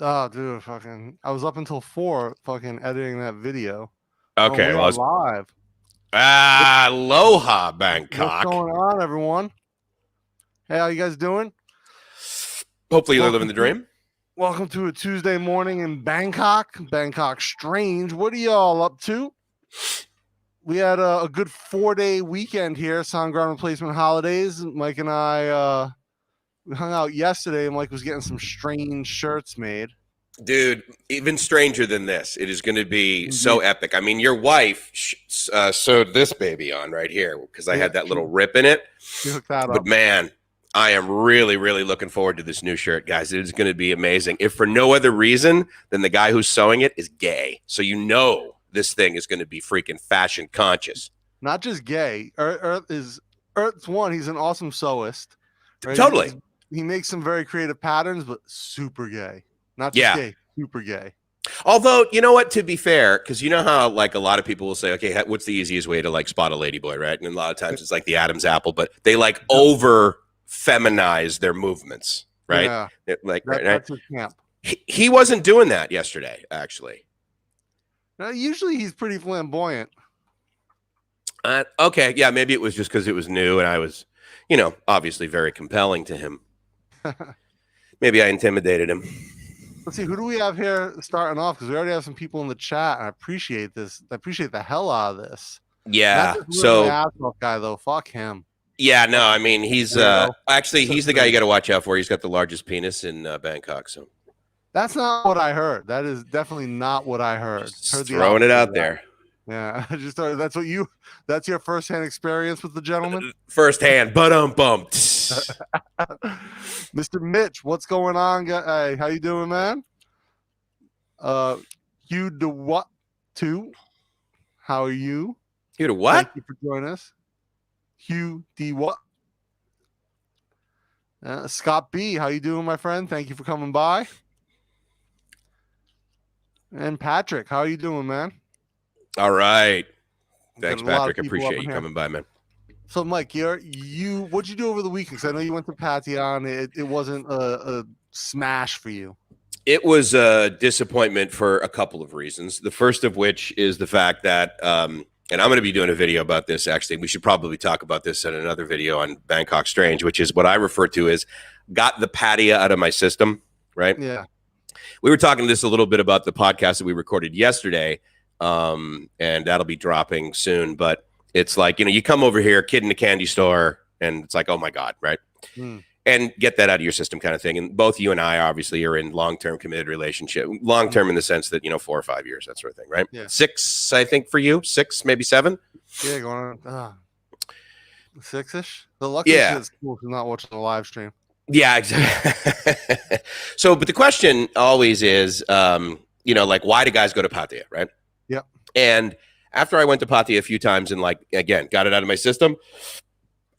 Oh, dude, fucking, I was up until 4 fucking editing that video. Oh, Okay, we well, are live. aloha, What's Bangkok. going on, everyone? Hey, how you guys doing? Hopefully you're living Welcome the to dream. welcome to a Tuesday morning in Bangkok. Bangkok Strange. What are y'all up to? We had a good 4-day weekend here, Sound Ground Replacement Holidays. Mike and I we hung out yesterday, and Mike was getting some strange shirts made. Dude, even stranger than this, it is going to be so Indeed. epic. I mean, your wife sewed this baby on right here because I Yeah, had that little rip in it. she hooked that But up. man, I am really, really looking forward to this new shirt, guys. It is going to be amazing. If for no other reason than the guy who's sewing it is gay. So you know this thing is going to be freaking fashion conscious. Not just gay. Earth's one. He's an awesome sewist. Right? Totally. He makes some very creative patterns, but super gay. Not just Yeah. gay, super gay. Although, you know what, to be fair, because you know how like a lot of people will say, okay, what's the easiest way to like spot a ladyboy, right? And a lot of times it's like the Adam's apple, but they like over feminize their movements, right? Yeah, Like right? That's his camp. He wasn't doing that yesterday, actually. Now, usually he's pretty flamboyant. Okay, yeah, maybe it was just because it was new and I was, obviously very compelling to him. Maybe I intimidated him. Let's see, who do we have here starting off? Because we already have some people in the chat. And I appreciate this. I appreciate the hell out of this. Yeah. So my ass off guy though. Fuck him. Yeah, no, I mean he's actually he's the guy you got to watch out for. He's got the largest penis in Bangkok. So that's not what I heard. That is definitely not what I heard. Throwing it out there. Yeah, I just thought that's your firsthand experience with the gentleman? Firsthand, bumped. Mr. Mitch, what's going on? Hey, how you doing, man? Hugh DeWatt too. How are you? Hugh DeWatt? Thank you for joining us. Hugh DeWatt. Scott B, how you doing, my friend? Thank you for coming by. And Patrick, how are you doing, man? All right. Thanks, Patrick. I appreciate you coming by, man. So, Mike, what'd you do over the weekend? Because I know you went to Patreon. It wasn't a smash for you. It was a disappointment for a couple of reasons. The first of which is the fact that, and I'm going to be doing a video about this, actually. We should probably talk about this in another video on Bangkok Strange, which is what I refer to as got the patio out of my system, right? Yeah. We were talking this a little bit about the podcast that we recorded yesterday, and that'll be dropping soon. But it's like, you come over here, kid in a candy store, and it's like, oh, my God, right? And get that out of your system kind of thing. And both you and I obviously are in long-term committed relationship, long-term in the sense that, 4 or 5 years, that sort of thing, right? Yeah. 6, I think, for you. 6, maybe 7. Yeah, going on 6-ish. The lucky is cool to not watching the live stream. Yeah, exactly. So, but the question always is, like, why do guys go to Pattaya, right? Yep. And after I went to Pattaya a few times and, like, again, got it out of my system,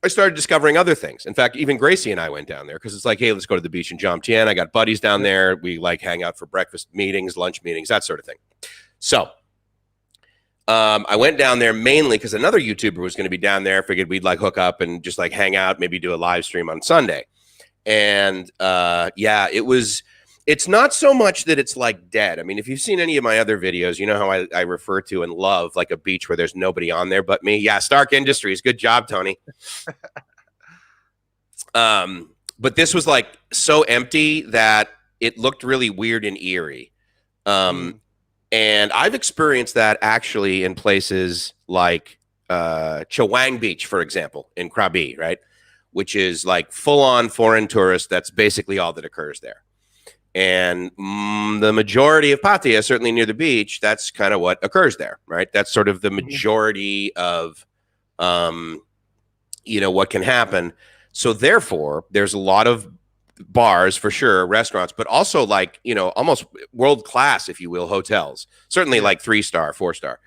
I started discovering other things. In fact, even Gracie and I went down there because it's like, hey, let's go to the beach in Jomtien. I got buddies down there. We like hang out for breakfast meetings, lunch meetings, that sort of thing. So I went down there mainly because another YouTuber was going to be down there. Figured we'd like hook up and just like hang out, maybe do a live stream on Sunday. And it's not so much that it's like dead. I mean, if you've seen any of my other videos, you know how I refer to and love like a beach where there's nobody on there but me. Yeah, Stark Industries. Good job, Tony. But this was like so empty that it looked really weird and eerie. And I've experienced that actually in places like Chawang Beach, for example, in Krabi, right? Which is like full-on foreign tourist. That's basically all that occurs there. And the majority of Pattaya, certainly near the beach, that's kind of what occurs there, right? That's sort of the majority of, what can happen. So therefore, there's a lot of bars for sure, restaurants, but also like, almost world-class, if you will, hotels. Certainly like 3-star, 4-star,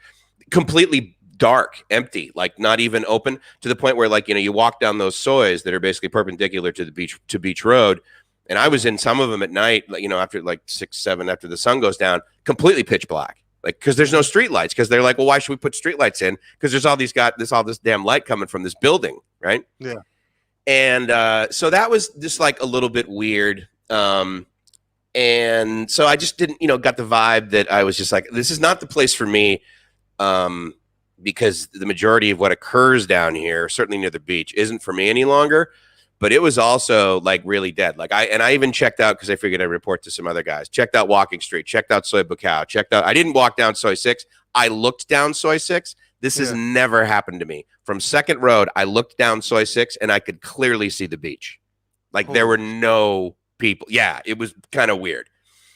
completely dark, empty, like not even open, to the point where like, you walk down those sois that are basically perpendicular to the beach road. And I was in some of them at night, after like 6, 7, after the sun goes down, completely pitch black. Like, because there's no street lights. Because they're like, well, why should we put street lights in? Because there's all this damn light coming from this building, right? Yeah. And so that was just like a little bit weird. And so I just didn't, got the vibe that I was just like, this is not the place for me. Because the majority of what occurs down here, certainly near the beach, isn't for me any longer. But it was also like really dead. Like I even checked out, because I figured I'd report to some other guys. Checked out Walking Street, checked out Soy Bucao, I didn't walk down Soy 6. I looked down Soy 6. This has never happened to me. From Second Road, I looked down Soy 6 and I could clearly see the beach. Like there were no people. Yeah, it was kind of weird.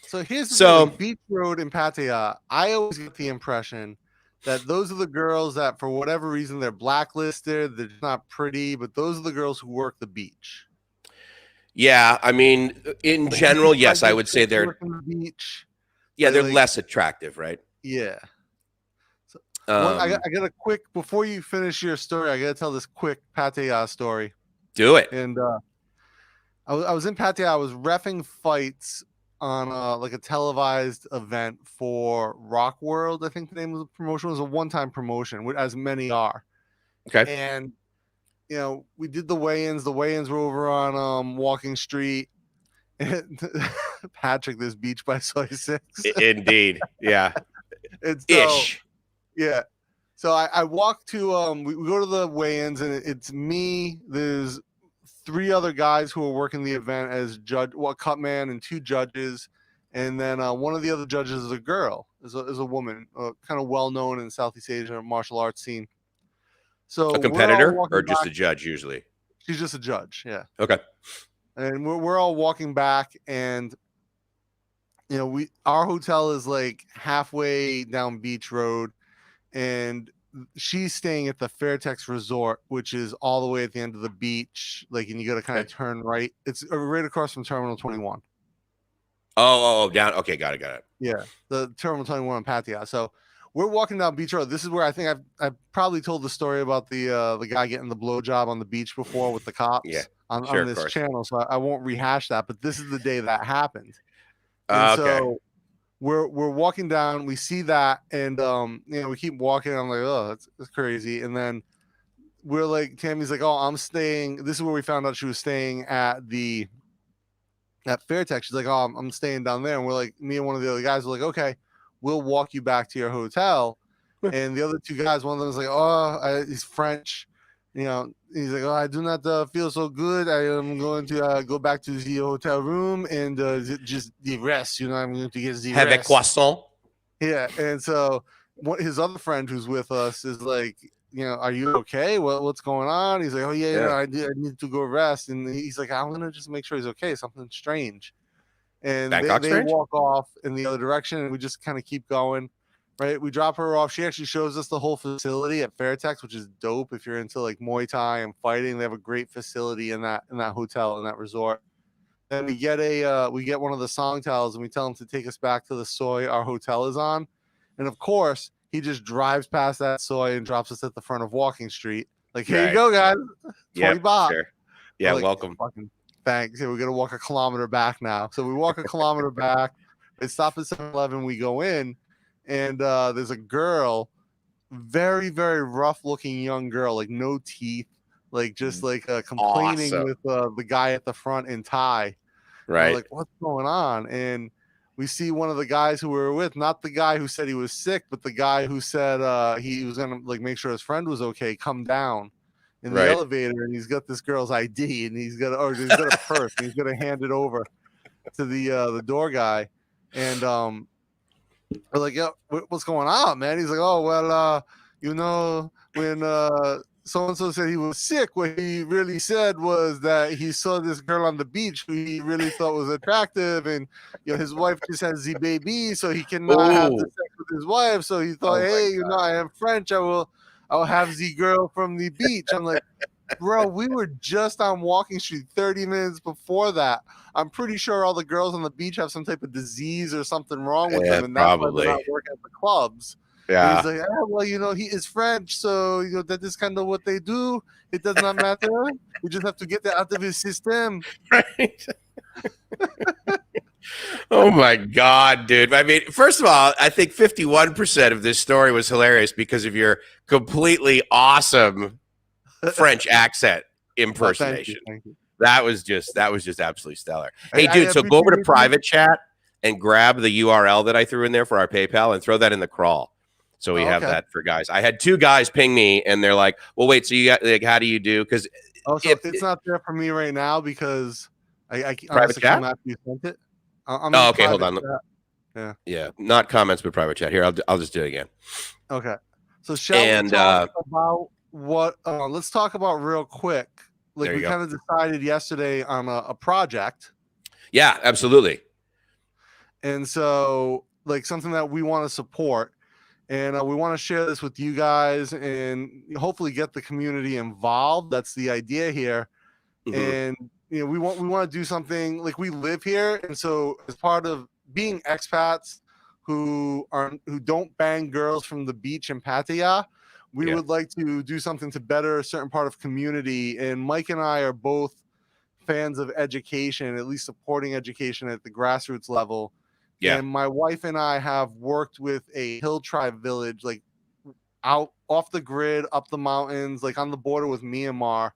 So here's the thing, like Beach Road in Pattaya, I always get the impression that those are the girls that, for whatever reason, they're blacklisted. They're not pretty, but those are the girls who work the beach. Yeah, I mean, in general, yes, I would say they're the beach. Yeah, they're less attractive, right? Yeah. So, I got a quick, before you finish your story, I got to tell this quick Pattaya story. Do it. And I was in Pattaya. I was reffing fights on like a televised event for Rock World. I think the name of the promotion was a one-time promotion, as many are. Okay. And we did the weigh-ins. The weigh-ins were over on Walking Street. And Patrick, this beach by Soy 6. Indeed. Yeah. It's ish. Yeah. So I walk to we go to the weigh-ins, and it's me. There's 3 other guys who are working the event as cut man, and 2 judges, and then one of the other judges is a girl, is a woman, kind of well known in Southeast Asia martial arts scene. So a competitor or just a judge usually? She's just a judge, yeah. Okay. And we're all walking back, and our hotel is like halfway down Beach Road, and she's staying at the Fairtex Resort, which is all the way at the end of the beach. Like, and you got to kind of turn right. It's right across from Terminal 21. Oh, down. Okay, got it. Yeah, the Terminal 21 in Pattaya. So we're walking down Beach Road. This is where I think I've probably told the story about the guy getting the blowjob on the beach before with the cops. Yeah, on this channel. So I won't rehash that. But this is the day that happened. And so we're walking down, we see that, and we keep walking. I'm like, oh, that's crazy. And then we're like, Tammy's like, oh, I'm staying. This is where we found out she was staying at Fairtex. She's like, oh, I'm staying down there. And we're like, me and one of the other guys were like, okay, we'll walk you back to your hotel. And the other 2 guys, one of them was like, oh, he's French. He's like, oh, I do not feel so good. I am going to go back to the hotel room and just rest. I'm going to get the have rest. A croissant. Yeah, and so his other friend who's with us is like, are you okay? What's going on? He's like, oh yeah. I need to go rest. And he's like, I'm gonna just make sure he's okay. Something strange. And they walk off in the other direction, and we just kind of keep going. Right, we drop her off. She actually shows us the whole facility at Fairtex, which is dope if you're into like Muay Thai and fighting. They have a great facility in that hotel, in that resort. Then we get one of the song towels, and we tell him to take us back to the soy our hotel is on. And of course, he just drives past that soy and drops us at the front of Walking Street. Like, here you go, guys. 20 baht. Sure. Yeah, like, welcome. Fucking thanks. We're gonna walk a kilometer back now. So we walk a kilometer back. They stop at 7-Eleven. We go in. And there's a girl, very, very rough-looking young girl, like no teeth, like just like complaining with the guy at the front in Thai. Right. Like, what's going on? And we see one of the guys who we were with, not the guy who said he was sick, but the guy who said he was gonna like make sure his friend was okay, come down in the elevator, and he's got this girl's ID, and he's got a purse, and he's gonna hand it over to the door guy, and we're like, yeah, what's going on, man? He's like, oh, well, when so-and-so said he was sick, what he really said was that he saw this girl on the beach who he really thought was attractive, and his wife just has the baby, so he cannot have the sex with his wife. So he thought, hey, I am French, I'll have the girl from the beach. I'm like, bro, we were just on Walking Street 30 minutes before that. I'm pretty sure all the girls on the beach have some type of disease or something wrong with them, and that's why they're not working at the clubs. Yeah. And he's like, well, he is French, so that is kind of what they do. It does not matter. We just have to get that out of his system. Right. Oh my God, dude. I mean, first of all, I think 51% of this story was hilarious because of your completely awesome French accent impersonation. Thank you. That was just absolutely stellar. I Hey, dude, so go over to appreciate private chat and grab the URL that I threw in there for our PayPal and throw that in the crawl. So we have okay. that for guys. I had 2 guys ping me and they're like, well, wait, so you got like, how do you do? Because So it's not there for me right now because I private honestly chat? come after you sent it. I'm Oh, in okay, hold private on. chat. Yeah, not comments, but private chat. Here, I'll just do it again. Okay. So shall we talk about what? Let's talk about real quick. Like we kind of decided yesterday on a project. Yeah, absolutely. And so like something that we want to support, and we want to share this with you guys and hopefully get the community involved. That's the idea here. And we want to do something like we live here, and so as part of being expats who don't bang girls from the beach in Pattaya, we would like to do something to better a certain part of community. And Mike and I are both fans of education, at least supporting education at the grassroots level. Yeah. And my wife and I have worked with a hill tribe village, like out off the grid, up the mountains, like on the border with Myanmar,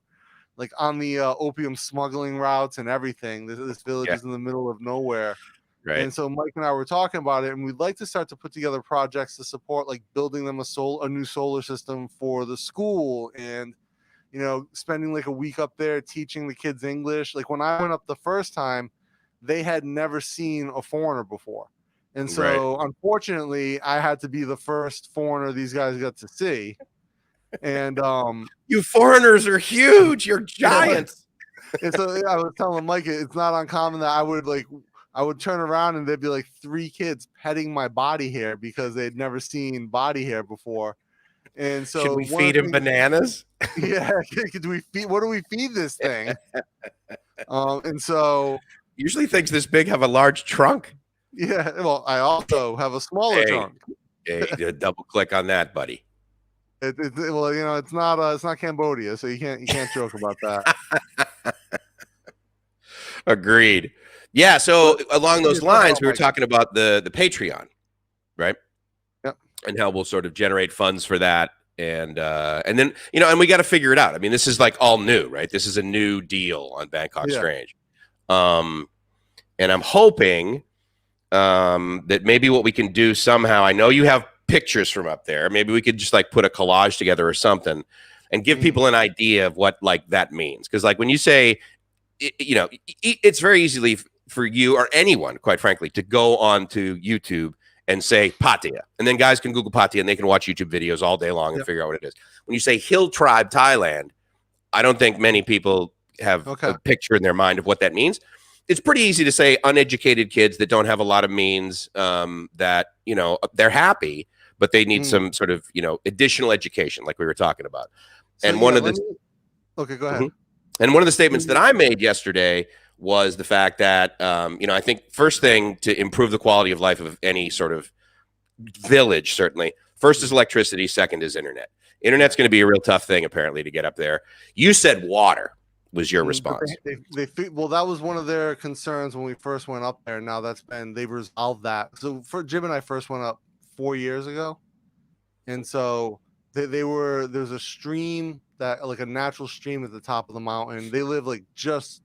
like on the opium smuggling routes and everything. This village is in the middle of nowhere. Right. And so Mike and I were talking about it, and we'd like to start to put together projects to support, like building them a new solar system for the school, and spending like a week up there teaching the kids English. Like when I went up the first time, they had never seen a foreigner before. And so unfortunately, I had to be the first foreigner these guys got to see. And you foreigners are huge. You're giants. And so I was telling Mike, it's not uncommon that I would turn around and there'd be like 3 kids petting my body hair because they'd never seen body hair before. And so should we feed him bananas? Yeah, what do we feed this thing? And so usually things this big have a large trunk. Yeah, well, I also have a smaller trunk. Hey, double click on that, buddy. Well, it's not Cambodia, so you can't joke about that. Agreed. Yeah. So along those lines, we were talking about the Patreon, right? Yep. And how we'll sort of generate funds for that, and then and we got to figure it out. I mean, this is like all new, right? This is a new deal on Bangkok Strange, and I'm hoping that maybe what we can do somehow. I know you have pictures from up there. Maybe we could just like put a collage together or something and give people an idea of what like that means. Because like when you say, it's very easily for you or anyone, quite frankly, to go on to YouTube and say Pattaya, and then guys can Google Pattaya and they can watch YouTube videos all day long and figure out what it is. When you say Hill Tribe, Thailand, I don't think many people have a picture in their mind of what that means. It's pretty easy to say uneducated kids that don't have a lot of means, that they're happy, but they need some sort of additional education, like we were talking about. So, and one of the okay, go ahead. And one of the statements that I made yesterday was the fact that I think first thing to improve the quality of life of any sort of village, certainly first is electricity, second is internet. Internet's going to be a real tough thing apparently to get up there. You said water was your response. Well, that was one of their concerns when we first went up there. Now they've resolved that. So for Jim and I first went up 4 years ago, and so there's a stream that like a natural stream at the top of the mountain. They live like just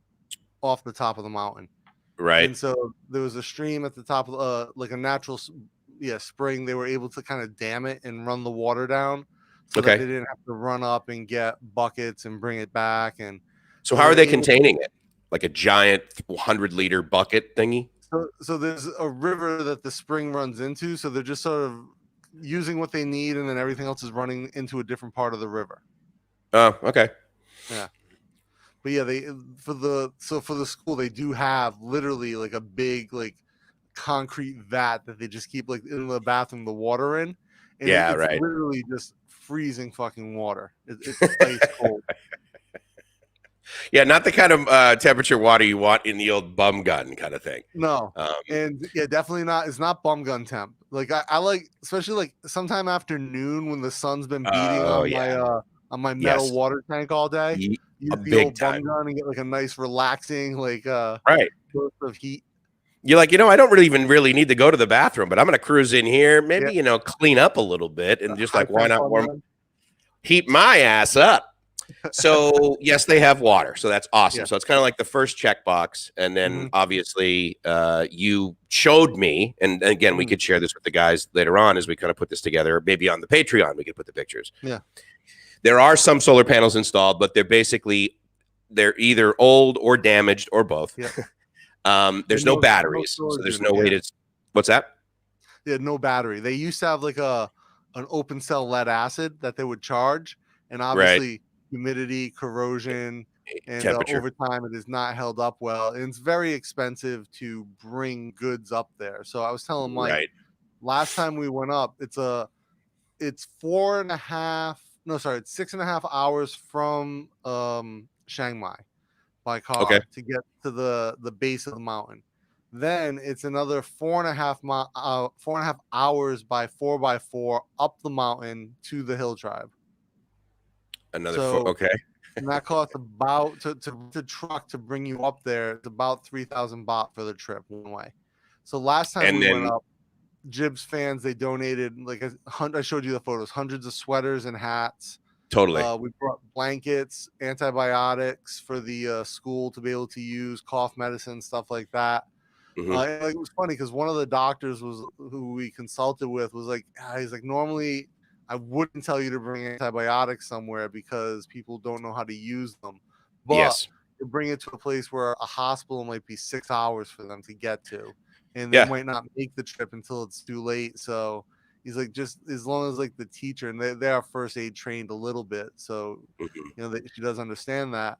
off the top of the mountain, right? And so there was a stream at the top of like a natural spring. They were able to kind of dam it and run the water down, so that they didn't have to run up and get buckets and bring it back. And so how are they containing it? Like a giant 100-liter bucket thingy? So there's a river that the spring runs into. So they're just sort of using what they need, and then everything else is running into a different part of the river. Oh, okay. Yeah. But yeah, for the school, they do have literally like a big like concrete vat that they just keep like in the bathroom the water in. And it's literally just freezing fucking water. It's ice cold. Yeah, not the kind of temperature water you want in the old bum gun kind of thing. No, and yeah, definitely not. It's not bum gun temp. Like I like, especially like sometime afternoon when the sun's been beating on my metal water tank all day. Use the old bum gun and get like a nice relaxing like burst of heat. You're like, I don't really need to go to the bathroom, but I'm gonna cruise in here, maybe clean up a little bit and just like why not heat my ass up. So yes, they have water, so that's awesome. Yeah. So it's kind of like the first checkbox, and then Mhm. obviously you showed me, and again, we Mhm. could share this with the guys later on as we kind of put this together. Maybe on the Patreon, we could put the pictures. Yeah. There are some solar panels installed, but they're either old or damaged or both. Yeah. There's And no no batteries, so storage there's no unit. way Yeah. to. What's that? Yeah, no battery. They used to have like an open cell lead acid that they would charge, and Right. obviously humidity, corrosion, and Temperature. over time it is not held up well, and it's very expensive to bring goods up there. So I was telling Mike Right. last time we went up, it's 4.5, no, sorry, it's 6.5 hours from Chiang Mai by Okay. car to get to the base of the mountain. Then it's another 4.5 hours by 4x4 up the mountain to the hill tribe. Another So okay. and that costs about to the truck to bring you up there. It's about 3,000 baht for the trip one way. So last time And we went then up, Jibs fans, they donated like I showed you the photos, hundreds of sweaters and hats. totally. We brought blankets, antibiotics for the school to be able to use, cough medicine, stuff like that. Hmm. And, like, it was funny because one of the doctors who we consulted with was like, he's like, normally I wouldn't tell you to bring antibiotics somewhere because people don't know how to use them, but Yes. to bring it to a place where a hospital might be 6 hours for them to get to, and they Yeah. might not make the trip until it's too late. So he's like, just as long as like the teacher, and they are first aid trained a little bit, so Mhm. she does understand that.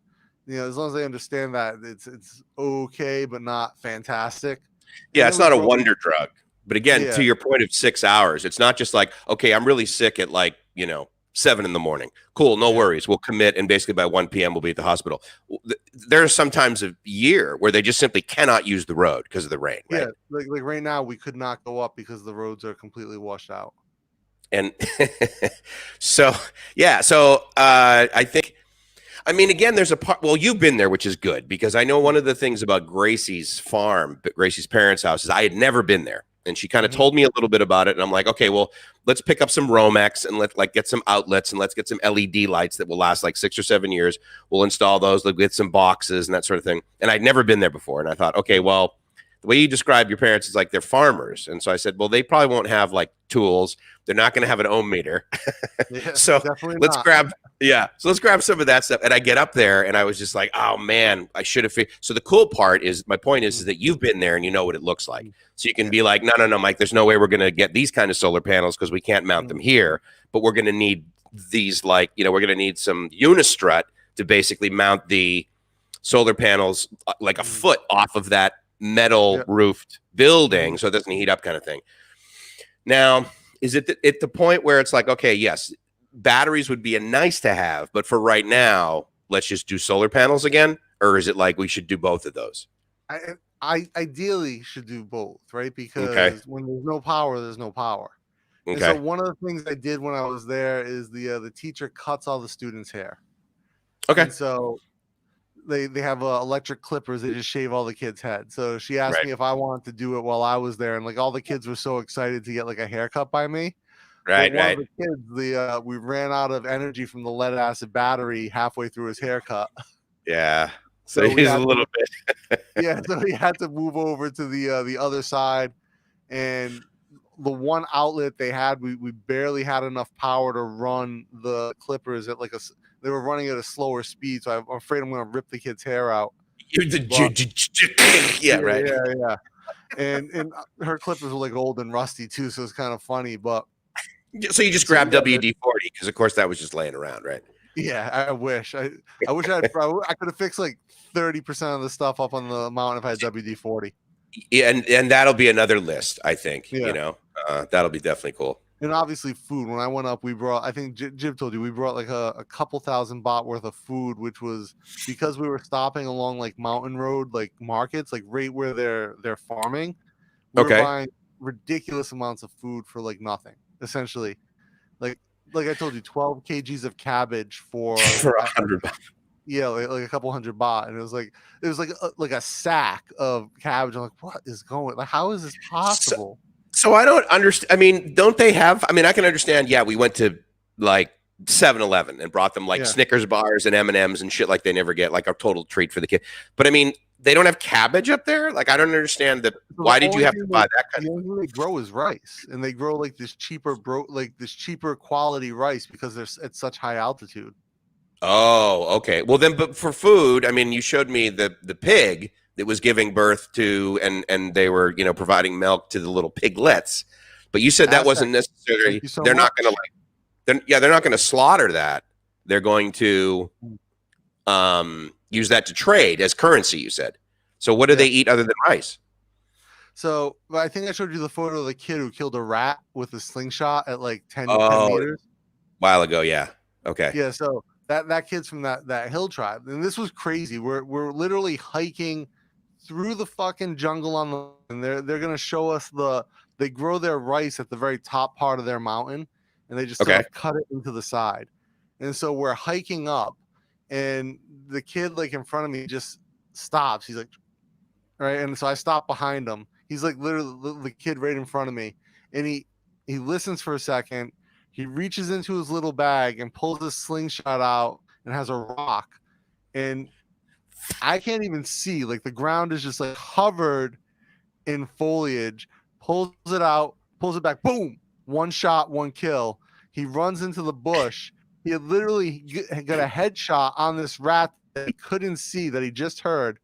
As long as they understand that it's okay, but not fantastic. Yeah, And it's then we not a brought wonder drug. But again, to yeah, your point of 6 hours, it's not just like, okay, I'm really sick at 7 in the morning. Cool, no yeah, worries. We'll commit, and basically by 1 p.m. we'll be at the hospital. There's sometimes a year where they just simply cannot use the road because of the rain, yeah. right? Like right now, we could not go up because the roads are completely washed out. And so, yeah, so I think, I mean, again, there's a part. Well, you've been there, which is good because I know one Mm-hmm. of the things about Gracie's farm, Gracie's parents' house, is I had never been there, and she kind of Mm-hmm. told me a little bit about it, and I'm like, okay, well, let's pick up some Romex and let's get some outlets and let's get some LED lights that will last like 6 or 7 years. We'll install those, like get some boxes and that sort of thing. And I'd never been there before, and I thought, okay, well, the way you describe your parents is like they're farmers, and so I said, well, they probably won't have like tools. They're not going to have an ohm meter. Yeah, So definitely let's not. grab so let's grab some of that stuff. And I get up there and I was just like, oh man, I should have so the cool part is my point is that you've been there and you know what it looks like. So you can Yeah. be like, no, Mike, there's no way we're gonna get these kind of solar panels because we can't mount them here, but we're gonna need these we're gonna need some unistrut to basically mount the solar panels like a foot off of that metal Yeah. roofed building so it doesn't heat up kind of thing. Now, is it at the point where it's like, okay, yes, batteries would be a nice to have, but for right now, let's just do solar panels again? Or is it like we should do both of those? I ideally should do both, right? Okay. Because when there's no power, there's no power. And so Okay. one of the things I did when I was there is the teacher cuts all the students' hair, Okay. and so they have electric clippers. They just shave all the kids' head. So she asked Right. me if I wanted to do it while I was there, and like all the kids were so excited to get like a haircut by me. But Right. one Right. of the kids, we ran out of energy from the lead acid battery halfway through his haircut. Yeah. So So we he's a had little to, bit. yeah, so he had to move over to the other side, and the one outlet they had, we barely had enough power to run the clippers at they were running at a slower speed, so I'm afraid I'm going to rip the kid's hair out. But, Yeah. Right. yeah. And her clippers were like old and rusty too, so it's kind of funny. But So you just so grabbed yeah, WD-40 because, of course, that was just laying around, right? yeah, I wish I wish I could have fixed like 30% of the stuff up on the mountain if I had WD-40. Yeah, and that'll be another list, I think. Yeah. That'll be definitely cool. And obviously food. When I went up, we brought, I think Jib told you, we brought like a couple thousand baht worth of food, which was because we were stopping along like mountain road, like markets, like right where they're farming. We were Okay. buying ridiculous amounts of food for like nothing, essentially. Like I told you, 12 kgs of cabbage for For 100 bucks. yeah, like a couple hundred baht, and it was like a sack of cabbage. I'm like, what is going? Like, how is this possible? So I don't understand. I mean, don't they have? I mean, I can understand. Yeah, we went to like 7-Eleven and brought them like Yeah. Snickers bars and M&Ms and shit like they never get, like a total treat for the kid. But I mean, they don't have cabbage up there. Like I don't understand that. So Why did you have to buy that kind the of? only thing they grow is rice, and they grow like this cheaper quality rice because they're at such high altitude. Oh, okay. Well then, but for food, I mean, you showed me the pig that was giving birth to, and they were providing milk to the little piglets. But you said that Aztec, wasn't necessarily. thank you so They're not much. going to they're not going to slaughter that. They're going to use that to trade as currency, you said. So what do they eat other than rice? So I think I showed you the photo of the kid who killed a rat with a slingshot at like 10 Oh, meters. while ago, yeah. Okay. Yeah, so that kid's from that hill tribe. And this was crazy. We're literally hiking through the fucking jungle on the, and they're gonna show us they grow their rice at the very top part of their mountain, and they just sort of cut it into the side. And so we're hiking up, and the kid like in front of me just stops. He's like, right, and so I stop behind him. He's like literally the kid right in front of me, and he listens for a second. He reaches into his little bag and pulls his slingshot out and has a rock, and I can't even see. Like the ground is just like covered in foliage. Pulls it out, pulls it back. Boom! One shot, one kill. He runs into the bush. He had literally got a headshot on this rat that he couldn't see that he just heard.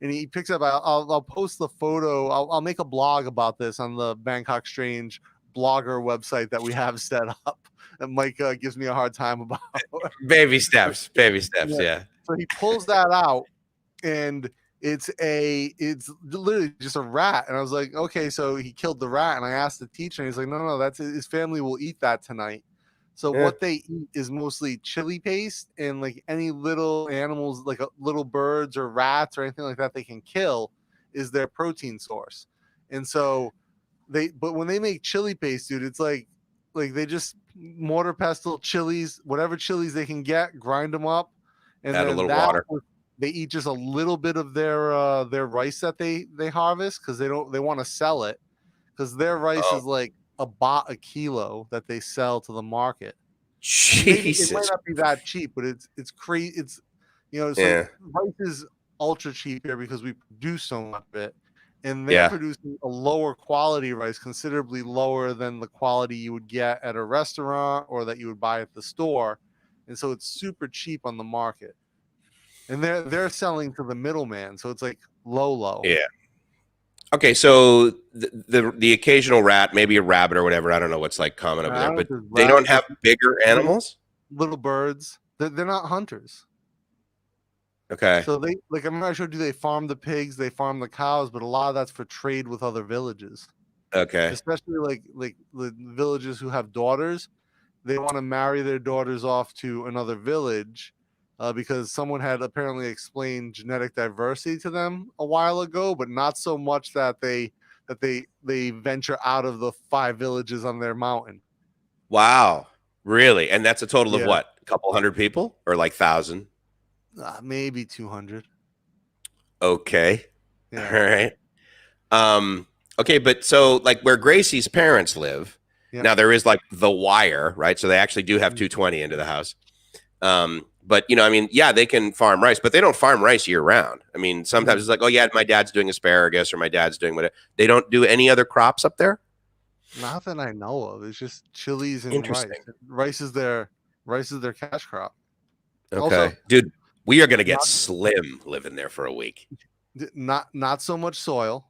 And he picks up. I'll post the photo. I'll make a blog about this on the Bangkok Strange blogger website that we have set up. And Mike gives me a hard time about. Baby steps. Yeah. So he pulls that out, and it's literally just a rat. And I was like, okay, so he killed the rat. And I asked the teacher, and he's like, no, that's his family will eat that tonight. So what they eat is mostly chili paste and like any little animals, like little birds or rats or anything like that they can kill is their protein source. And so but when they make chili paste, dude, it's like they just mortar pestle chilies, whatever chilies they can get, grind them up, and add then a little water. They eat just a little bit of their rice that they harvest because they want to sell it because their rice is like a kilo that they sell to the market. Jesus. It might not be that cheap, but it's crazy. It's rice is ultra cheap here because we produce so much of it, and they're producing a lower quality rice, considerably lower than the quality you would get at a restaurant or that you would buy at the store, and so it's super cheap on the market. And they're selling to the middleman, so it's like low. Yeah. Okay, so the occasional rat, maybe a rabbit or whatever, I don't know what's like common over there, but they don't have bigger animals? Little birds. They're not hunters. Okay. So they I'm not sure, do they farm the pigs, they farm the cows, but a lot of that's for trade with other villages. Okay. Especially like the villages who have daughters, they want to marry their daughters off to another village. Because someone had apparently explained genetic diversity to them a while ago, but not so much that they venture out of the 5 villages on their mountain. Wow, really? And that's a total of what? A couple hundred people, or like 1,000? Maybe 200. Okay, all right. Okay, but so like where Gracie's parents live, now there is like the wire, right? So they actually do have 220 into the house. But I mean, yeah, they can farm rice, but they don't farm rice year round. I mean, sometimes it's like, oh yeah, my dad's doing asparagus or my dad's doing whatever. They don't do any other crops up there? Not that I know of. It's just chilies and rice. Rice is their cash crop. Okay. Also, dude, we are gonna get slim living there for a week. Not so much soil.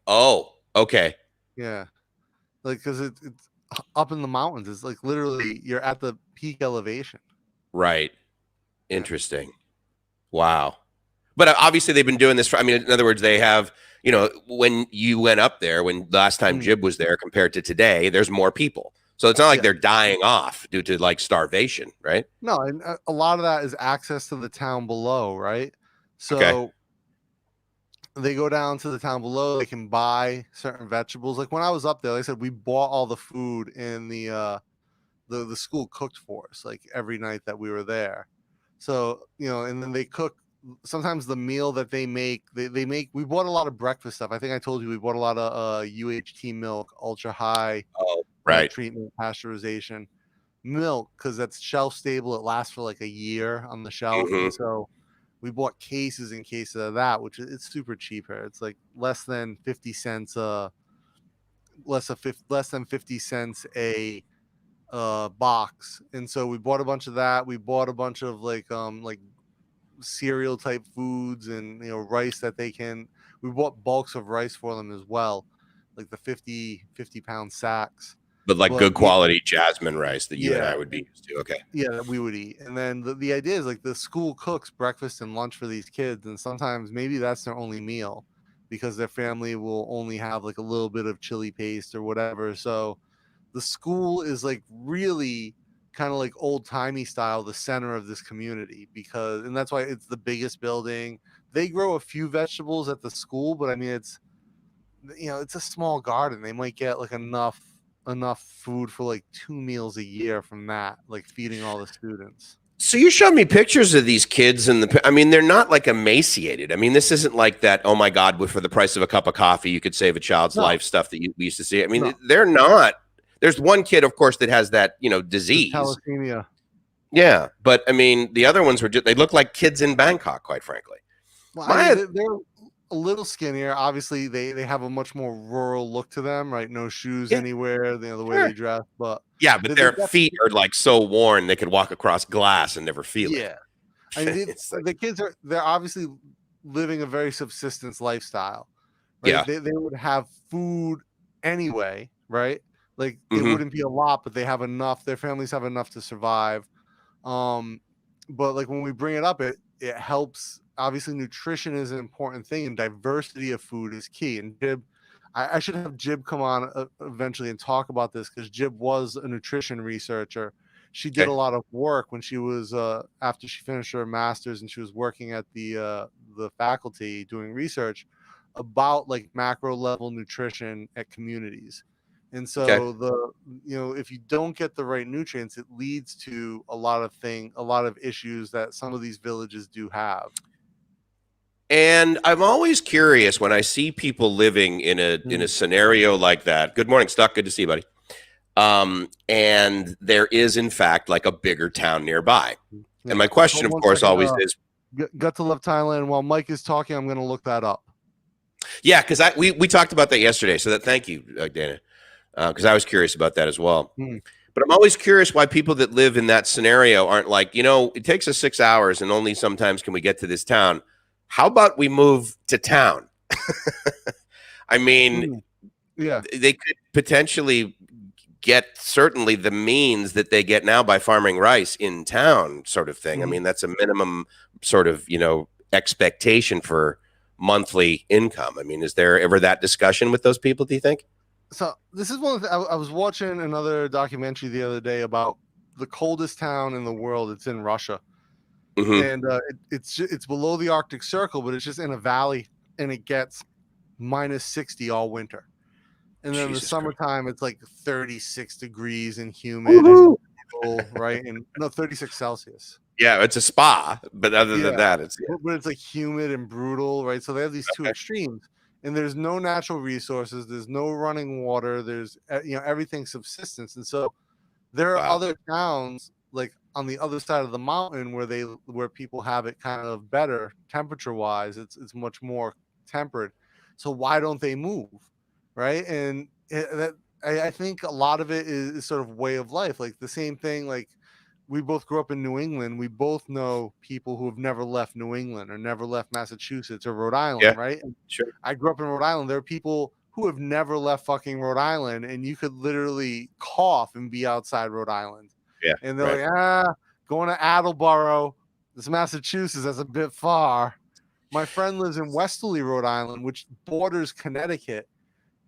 Oh, okay. Yeah. Like, because it's up in the mountains. It's like literally you're at the peak elevation. Right. Interesting. Wow. But obviously they've been doing this for, I mean, in other words, they have, when you went up there, when last time Jib was there compared to today, there's more people. So it's not like they're dying off due to like starvation, right? No, and a lot of that is access to the town below, right? So they go down to the town below, they can buy certain vegetables. Like when I was up there, like I said, we bought all the food in the school cooked for us like every night that we were there. So and then they cook sometimes the meal that they make. We bought a lot of breakfast stuff. I think I told you we bought a lot of UHT milk, ultra high treatment, pasteurization milk because that's shelf stable. It lasts for like a year on the shelf, Hmm. and so we bought cases and cases of that, which it's super cheap here. It's like less than 50 cents less than 50 cents a box. And so we bought a bunch of that. We bought a bunch of like cereal type foods and rice that they can. We bought bulks of rice for them as well, like the 50 pound sacks. But like But good quality jasmine rice that you and yeah, I would be used to. Okay. yeah, that we would eat. And then the idea is like the school cooks breakfast and lunch for these kids, and sometimes maybe that's their only meal because their family will only have like a little bit of chili paste or whatever. So the school is like really kind of like old timey style, the center of this community, because and that's why it's the biggest building. They grow a few vegetables at the school, but I mean it's a small garden. They might get like enough food for like 2 meals a year from that, like feeding all the students. So you showed me pictures of these kids I mean, they're not like emaciated. I mean, this isn't like that, oh my God, for the price of a cup of coffee, you could save a child's No, life stuff that we used to see. I mean, no, they're not. There's one kid, of course, that has that, the disease. thalassemia. Yeah. But I mean, the other ones they look like kids in Bangkok, quite frankly. Well, I mean, they're a little skinnier. Obviously, they have a much more rural look to them, right? No shoes Yeah, anywhere, the way sure. they dress. But Yeah, but their feet are like so worn they could walk across glass and never feel it. yeah. I mean, the kids they're obviously living a very subsistence lifestyle, right? Yeah. They would have food anyway, right? Like it wouldn't be a lot, but they have enough. Their families have enough to survive. But like when we bring it up, it helps. Obviously, nutrition is an important thing, and diversity of food is key. And Jib, I should have Jib come on eventually and talk about this because Jib was a nutrition researcher. She did a lot of work when she was after she finished her master's, and she was working at the faculty doing research about like macro level nutrition at communities. And so if you don't get the right nutrients, it leads to a lot of issues that some of these villages do have. And I'm always curious when I see people living in a scenario like that. Good morning, Stuck. Good to see you, buddy. And there is, in fact, like a bigger town nearby. Yeah. And my question, of course, always is, Got to Love Thailand. While Mike is talking, I'm going to look that up. Yeah, because we talked about that yesterday. So thank you, Dana, because I was curious about that as well. But I'm always curious why people that live in that scenario aren't like, it takes us 6 hours and only sometimes can we get to this town. How about we move to town? I mean, yeah, they could potentially get certainly the means that they get now by farming rice in town sort of thing. I mean, that's a minimum sort of, expectation for monthly income. I mean, is there ever that discussion with those people, do you think? So this is one of the, I was watching another documentary the other day about the coldest town in the world. It's in Russia. And it's below the Arctic Circle, but it's just in a valley, and it gets -60 all winter. And then the summertime, it's like 36 degrees and humid, and right? And no, 36 Celsius. Yeah, it's a spa, but other than that, but it's like humid and brutal, right? So they have these two extremes, and there's no natural resources, there's no running water, there's everything's subsistence, and so there are other towns like on the other side of the mountain where people have it kind of better temperature wise. It's much more temperate. So why don't they move, right? And I think a lot of it is sort of way of life. Like the same thing. Like we both grew up in New England. We both know people who have never left New England or never left Massachusetts or Rhode Island, right? And I grew up in Rhode Island. There are people who have never left fucking Rhode Island, and you could literally cough and be outside Rhode Island. Yeah, and they're like, going to Attleboro, this Massachusetts, that's a bit far. My friend lives in Westerly, Rhode Island, which borders Connecticut,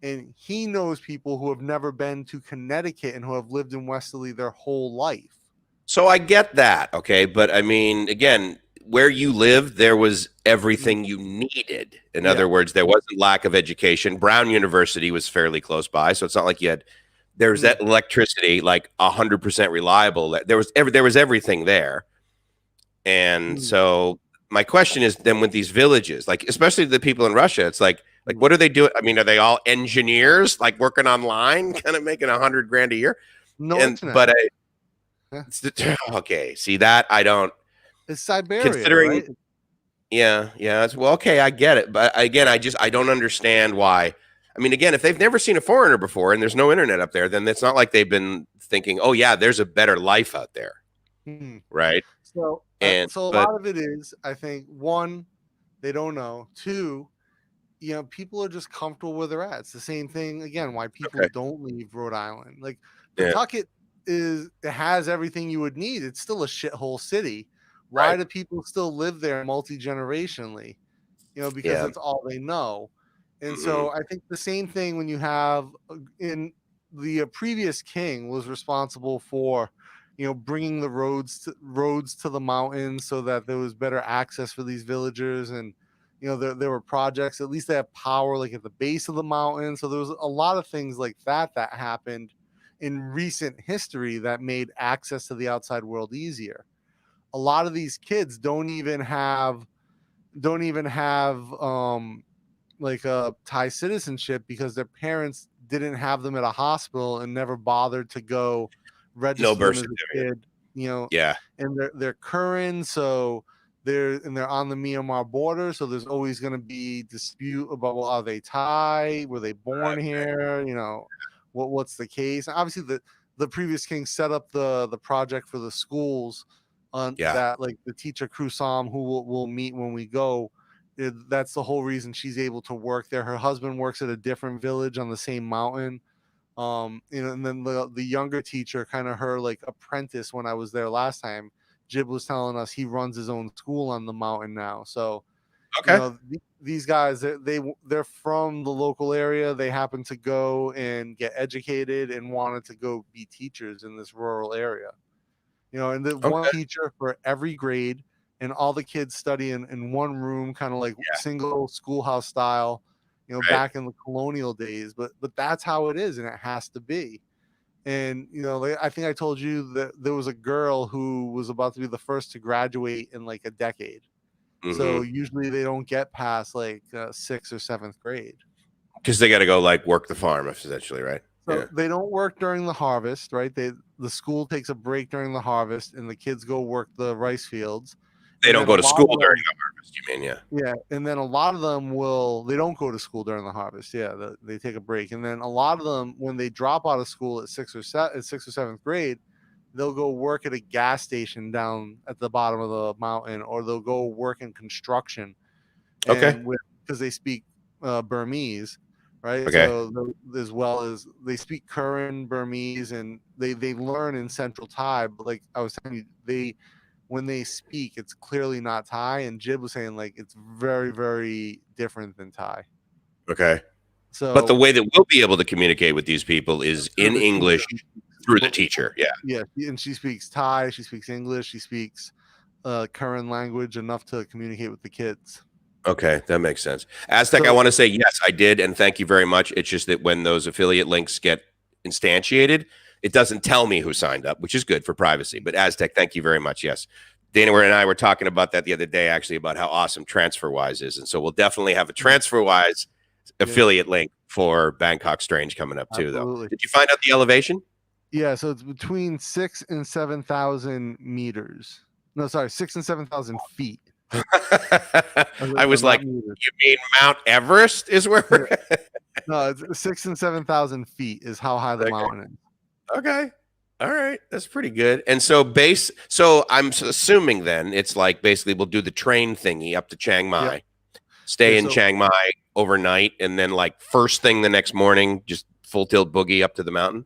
and he knows people who have never been to Connecticut and who have lived in Westerly their whole life. So I get that, okay, but I mean, again, where you lived, there was everything you needed. In other words, there wasn't lack of education. Brown University was fairly close by, so it's not like you had. There's that electricity, like 100% reliable. There was everything there, and so my question is then with these villages, like especially the people in Russia, it's like what are they doing? I mean, are they all engineers, like working online, kind of making $100,000 a year? No, Yeah. Okay, see that I don't It's Siberia, considering. right? Yeah, yeah. It's, well, okay, I get it, but again, I don't understand why. I mean, again, if they've never seen a foreigner before and there's no internet up there, then it's not like they've been thinking, oh yeah, there's a better life out there, Hmm. right? So, And so a but lot of it is, I think, one, they don't know. Two, people are just comfortable where they're at. It's the same thing again. Why people okay, don't leave Rhode Island? Like yeah, Pawtucket it has everything you would need. It's still a shithole city. Why right, do people still live there multi generationally? Because yeah, that's all they know. And hmm, so I think the same thing when you have in the previous king was responsible for, bringing the roads to the mountains so that there was better access for these villagers. And, there were projects, at least they have power like at the base of the mountain. So there was a lot of things like that happened in recent history that made access to the outside world easier. A lot of these kids don't even have like a Thai citizenship because their parents didn't have them at a hospital and never bothered to go no register birth them as a certificate, kid, yeah, and they're current, so they're on the Myanmar border, so there's always going to be dispute about, well, are they Thai, were they born here, what's the case. Obviously the previous king set up the project for the schools on yeah, that, like the teacher Krusam, who we'll meet when we go. That's the whole reason she's able to work there. Her husband works at a different village on the same mountain. And then the younger teacher, kind of her like apprentice when I was there last time, Jib was telling us he runs his own school on the mountain now. So, okay, these guys, they're from the local area. They happen to go and get educated and wanted to go be teachers in this rural area. And the one okay, teacher for every grade, and all the kids study in one room, kind of like yeah, single schoolhouse style, right, back in the colonial days. But that's how it is, and it has to be. And like, I think I told you that there was a girl who was about to be the first to graduate in like a decade. So mm-hmm. usually they don't get past like sixth or seventh grade. Because they got to go like work the farm, essentially, right? So Yeah, they don't work during the harvest, right? The school takes a break during the harvest, and the kids go work the rice fields. they And don't then a go to lot school of during them, the harvest. You mean, yeah, yeah, and then a lot of them they don't go to school during the harvest. Yeah, they take a break, and then a lot of them, when they drop out of school at sixth or seventh grade, they'll go work at a gas station down at the bottom of the mountain, or they'll go work in construction, okay, and because they speak Burmese, right? okay, So as well as they speak Karen Burmese, and they learn in Central Thai. But like I was telling you, when they speak, it's clearly not Thai. And Jib was saying like it's very, very different than Thai. okay. But the So way that we'll be able to communicate with these people is through in the teacher, English through the but teacher. Yeah. yeah, and she speaks Thai, she speaks English, she speaks Karen language enough to communicate with the kids. Okay, that makes sense. Aztec, I So want to say yes, I did, and thank you very much. It's just that when those affiliate links get instantiated, it doesn't tell me who signed up, which is good for privacy. But Aztec, thank you very much. Yes. Dana and I were talking about that the other day, actually, about how awesome TransferWise is. And so we'll definitely have a TransferWise yeah, affiliate link for Bangkok Strange coming up too, though. absolutely. Did you find out the elevation? Yeah, so it's between 6,000 and 7,000 meters. No, sorry, 6,000 and 7,000 feet. I was like, Not meters. you mean Mount Everest is where Yeah. we're at? No, it's 6,000 and 7,000 feet is how high the mountain is. Okay. All right. That's pretty good. And so I'm assuming then it's like basically we'll do the train thingy up to Chiang Yep. Mai, stay Yeah, in Chiang Mai overnight, and then like first thing the next morning, just full tilt boogie up to the mountain.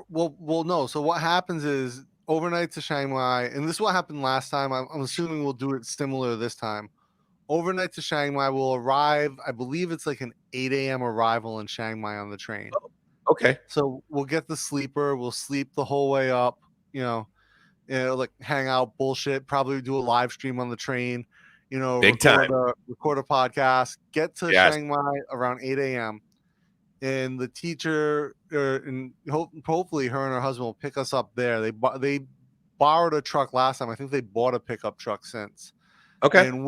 well, no. So what happens is overnight to Chiang Mai, and this is what happened last time. I'm assuming we'll do it similar this time. Overnight to Chiang Mai, we'll arrive. I believe it's like an 8 a.m. arrival in Chiang Mai on the train. Okay. So we'll get the sleeper. We'll sleep the whole way up. Like hang out, bullshit. Probably do a live stream on the train. Big time. Record a podcast. Get to Yes. Chiang Mai around 8 a.m. And the teacher, and hopefully her and her husband will pick us up there. They borrowed a truck last time. I think they bought a pickup truck since. Okay. And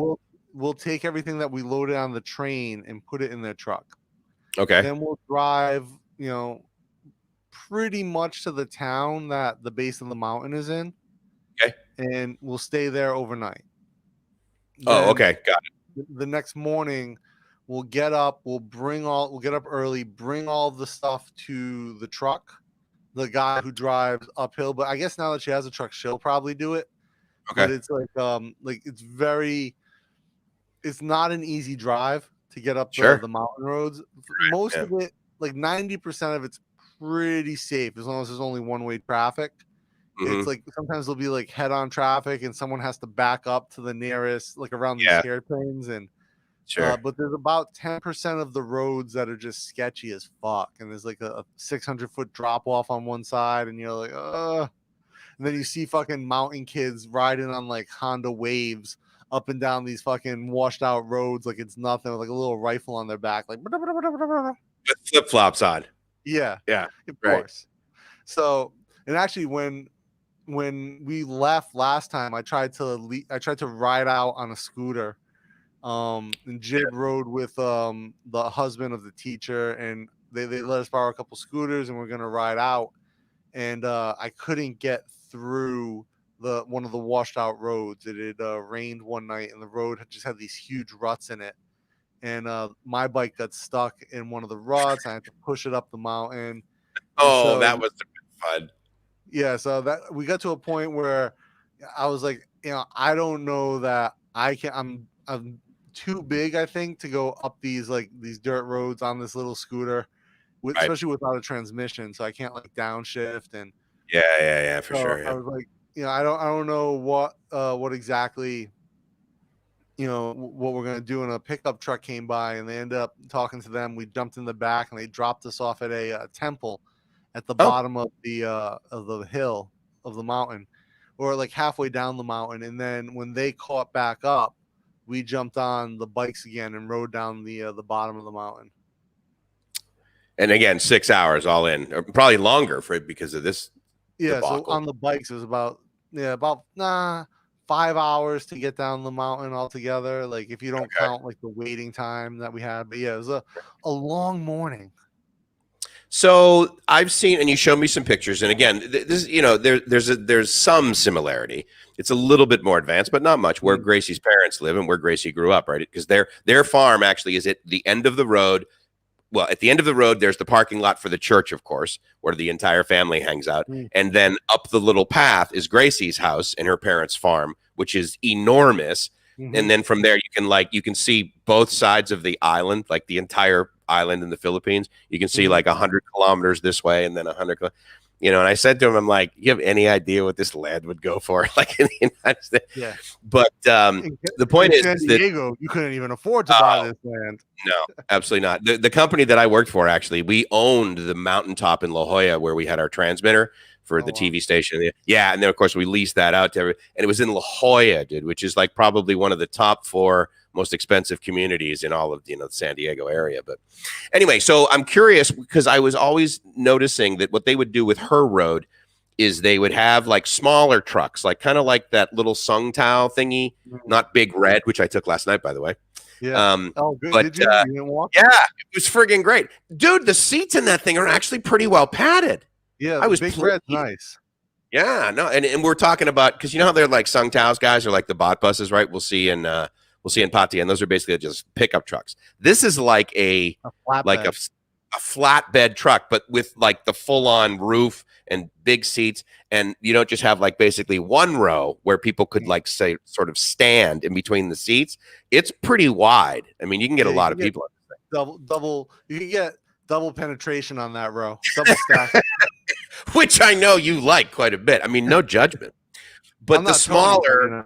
we'll take everything that we loaded on the train and put it in their truck. Okay. Then we'll drive, pretty much to the town that the base of the mountain is in. Okay. And we'll stay there overnight. Oh, Then okay. Got it. the next morning, we'll get up. We'll get up early, bring all the stuff to the truck. The guy who drives uphill, but I guess now that she has a truck, she'll probably do it. Okay. But it's like it's not an easy drive to get up Sure. the mountain roads. Most of it, like 90% of it's pretty safe as long as there's only one-way traffic. It's like sometimes there'll be like head-on traffic and someone has to back up to the nearest, like around these hairpins. And but there's about 10% of the roads that are just sketchy as fuck. And there's like a 600-foot drop off on one side, and you're like, and then you see fucking mountain kids riding on like Honda Waves up and down these fucking washed out roads like it's nothing, with like a little rifle on their back, like with flip flops on. Yeah, of course. So, and actually, when we left last time, I tried to ride out on a scooter. And Jib rode with the husband of the teacher, and they let us borrow a couple scooters, and we're gonna ride out. And I couldn't get through one of the washed out roads. It had rained one night, and the road just had these huge ruts in it. And my bike got stuck in one of the ruts. I had to push it up the mountain. Oh, that was fun. Yeah, so that we got to a point where I was like, I don't know that I can. I'm too big, I think, to go up these dirt roads on this little scooter, especially without a transmission. So I can't like downshift and. Yeah, for sure. I was like, I don't know what exactly, what we're gonna do. And a pickup truck came by, and they ended up talking to them. We jumped in the back, and they dropped us off at a temple at the bottom of the hill of the mountain, or like halfway down the mountain. And then when they caught back up, we jumped on the bikes again and rode down the bottom of the mountain. And again, 6 hours all in, or probably longer because of this. Yeah, debacle. So on the bikes it was about 5 hours to get down the mountain altogether. Like if you don't count like the waiting time that we had, but yeah, it was a long morning. So I've seen, and you showed me some pictures, and again, this there's some similarity. It's a little bit more advanced, but not much. Where Gracie's parents live and where Gracie grew up, right? Because their farm actually is at the end of the road. Well, at the end of the road, there's the parking lot for the church, of course, where the entire family hangs out. And then up the little path is Gracie's house and her parents' farm, which is enormous. And then from there, you can see both sides of the island, like the entire island in the Philippines. You can see like 100 kilometers this way and then 100. And I said to him, I'm like, you have any idea what this land would go for? Like in the United States? Yeah. But the point is San Diego, you couldn't even afford to buy this land. No, absolutely not. The company that I worked for, actually, we owned the mountaintop in La Jolla where we had our transmitter for the TV station. Yeah, and then, of course, we leased that out to everyone. And it was in La Jolla, dude, which is like probably one of the top 4 most expensive communities in all of the San Diego area. But anyway, so I'm curious because I was always noticing that what they would do with her road is they would have like smaller trucks, like kind of like that little Sung Tao thingy, not Big Red, which I took last night, by the way. Yeah. Good. But, did you? You didn't walk? Yeah, it was friggin' great, dude. The seats in that thing are actually pretty well padded. Yeah, I was Big Red's nice. Yeah, no, and we're talking about, because you know how they're like Sung Tao's guys are like the bot buses, right? We'll see in Pattaya, and those are basically just pickup trucks. This is like a flatbed truck, but with like the full-on roof and big seats, and you don't just have like basically one row where people could like say sort of stand in between the seats. It's pretty wide. I mean, you can get a lot of people on this thing. Double. You can get double penetration on that row. Double stack. Which I know you like quite a bit. I mean, no judgment. But the smaller,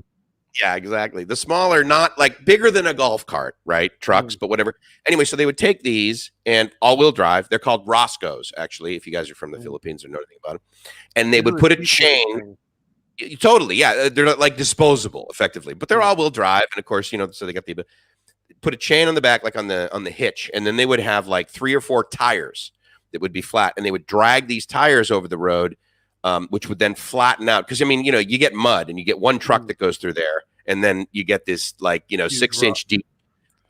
yeah, exactly. The smaller, not like bigger than a golf cart, right? Trucks, but whatever. Anyway, so they would take these and all-wheel drive. They're called Roscoes, actually, if you guys are from the Philippines or know anything about them. And they would put a chain. Totally, yeah. They're like disposable, effectively. But they're all-wheel drive. And, of course, so they got the put a chain on the back, like on the hitch. And then they would have like 3 or 4 tires that would be flat. And they would drag these tires over the road, which would then flatten out. Because, I mean, you get mud and you get one truck that goes through there. And then you get this like, 6-inch deep.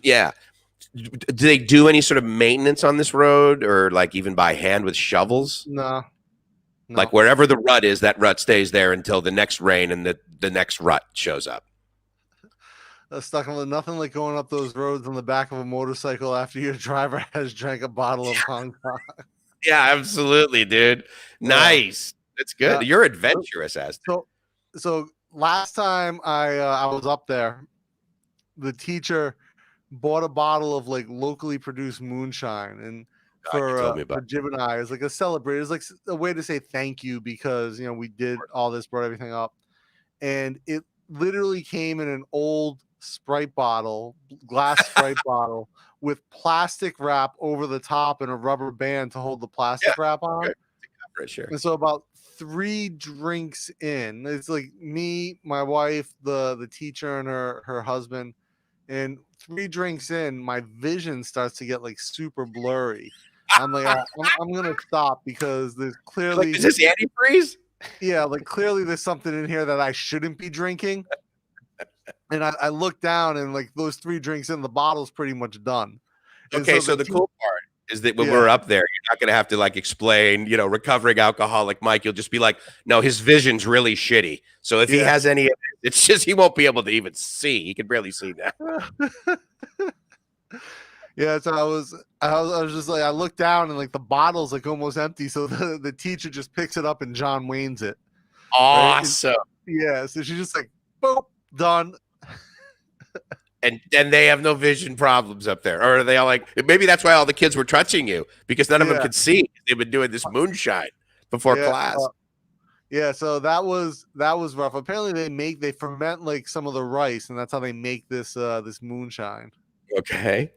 Yeah. Do they do any sort of maintenance on this road or like even by hand with shovels? No, No. Like wherever the rut is, that rut stays there until the next rain and the next rut shows up. Stuck on nothing like going up those roads on the back of a motorcycle after your driver has drank a bottle of Hong Kong. Yeah, absolutely, dude. Nice. That's good. Yeah. You're adventurous, Aston. So last time I was up there, the teacher bought a bottle of like locally produced moonshine, and God, you told me for about Jib and I, it was like a celebration. It was like a way to say thank you because we did all this, brought everything up, and it literally came in an old Sprite bottle, glass Sprite bottle, with plastic wrap over the top and a rubber band to hold the plastic wrap on. Okay. For sure. And so about 3 drinks in, it's like me, my wife, the teacher, and her husband. And 3 drinks in, my vision starts to get like super blurry. I'm like, I'm gonna stop because there's clearly Like, is this antifreeze? yeah, like clearly there's something in here that I shouldn't be drinking. And I look down and like those 3 drinks in, the bottle's pretty much done. And Okay, so the cool part is that when Yeah. we're up there, you're not gonna have to like explain, recovering alcoholic Mike. You'll just be like, no, his vision's really shitty. So if he Yeah. has any, it's just he won't be able to even see. He can barely see now. Yeah, so I was just like, I looked down and like the bottle's like almost empty. So the teacher just picks it up and John Wayne's it. Right? Awesome. Yeah, so she's just like, boop, done. And they have no vision problems up there. Or are they all like, maybe that's why all the kids were touching you because none of them could see. They've been doing this moonshine before class. Yeah, so that was rough. Apparently they ferment like some of the rice, and that's how they make this moonshine. Okay.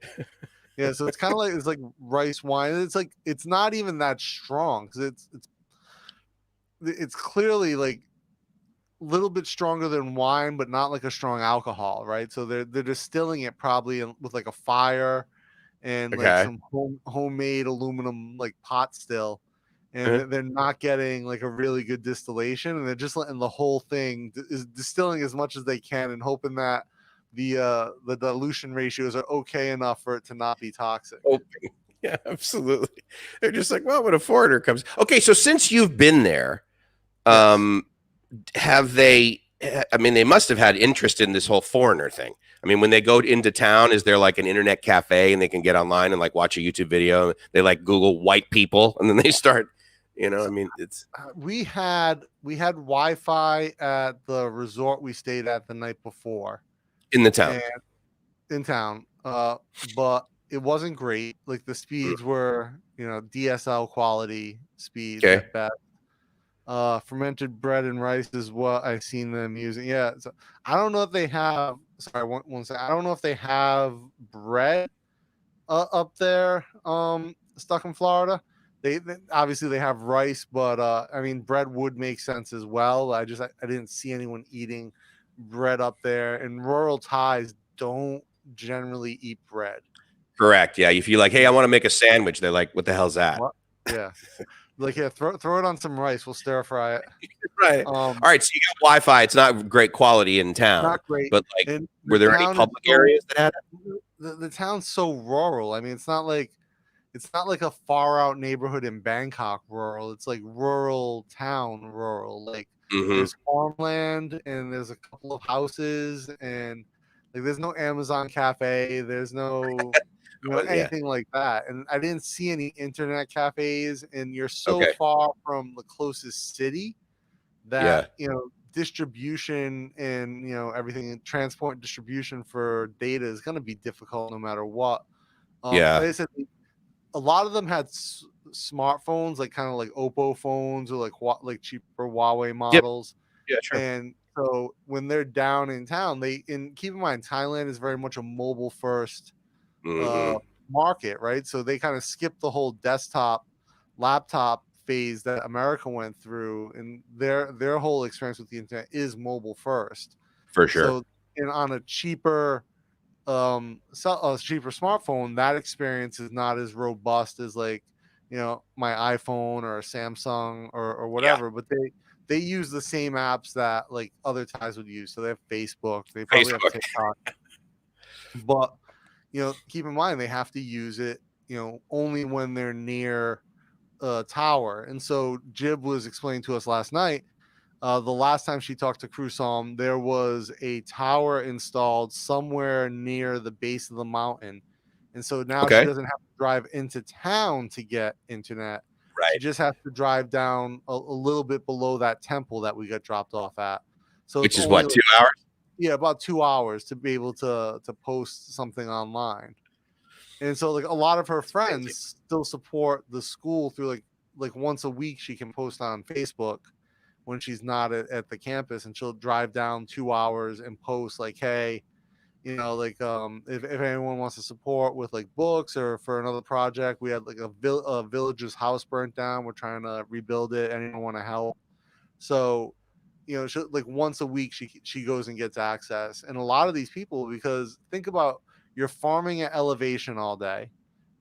Yeah, so it's kind of like it's like rice wine. It's like it's not even that strong because it's clearly like a little bit stronger than wine, but not like a strong alcohol, right? So they're distilling it probably with like a fire and like some homemade aluminum like pot still, and they're not getting like a really good distillation, and they're just letting the whole thing is distilling as much as they can and hoping that the dilution ratios are okay enough for it to not be toxic. Yeah, absolutely. They're just like, well, when a foreigner comes. Okay, so since you've been there, have they? I mean, they must have had interest in this whole foreigner thing. I mean, when they go into town, is there like an internet cafe and they can get online and like watch a YouTube video? They like Google white people and then they start. I mean, it's we had Wi-Fi at the resort we stayed at the night before. In the town. In town. But it wasn't great. Like the speeds were, DSL quality speeds at best. Fermented bread and rice is what I've seen them using. Yeah. So I don't know if they have one second. I don't know if they have bread up there, stuck in Florida. They obviously they have rice, but I mean bread would make sense as well. I didn't see anyone eating bread up there, and rural Thais don't generally eat bread. Correct. Yeah. If you're like, hey, I want to make a sandwich, they're like, what the hell's that? What? Yeah. Like, yeah, throw it on some rice. We'll stir fry it. Right. All right. So you got Wi-Fi. It's not great quality in town. Not great. But like, were there any public areas that had it? The town's so rural. I mean, it's not like a far out neighborhood in Bangkok rural. It's like rural town rural. Like there's farmland and there's a couple of houses and like there's no Amazon cafe. There's no anything like that. And I didn't see any internet cafes. And you're so far from the closest city that distribution and everything, transport and distribution for data is going to be difficult no matter what. Like I said, a lot of them had smartphones, like kind of like Oppo phones or like cheaper Huawei models. Yeah, sure. And so when they're down in town, keep in mind Thailand is very much a mobile first market, right? So they kind of skipped the whole desktop laptop phase that America went through, and their whole experience with the internet is mobile first. For sure. So on a cheaper smartphone, that experience is not as robust as like my iPhone or a Samsung or whatever, but they use the same apps that like other Thais would use. So they have Facebook, they probably have TikTok, but keep in mind they have to use it only when they're near tower. And so Jib was explaining to us last night. The last time she talked to Crew Psalm, there was a tower installed somewhere near the base of the mountain. And so now she Okay. doesn't have to drive into town to get internet. She Right. just has to drive down a little bit below that temple that we got dropped off at. So Which it's is only what, 2 hours? yeah, about 2 hours to be able to post something online. And so like a lot of her friends still support the school through like once a week she can post on Facebook when she's not at the campus, and she'll drive down 2 hours and post like, hey, like if anyone wants to support with like books or for another project, we had like a village's house burnt down, we're trying to rebuild it, anyone want to help? So she, like once a week she goes and gets access. And a lot of these people, because think about, you're farming at elevation all day,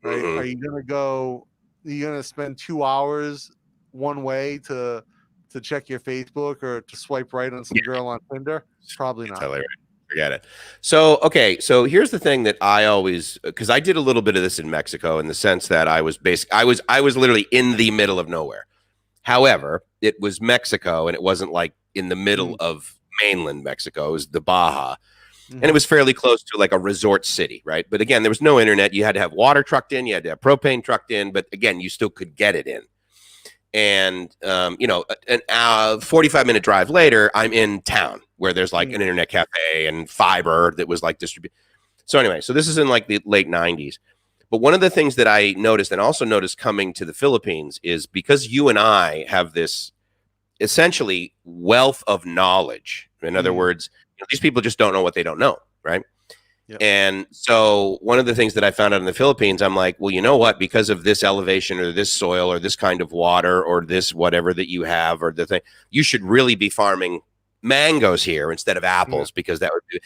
right? Mhm. Are you gonna spend 2 hours one way to check your Facebook or to swipe right on some girl on Tinder? Probably not. Totally right. Forget it. So, okay. So here's the thing that I always, because I did a little bit of this in Mexico in the sense that I was literally in the middle of nowhere. However, it was Mexico and it wasn't like in the middle of mainland Mexico. It was the Baja. And it was fairly close to like a resort city, right? But again, there was no internet. You had to have water trucked in. You had to have propane trucked in. But again, you still could get it in. And, an 45-minute drive later, I'm in town where there's like an internet cafe and fiber that was like distributed. So anyway, so this is in like the late 90s. But one of the things that I noticed and also noticed coming to the Philippines is because you and I have this essentially wealth of knowledge. In other words, these people just don't know what they don't know, right? Yep. And so one of the things that I found out in the Philippines, I'm like, well, you know what? Because of this elevation or this soil or this kind of water or this whatever that you have or the thing, you should really be farming mangoes here instead of apples because that would be.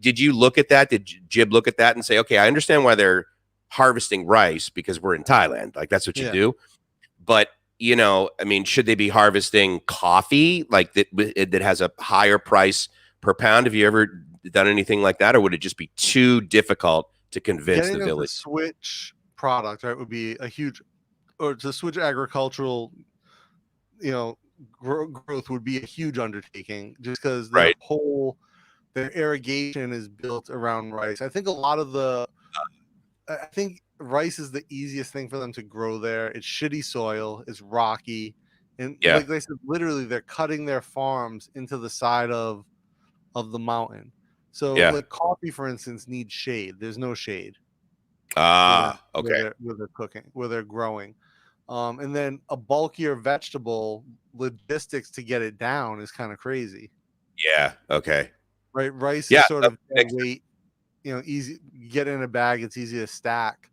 Did you look at that? Did Jib look at that and say, okay, I understand why they're harvesting rice because we're in Thailand. Like that's what you do. But I mean, should they be harvesting coffee like that has a higher price per pound? Have you ever done anything like that, or would it just be too difficult to convince the village? To switch product, right, would be a huge, or to switch agricultural, growth would be a huge undertaking, just because their irrigation is built around rice. I think I think rice is the easiest thing for them to grow there. It's shitty soil, it's rocky, and like they said, literally they're cutting their farms into the side of the mountain. So like coffee, for instance, needs shade. There's no shade. Okay. Where they're cooking, where they're growing. And then a bulkier vegetable, logistics to get it down is kind of crazy. Yeah. Okay. Right. Rice is sort of weight, easy, get in a bag. It's easy to stack.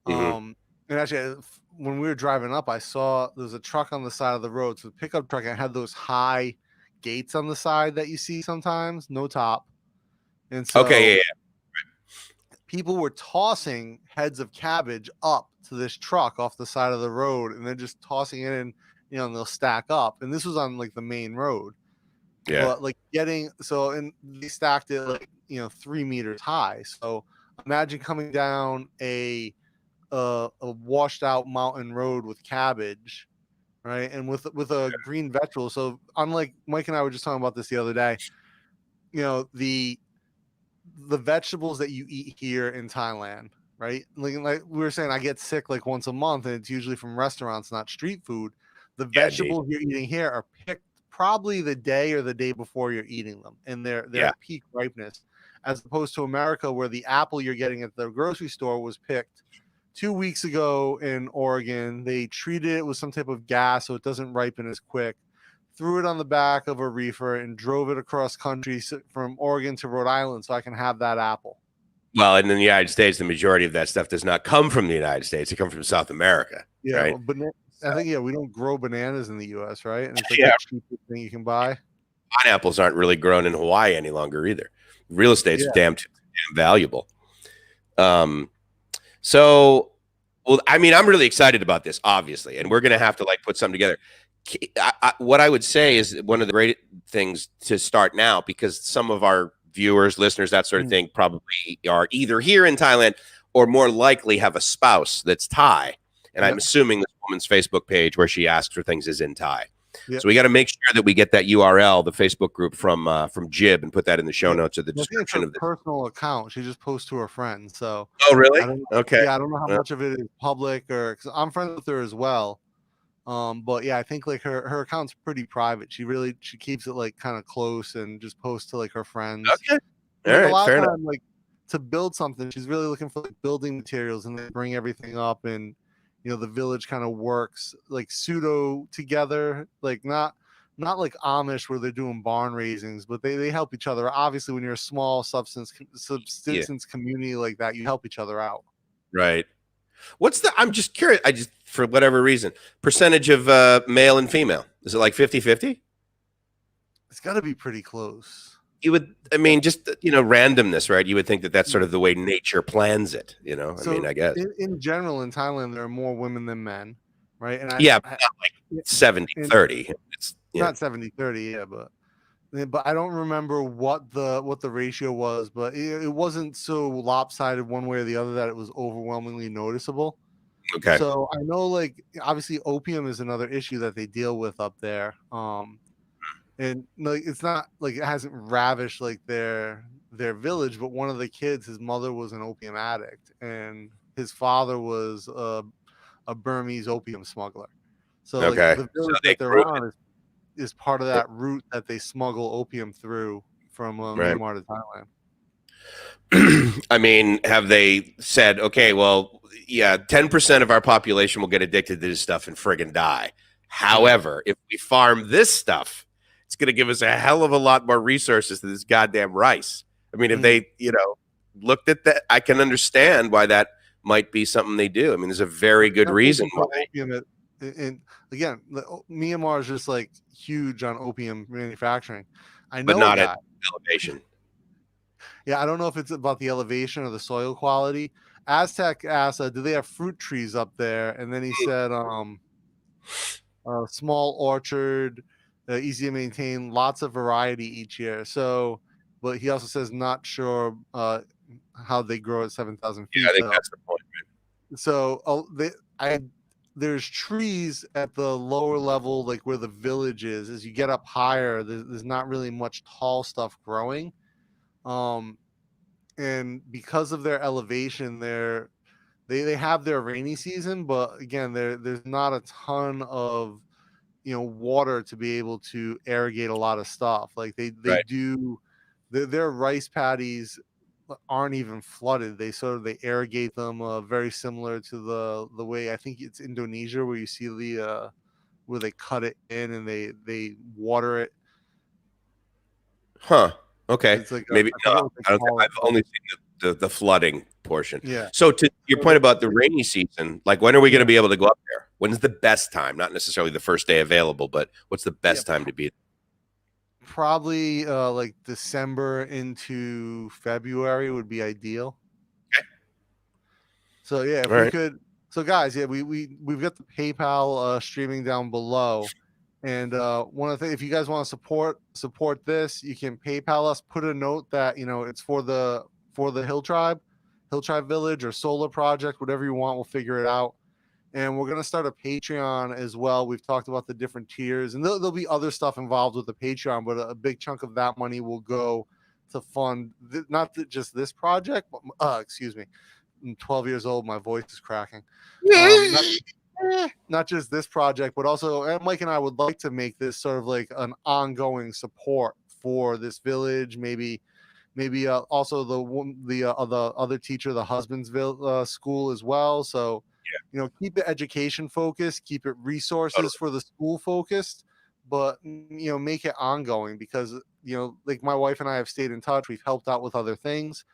And actually, when we were driving up, I saw there was a truck on the side of the road. So the pickup truck, had those high gates on the side that you see sometimes, no top. And so people were tossing heads of cabbage up to this truck off the side of the road, and they're just tossing it in, and they'll stack up. And this was on like the main road. But like and they stacked it like 3 meters high. So imagine coming down a washed out mountain road with cabbage, right? And with a green vegetable. So unlike Mike and I were just talking about this the other day, the vegetables that you eat here in Thailand, right? Like we were saying, I get sick like once a month, and it's usually from restaurants, not street food. The vegetables you're eating here are picked probably the day or the day before you're eating them, and they're at peak ripeness, as opposed to America, where the apple you're getting at the grocery store was picked 2 weeks ago in Oregon. They treated it with some type of gas so it doesn't ripen as quick, threw it on the back of a reefer, and drove it across country from Oregon to Rhode Island so I can have that apple. Well, and in the United States, the majority of that stuff does not come from the United States. It comes from South America. Yeah, right? I think we don't grow bananas in the U.S., right? And it's like the cheapest thing you can buy. Pineapples aren't really grown in Hawaii any longer either. Real estate's damn valuable. So, well, I mean, I'm really excited about this, obviously, and we're going to have to like put something together. What I would say is one of the great things to start now, because some of our viewers, listeners, that sort of thing, probably are either here in Thailand or more likely have a spouse that's Thai. And I'm assuming this woman's Facebook page where she asks for things is in Thai. Yep. So we got to make sure that we get that URL, the Facebook group from Jib, and put that in the show notes of the description of this personal account. She just posts to her friends. So oh, really? I don't, okay. Yeah, I don't know how much of it is public, or because I'm friends with her as well. But yeah, I think like her account's pretty private. She keeps it like kind of close and just posts to like her friends. Okay. All right, a lot fair of enough. time, like to build something, she's really looking for like building materials, and they bring everything up, and the village kind of works like pseudo together, like not like Amish where they're doing barn raisings, but they help each other. Obviously, when you're a small subsistence community like that, you help each other out. Right. I'm just curious. For whatever reason, percentage of male and female, is it like 50-50? It's got to be pretty close. You would, I mean, just randomness, right? You would think that that's sort of the way nature plans it. So I mean, I guess in general in Thailand there are more women than men, right? And not like 70-30. It's not 70-30, yeah, but I don't remember what the ratio was, but it wasn't so lopsided one way or the other that it was overwhelmingly noticeable. Okay. So I know, like, obviously opium is another issue that they deal with up there. And like it's not like it hasn't ravished like their village, but one of the kids, his mother was an opium addict, and his father was a Burmese opium smuggler. So like the village that they're on is part of that route that they smuggle opium through from Myanmar to Thailand. I mean, have they said, okay, well, yeah, 10% of our population will get addicted to this stuff and friggin' die. However, if we farm this stuff, it's going to give us a hell of a lot more resources to this goddamn rice. I mean, if they, looked at that, I can understand why that might be something they do. I mean, there's a very good reason why. And again, Myanmar is just like huge on opium manufacturing. I know, but not at elevation. Yeah, I don't know if it's about the elevation or the soil quality. Aztec asked, do they have fruit trees up there? And then he said, small orchard, easy to maintain, lots of variety each year. So, but he also says not sure how they grow at 7,000 feet. Yeah, I think that's the point. Right? So there's trees at the lower level, like where the village is. As you get up higher, there's not really much tall stuff growing. And because of their elevation, they have their rainy season, but again, there's not a ton of water to be able to irrigate a lot of stuff. Like they do, their rice paddies aren't even flooded. They irrigate them very similar to the way I think it's Indonesia, where you see where they cut it in and they water it. Huh. Okay. It's like maybe no, I've only seen the flooding portion. Yeah. So to your point about the rainy season, like when are we going to be able to go up there? When's the best time? Not necessarily the first day available, but what's the best time to be? Probably like December into February would be ideal. Okay. So yeah, if we could. So guys, yeah, we've got the PayPal streaming down below. And one of the things, if you guys want to support this, you can PayPal us. Put a note that it's for the Hill Tribe Village or Solar Project, whatever you want. We'll figure it out. And we're gonna start a Patreon as well. We've talked about the different tiers, and there'll be other stuff involved with the Patreon, but a big chunk of that money will go to fund not just this project. But, excuse me, I'm 12 years old. My voice is cracking. Not just this project, but also, and Mike and I would like to make this sort of like an ongoing support for this village. Maybe also the other teacher, the Husbandsville school as well. So, keep it education focused, keep it resources for the school focused, but make it ongoing, because like my wife and I have stayed in touch. We've helped out with other things,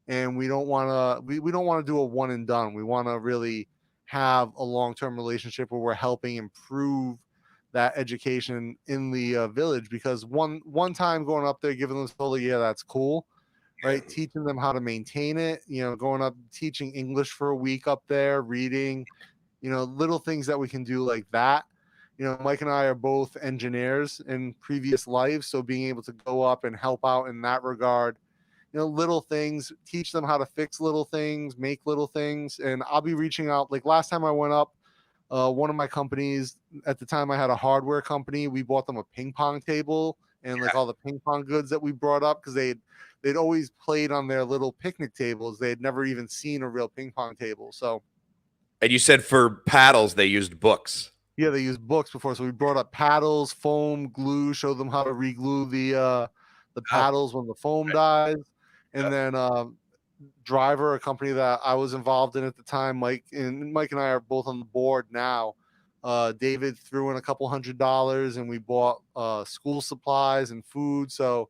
and we don't want to do a one and done. We want to really have a long-term relationship where we're helping improve that education in the village, because one time going up there, giving them totally, that's cool, right? Teaching them how to maintain it, going up, teaching English for a week up there, reading, little things that we can do like that. Mike and I are both engineers in previous lives, so being able to go up and help out in that regard, little things, teach them how to fix little things, make little things. And I'll be reaching out. Like last time I went up, one of my companies at the time, I had a hardware company. We bought them a ping pong table and like all the ping pong goods that we brought up because they'd always played on their little picnic tables. They had never even seen a real ping pong table. So, And you said for paddles they used books. yeah, they used books before. So we brought up paddles, foam, glue, showed them how to re-glue the paddles when the foam dies, and then Driver, a company that I was involved in at the time. Mike and I are both on the board now. David threw in a couple $100 and we bought school supplies and food. So,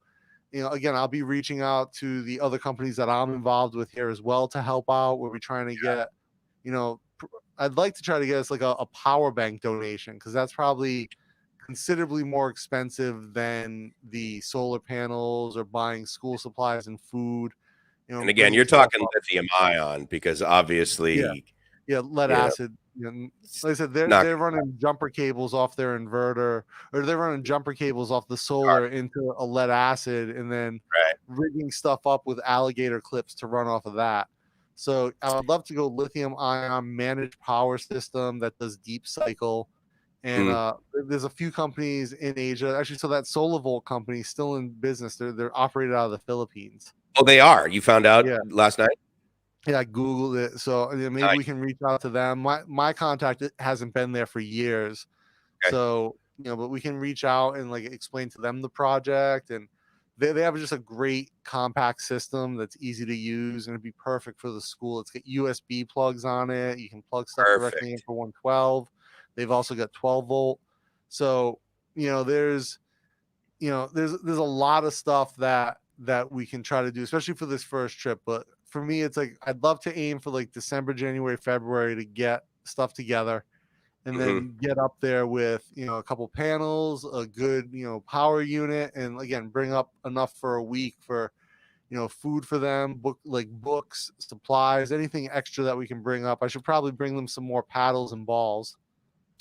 again, I'll be reaching out to the other companies that I'm involved with here as well to help out. Where we're trying to get, I'd like to try to get us like a power bank donation because that's probably considerably more expensive than the solar panels or buying school supplies and food. And again, you're talking lithium ion because obviously, lead acid. Like I said, they're running jumper cables off their inverter, or they're running jumper cables off the solar into a lead acid, and then rigging stuff up with alligator clips to run off of that. So I would love to go lithium ion managed power system that does deep cycle. And there's a few companies in Asia actually. So that SolarVolt company is still in business. They're operated out of the Philippines. Oh, they are. You found out last night? Yeah, I Googled it. So maybe we can reach out to them. My contact hasn't been there for years. Okay. So, but we can reach out and like explain to them the project. And they have just a great compact system that's easy to use and it'd be perfect for the school. It's got USB plugs on it. You can plug stuff directly in for 112. They've also got 12 volt. So, there's a lot of stuff that we can try to do, especially for this first trip. But for me, it's like, I'd love to aim for like December, January, February to get stuff together and then get up there with, a couple panels, a good, power unit. And again, bring up enough for a week for, food for them, books, supplies, anything extra that we can bring up. I should probably bring them some more paddles and balls.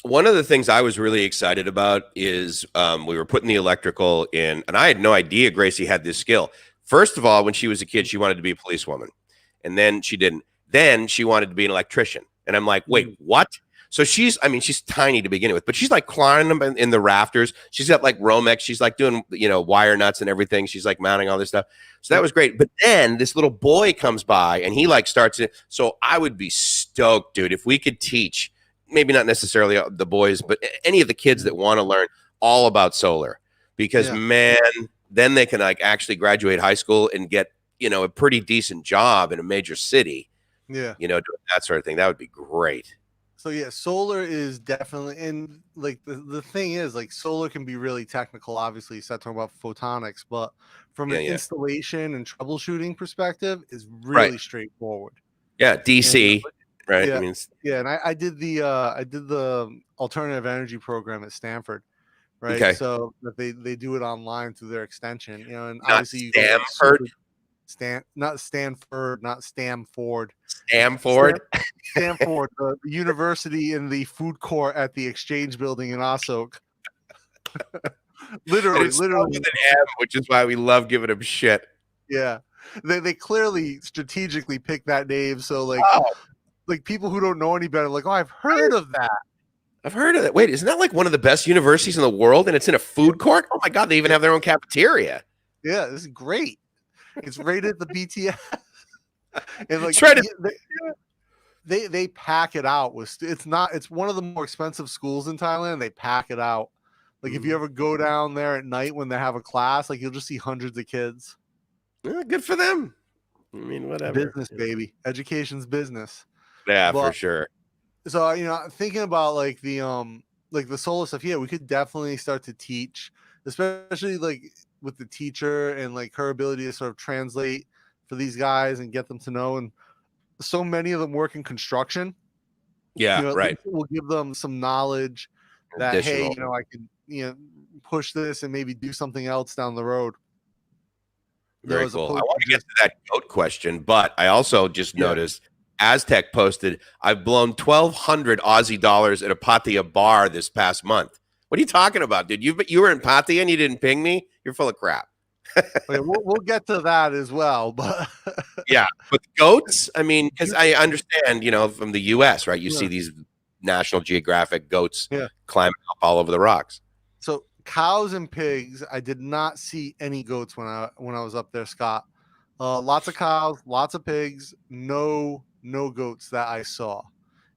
One of the things I was really excited about is we were putting the electrical in, and I had no idea Gracie had this skill. First of all, when she was a kid, she wanted to be a policewoman, and then she didn't. Then she wanted to be an electrician, and I'm like, wait, what? So she's tiny to begin with, but she's like climbing in the rafters. She's got like Romex. She's like doing, wire nuts and everything. She's like mounting all this stuff. So that was great. But then this little boy comes by and he like starts it. So I would be stoked, dude, if we could teach, maybe not necessarily the boys, but any of the kids that want to learn all about solar, because man, then they can like actually graduate high school and get, a pretty decent job in a major city. Yeah. Doing that sort of thing. That would be great. So solar is definitely, and like the thing is, like solar can be really technical. Obviously, you start talking about photonics, but from an installation and troubleshooting perspective, is really straightforward. Yeah, DC, right? Yeah, and I did the alternative energy program at Stanford, right? Okay. So that they do it online through their extension, and not obviously Stanford. Not Stanford, not Stamford. Stanford, the university in the food court at the Exchange Building in Ossock. literally, with an M, which is why we love giving them shit. Yeah, they clearly strategically picked that name, so like people who don't know any better, like, oh, I've heard of that. I've heard of that. Wait, isn't that like one of the best universities in the world? And it's in a food court? Oh my God, they even have their own cafeteria. Yeah, this is great. It's rated the BTS. And like they pack it out with it's one of the more expensive schools in Thailand. They pack it out. Like if you ever go down there at night when they have a class, like you'll just see hundreds of kids. Yeah, good for them. I mean, whatever. Business, baby. Education's business. Yeah, for sure. So thinking about like the solar stuff, we could definitely start to teach, especially like with the teacher and like her ability to sort of translate for these guys and get them to know. And so many of them work in construction. Yeah, right. We'll give them some knowledge that, additional. Hey, I can, push this and maybe do something else down the road. Very cool. I want to get to that goat question, but I also just noticed Aztec posted, I've blown 1,200 Aussie dollars at a Pattaya bar this past month. What are you talking about, dude? You were in Pattaya and you didn't ping me? You're full of crap. We'll get to that as well, but yeah, but goats. I mean, because I understand, from the U.S., right? You see these National Geographic goats Yeah. climbing up all over the rocks. So cows and pigs, I did not see any goats when I was up there, Scott. Lots of cows, lots of pigs, no goats that I saw.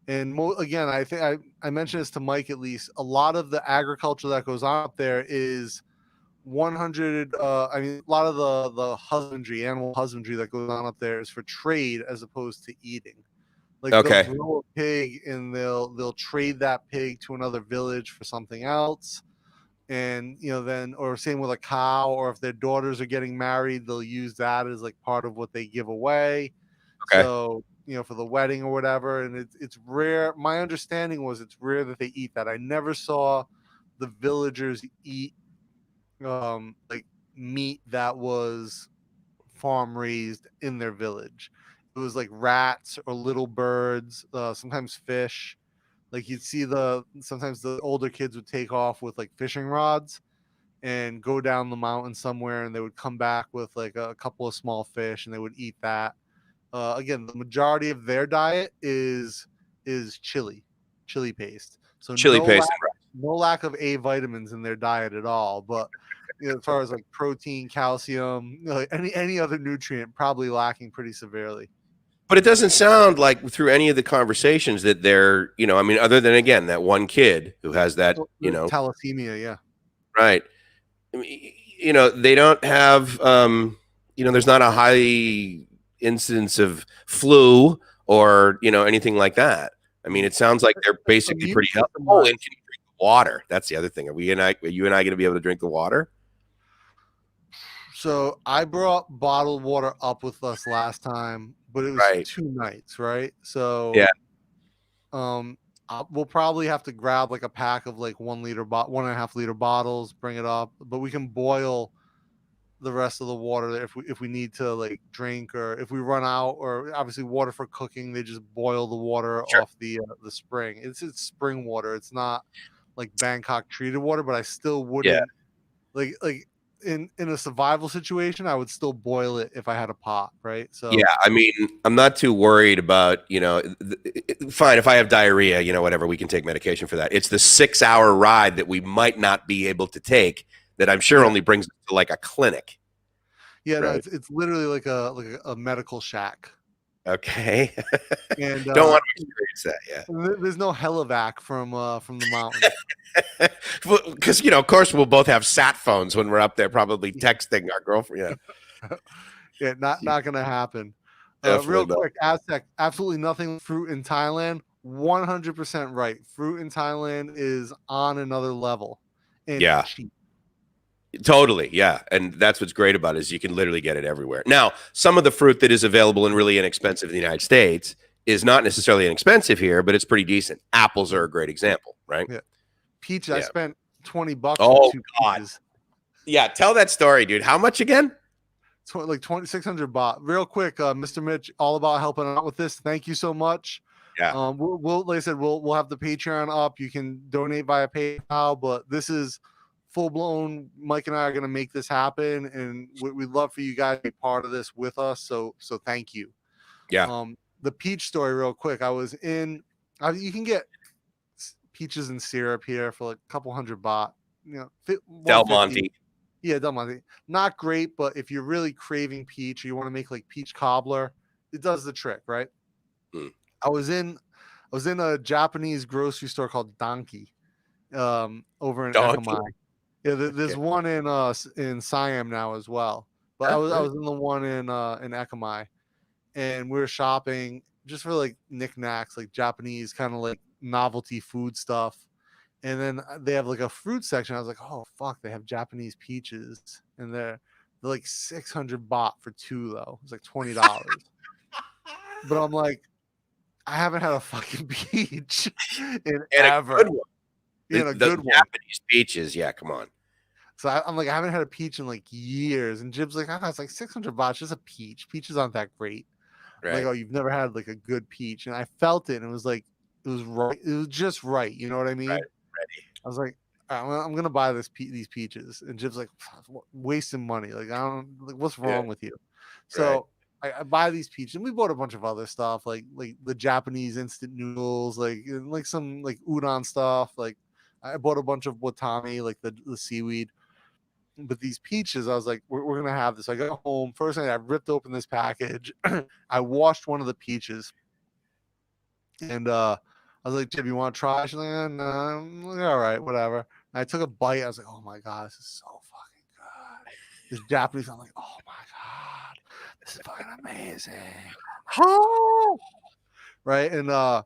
And again, I think I mentioned this to Mike at least. A lot of the agriculture that goes on up there is 100. I mean, a lot of the husbandry, animal husbandry that goes on up there is for trade as opposed to eating. Like Okay. they'll grow a pig and they'll trade that pig to another village for something else. And then, or same with a cow, or if their daughters are getting married, they'll use that as like part of what they give away. Okay. So for the wedding or whatever. And it's rare. My understanding was it's rare that they eat that. I never saw the villagers eat like meat that was farm raised in their village. It was like rats or little birds, sometimes fish. Like you'd see sometimes the older kids would take off with like fishing rods and go down the mountain somewhere, and they would come back with like a couple of small fish, and they would eat that. Again, the majority of their diet is chili paste. So Chili paste. no lack of A vitamins in their diet at all. But as far as like protein, calcium, any other nutrient, probably lacking pretty severely. But it doesn't sound like through any of the conversations that they're, I mean, other than again that one kid who has that, thalassemia, yeah, right. I mean, they don't have, there's not a high incidence of flu or anything like that. I mean, it sounds like they're basically pretty healthy. Oh, and can you drink the water? That's the other thing. Are you and I going to be able to drink the water? So I brought bottled water up with us last time, but it was 2 nights, right? So yeah, we'll probably have to grab like a pack of like 1.5 liter bottles, bring it up, but we can boil the rest of the water if we need to like drink, or if we run out, or obviously water for cooking, they just boil the water off the spring. It's spring water. It's not like Bangkok treated water, but I still wouldn't like in a survival situation, I would still boil it if I had a pot, right? So yeah, I mean, I'm not too worried about, fine, if I have diarrhea, whatever, we can take medication for that. It's the 6-hour ride that we might not be able to take that I'm sure only brings us to like a clinic. Yeah, right? No, it's literally like a medical shack. Okay. And don't want to experience that. Yeah. There's no helivac from the mountain. Because of course we'll both have sat phones when we're up there, probably texting our girlfriend. Yeah, not gonna happen. Real quick, Aztec, absolutely nothing fruit in Thailand. 100% right. Fruit in Thailand is on another level. And cheap. Totally, yeah, and that's what's great about it is you can literally get it everywhere. Now, some of the fruit that is available and really inexpensive in the United States is not necessarily inexpensive here, but it's pretty decent. Apples are a great example, right? Yeah. Peach, I spent $20. Oh God! Peaches. Yeah, tell that story, dude. How much again? Like 2,600 baht. Real quick, Mr. Mitch, all about helping out with this. Thank you so much. Yeah. We'll like I said, we'll have the Patreon up. You can donate via PayPal, but this is full blown. Mike and I are going to make this happen, and we'd love for you guys to be part of this with us. So thank you. Yeah. The peach story, real quick. You can get peaches and syrup here for like a couple $100 baht. Del Monte. Yeah, Del Monte. Not great, but if you're really craving peach or you want to make like peach cobbler, it does the trick, right? I was in a Japanese grocery store called Donkey, over in Ekamai. Yeah, there's one in Siam now as well. But I was in the one in Ekamai, and we were shopping just for like knickknacks, like Japanese kind of like novelty food stuff. And then they have like a fruit section. I was like, oh fuck, they have Japanese peaches, and they're like 600 baht for 2 though. It's like $20. But I'm like, I haven't had a fucking peach in ever. A good one. The good one. Japanese peaches, yeah, come on. So I'm like, I haven't had a peach in like years. And Jib's like, oh, it's like 600 baht, just a peach. Peaches aren't that great. Right. Like, oh, you've never had like a good peach. And I felt it, and it was like, it was right. It was just right. You know what I mean? Right. Ready. I was like, I'm gonna buy these peaches. And Jib's like, wasting money. Like, I don't like, what's wrong with you? So I buy these peaches, and we bought a bunch of other stuff like the Japanese instant noodles, like some like udon stuff. Like I bought a bunch of watame, like the seaweed. But these peaches, I was like, we're gonna have this. I got home first thing, I ripped open this package. I washed one of the peaches, and I was like, Jib, you want to try? She's like, no, I'm like, all right, whatever. And I took a bite. I was like, oh my god, this is so fucking good. This Japanese, I'm like, oh my god, this is fucking amazing. Right, and I'm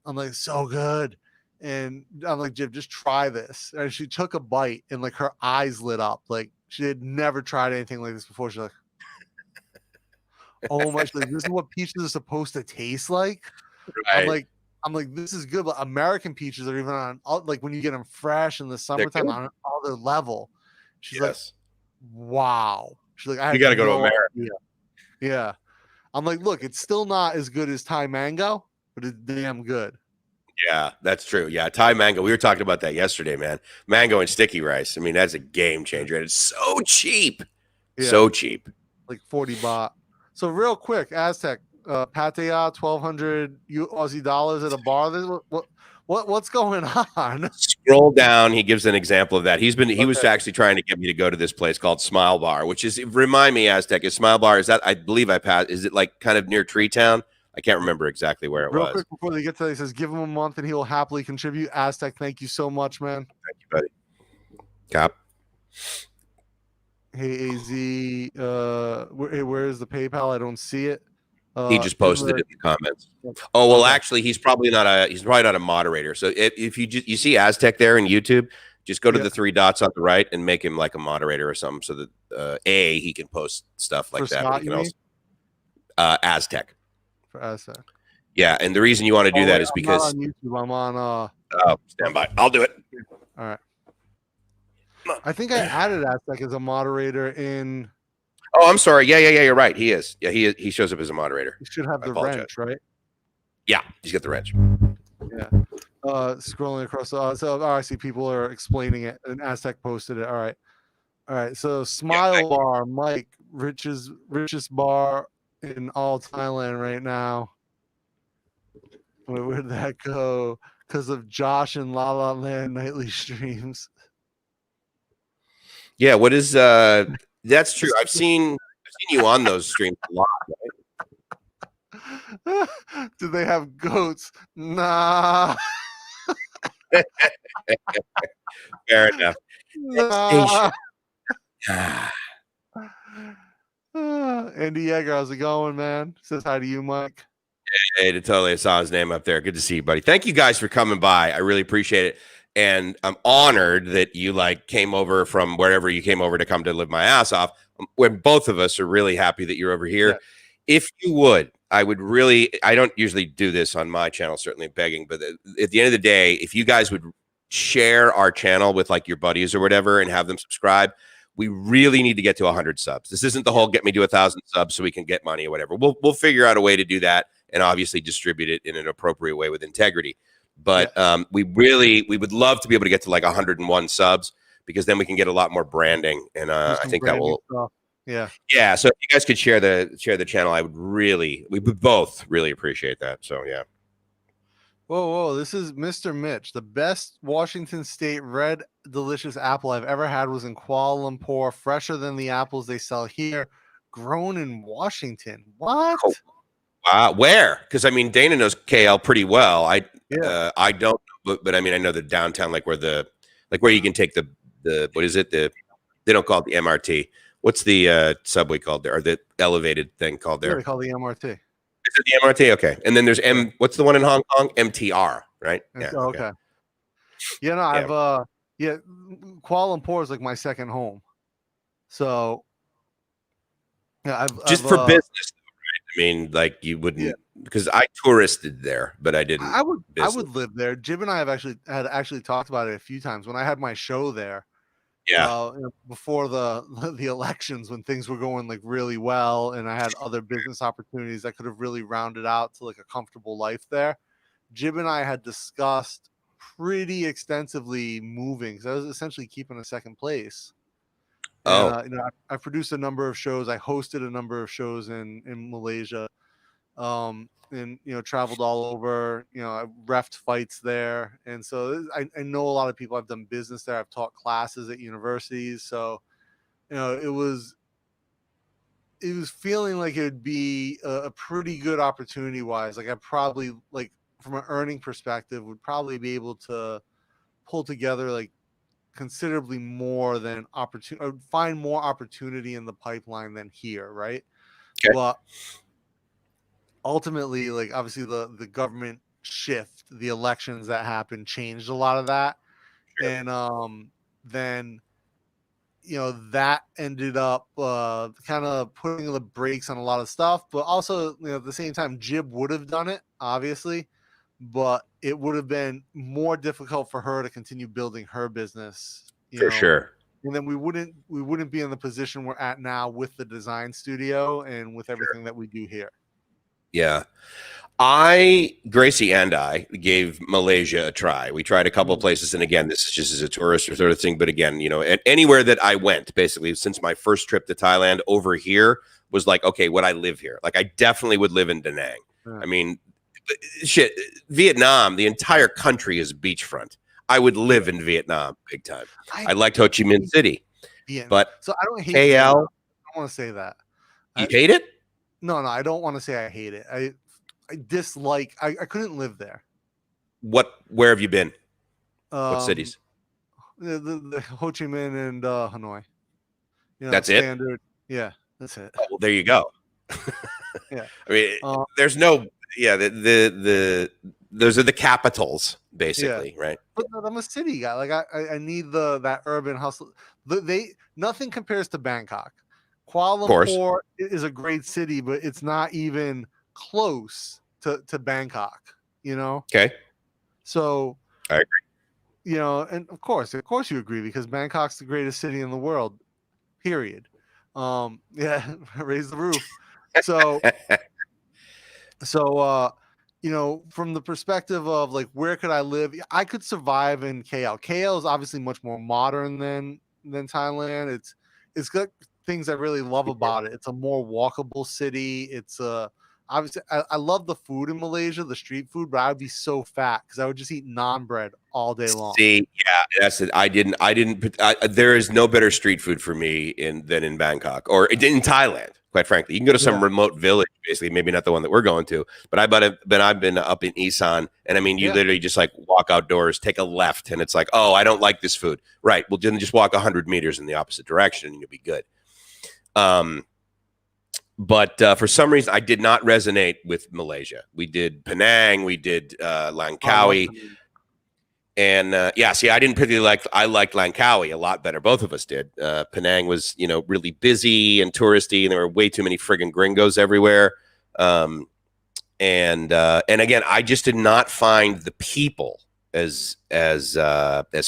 like, so good. And I'm like, Jib, just try this. And she took a bite, and like her eyes lit up. Like she had never tried anything like this before. She's like, oh my, she's like, this is what peaches are supposed to taste like. Right. I'm like, this is good, but American peaches are even on, like when you get them fresh in the They're summertime, good. on another level. She's like, Yes. wow. She's like, I You had got to go to no America. idea. Yeah. I'm like, look, it's still not as good as Thai mango, but it's damn good. Yeah, that's true. Yeah, Thai mango. We were talking about that yesterday, man. Mango and sticky rice. I mean, that's a game changer. And it's so cheap. Yeah. So cheap. Like 40 baht. So real quick, Aztec, pattaya, 1,200 Aussie dollars at a bar. What's going on? Scroll down. He gives an example of that. He was Okay. actually trying to get me to go to this place called Smile Bar, which is, remind me, Aztec, is Smile Bar, is that, I believe I passed, is it like kind of near Tree Town? I can't remember exactly where it Real was. quick before they get to that, he says, give him a month and he will happily contribute. Aztec, thank you so much, man. Thank you, buddy. Cop. Hey, AZ, where is the PayPal? I don't see it. He just posted it in the comments. Oh, well, Okay. actually, he's probably not a moderator. So if you see Aztec there in YouTube, just go to the 3 dots on the right and make him like a moderator or something, so that he can post stuff like For that. Scott, But he can also Aztec. For Aztec. Yeah, and the reason you want to do that is I'm because not on YouTube. I'm on stand by. I'll do it. All right. I think I added Aztec as a moderator in. Oh, I'm sorry. Yeah. You're right. He is. Yeah, he shows up as a moderator. You should have the wrench, right? Yeah, he's got the wrench. Yeah. Scrolling across. I see people are explaining it, and Aztec posted it. All right. So Smile Bar, Mike, richest bar in all Thailand right now. Where'd that go? Because of Josh and La La Land nightly streams. Yeah. What is that's true. I've seen you on those streams a lot. Right? Do they have goats? Nah. Fair enough. Nah. Andy Yeager, how's it going, man? Says hi to you, Mike. Hey, totally. I saw his name up there. Good to see you, buddy. Thank you guys for coming by. I really appreciate it. And I'm honored that you came over from wherever you came over to come to live my ass off. When both of us are really happy that you're over here. Yeah. If you would, I don't usually do this on my channel, certainly begging, but at the end of the day, if you guys would share our channel with your buddies or whatever and have them subscribe, we really need to get to 100 subs. This isn't the whole get me to 1,000 subs so we can get money or whatever. We'll figure out a way to do that and obviously distribute it in an appropriate way with integrity. But we would love to be able to get to 101 subs, because then we can get a lot more branding. And I think that will stuff. Yeah. So if you guys could share the channel, we would both really appreciate that. So yeah. Whoa. This is Mr. Mitch. The best Washington State red delicious apple I've ever had was in Kuala Lumpur, fresher than the apples they sell here, grown in Washington. What? Oh. Where? Because Dana knows KL pretty well. I don't, but I know the downtown, where you can take the what is it? They don't call it the MRT. What's the subway called there, or the elevated thing called there? They call the MRT. Is it the MRT? Okay. And then there's what's the one in Hong Kong? MTR, right? Yeah. Okay. Yeah, no, I've Kuala Lumpur is my second home. So yeah, I've for business, right? You wouldn't, because I touristed there, but I didn't. I would live there. Jib and I have actually talked about it a few times when I had my show there. Yeah. Before the elections, when things were going really well, and I had other business opportunities that could have really rounded out to a comfortable life there. Jib and I had discussed pretty extensively moving, because I was essentially keeping a second place. And Oh, I produced a number of shows. I hosted a number of shows in Malaysia, and traveled all over. I refed fights there, and so I know a lot of people. I've done business there. I've taught classes at universities, so it was feeling like it would be a pretty good opportunity wise. Like I probably, like, from an earning perspective, would probably be able to pull together like considerably more than opportunity. I would find more opportunity in the pipeline than here, right? okay. But ultimately, like, obviously the government shift, the elections that happened changed a lot of that. Sure. And then that ended up kind of putting the brakes on a lot of stuff. But also, at the same time, Jib would have done it, obviously, but it would have been more difficult for her to continue building her business, For sure. and then we wouldn't be in the position we're at now with the design studio and with everything that we do here. Yeah. Gracie and I gave Malaysia a try. We tried a couple of places. And again, this is just as a tourist or sort of thing. But again, anywhere that I went, basically, since my first trip to Thailand over here was like, okay, would I live here? Like, I definitely would live in Da Nang. Yeah. I mean, shit, Vietnam, the entire country is beachfront. I would live in Vietnam big time. I liked Ho Chi Minh City. But so I don't hate KL, Vietnam. I don't want to say that. You hate it? No, I don't want to say I hate it. I dislike. I couldn't live there. Where have you been? What cities? The Ho Chi Minh and Hanoi. That's standard. It. Yeah, that's it. Oh, well, there you go. Yeah, I mean, there's no. Yeah, those are the capitals, basically, right? But I'm a city guy. Like I need that urban hustle. Nothing compares to Bangkok. Kuala Lumpur is a great city, but it's not even close to Bangkok. Okay. So I agree. And of course you agree, because Bangkok's the greatest city in the world. Period. Yeah, raise the roof. So from the perspective of like, where could I live? I could survive in KL. KL is obviously much more modern than Thailand. It's got things I really love about it. It's a more walkable city. It's obviously I love the food in Malaysia, the street food, but I would be so fat because I would just eat naan bread all day long. See, yeah, that's it. There is no better street food for me than in Bangkok or in Thailand. Quite frankly, you can go to some remote village, basically, maybe not the one that we're going to, but I've been up in Isan, and I mean, you literally just like walk outdoors, take a left, and it's like, oh, I don't like this food. Right. Well, then just walk 100 meters in the opposite direction, and you'll be good. But for some reason, I did not resonate with Malaysia. We did Penang, we did Langkawi. And see, I didn't particularly like. I liked Langkawi a lot better. Both of us did. Penang was, really busy and touristy, and there were way too many friggin' gringos everywhere. And again, I just did not find the people as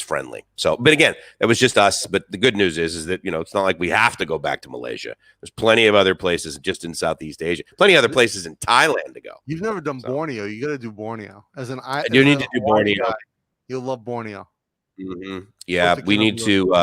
friendly. So, but again, that was just us. But the good news is that it's not like we have to go back to Malaysia. There's plenty of other places just in Southeast Asia. Plenty of other places in Thailand to go. You've never done Borneo. You got to do Borneo. I do need to do Borneo. Guy, you'll love Borneo. Mm-hmm. Yeah, we need to.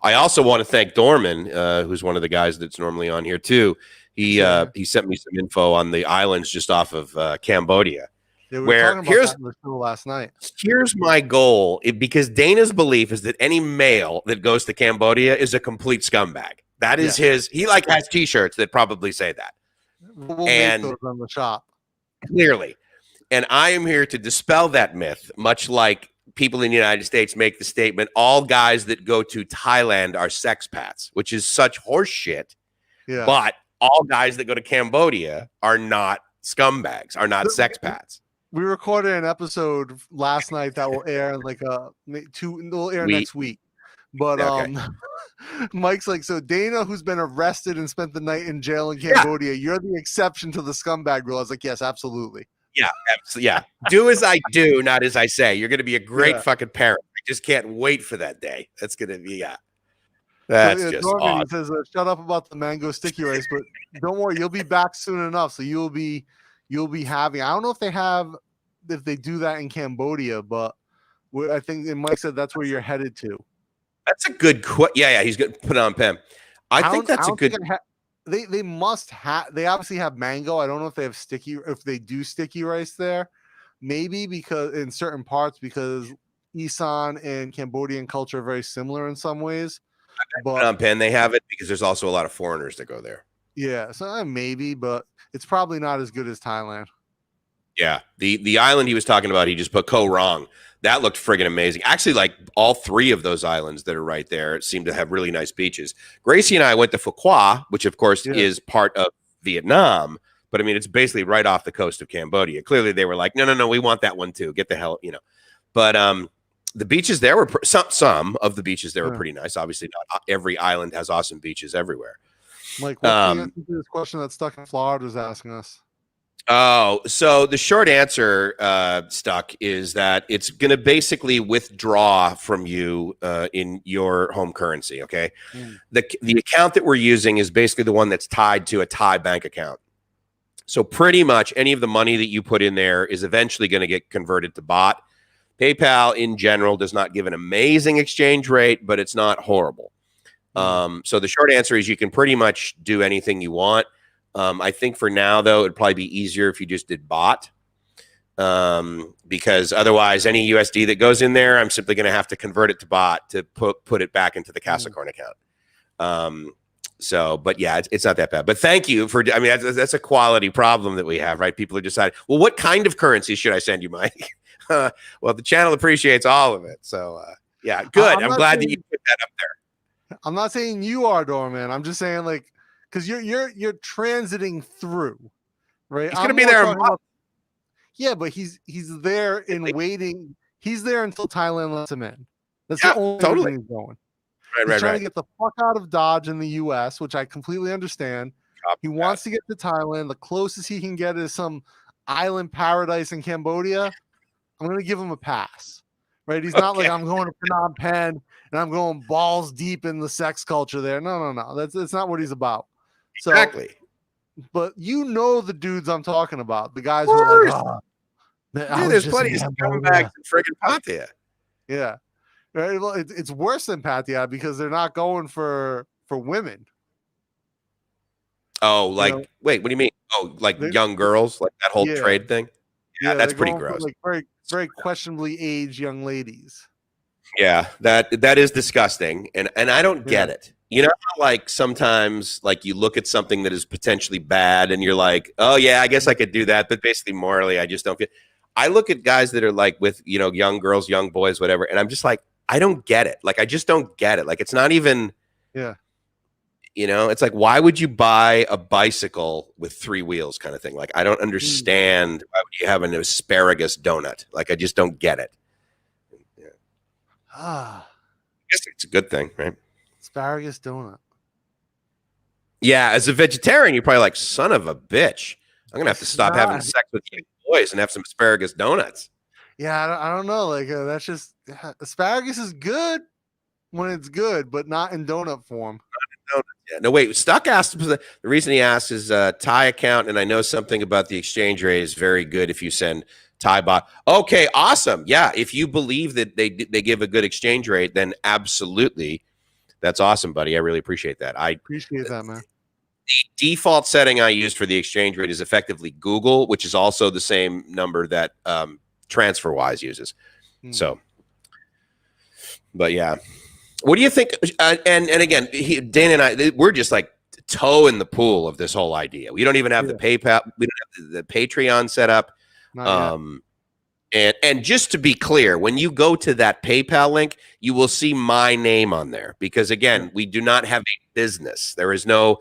I also want to thank Dorman, who's one of the guys that's normally on here too. He sent me some info on the islands just off of Cambodia. Yeah, we were talking about that in the show last night. Here's my goal, because Dana's belief is that any male that goes to Cambodia is a complete scumbag. That is his. He has T-shirts that probably say that. We'll make those on the shop. Clearly, and I am here to dispel that myth, much like people in the United States make the statement, all guys that go to Thailand are sexpats, which is such horse shit. Yeah. But all guys that go to Cambodia are not scumbags, are not sexpats. We recorded an episode last night that will air in will air next week. But Mike's like, so Dana, who's been arrested and spent the night in jail in Cambodia, you're the exception to the scumbag rule. I was like, yes, absolutely. Yeah, absolutely. Yeah. Do as I do, not as I say. You're going to be a great fucking parent. I just can't wait for that day. That's going to be, That's just Norman, awesome. He says, shut up about the mango sticky rice, but don't worry, you'll be back soon enough. So you'll be having, I don't know if they do that in Cambodia, but I think Mike said that's where you're headed to. That's a good yeah, he's good. Put it on pen. I think that's a good. They must have. They obviously have mango. I don't know if they have if they do sticky rice there. Maybe because in certain parts, because Isan and Cambodian culture are very similar in some ways. But on pen, they have it because there's also a lot of foreigners that go there. Yeah, so maybe, but it's probably not as good as Thailand. Yeah, the island he was talking about, he just put Koh Rong. That looked friggin' amazing. Actually, like all three of those islands that are right there seem to have really nice beaches. Gracie and I went to Phu Quoc, which of course is part of Vietnam, but I mean it's basically right off the coast of Cambodia. Clearly, they were like, no, we want that one too. Get the hell, But the beaches there were some of the beaches there were pretty nice. Obviously, not every island has awesome beaches everywhere. Mike, what's the answer to this question that Stuck in Florida was asking us? Oh, so the short answer, Stuck, is that it's going to basically withdraw from you in your home currency. Okay, the account that we're using is basically the one that's tied to a Thai bank account. So pretty much any of the money that you put in there is eventually going to get converted to baht. PayPal in general does not give an amazing exchange rate, but it's not horrible. So the short answer is you can pretty much do anything you want. I think for now, though, it'd probably be easier if you just did baht, because otherwise any USD that goes in there, I'm simply going to have to convert it to baht to put it back into the Casacorn account. But yeah, it's not that bad. But thank you for, I mean, that's a quality problem that we have, right? People are deciding, well, what kind of currency should I send you, Mike? Well, the channel appreciates all of it. So yeah, good. I'm glad that you put that up there. I'm not saying you are, Doorman. I'm just saying, like, because you're transiting through, right? He's going to be there. Yeah, but he's there in waiting. He's there until Thailand lets him in. That's the only reason he's going. He's trying to get the fuck out of Dodge in the U.S., which I completely understand. He wants to get to Thailand. The closest he can get is some island paradise in Cambodia. I'm going to give him a pass, right? He's not like, I'm going to Phnom Penh and I'm going balls deep in the sex culture there. No. That's not what he's about. Exactly. So, but the dudes I'm talking about, the guys who are like, dude, there's plenty of scumbags and friggin' Pattaya. Yeah. Right. Well, it's worse than Pattaya because they're not going for women. Oh, like, wait, what do you mean? Oh, like young girls, like that whole trade thing? Yeah, that's pretty gross. Like very questionably aged young ladies. Yeah, that is disgusting, and I don't get it. You know, like sometimes, like you look at something that is potentially bad, and you're like, oh yeah, I guess I could do that, but basically morally, I just don't feel. I look at guys that are like with young girls, young boys, whatever, and I'm just like, I don't get it. Like I just don't get it. Like it's not even. Yeah. It's like, why would you buy a bicycle with 3 wheels kind of thing? Like, I don't understand why would you have an asparagus donut? Like, I just don't get it. Yeah. I guess it's a good thing, right? Asparagus donut. Yeah, as a vegetarian, you're probably like, son of a bitch. I'm going to have to stop having sex with you boys and have some asparagus donuts. Yeah, I don't know. Like, that's just, asparagus is good when it's good, but not in donut form. Yeah. No, wait. Stuck asked, the reason he asked is Thai account, and I know something about the exchange rate is very good if you send Thai baht. Okay, awesome. Yeah, if you believe that they give a good exchange rate, then absolutely, that's awesome, buddy. I really appreciate that. I appreciate that, man. The default setting I used for the exchange rate is effectively Google, which is also the same number that TransferWise uses. So, but yeah. What do you think? And again, Dana and I, we're just like toe in the pool of this whole idea. We don't even have the PayPal, we don't have the Patreon set up. And just to be clear, when you go to that PayPal link, you will see my name on there because again, we do not have a business. There is no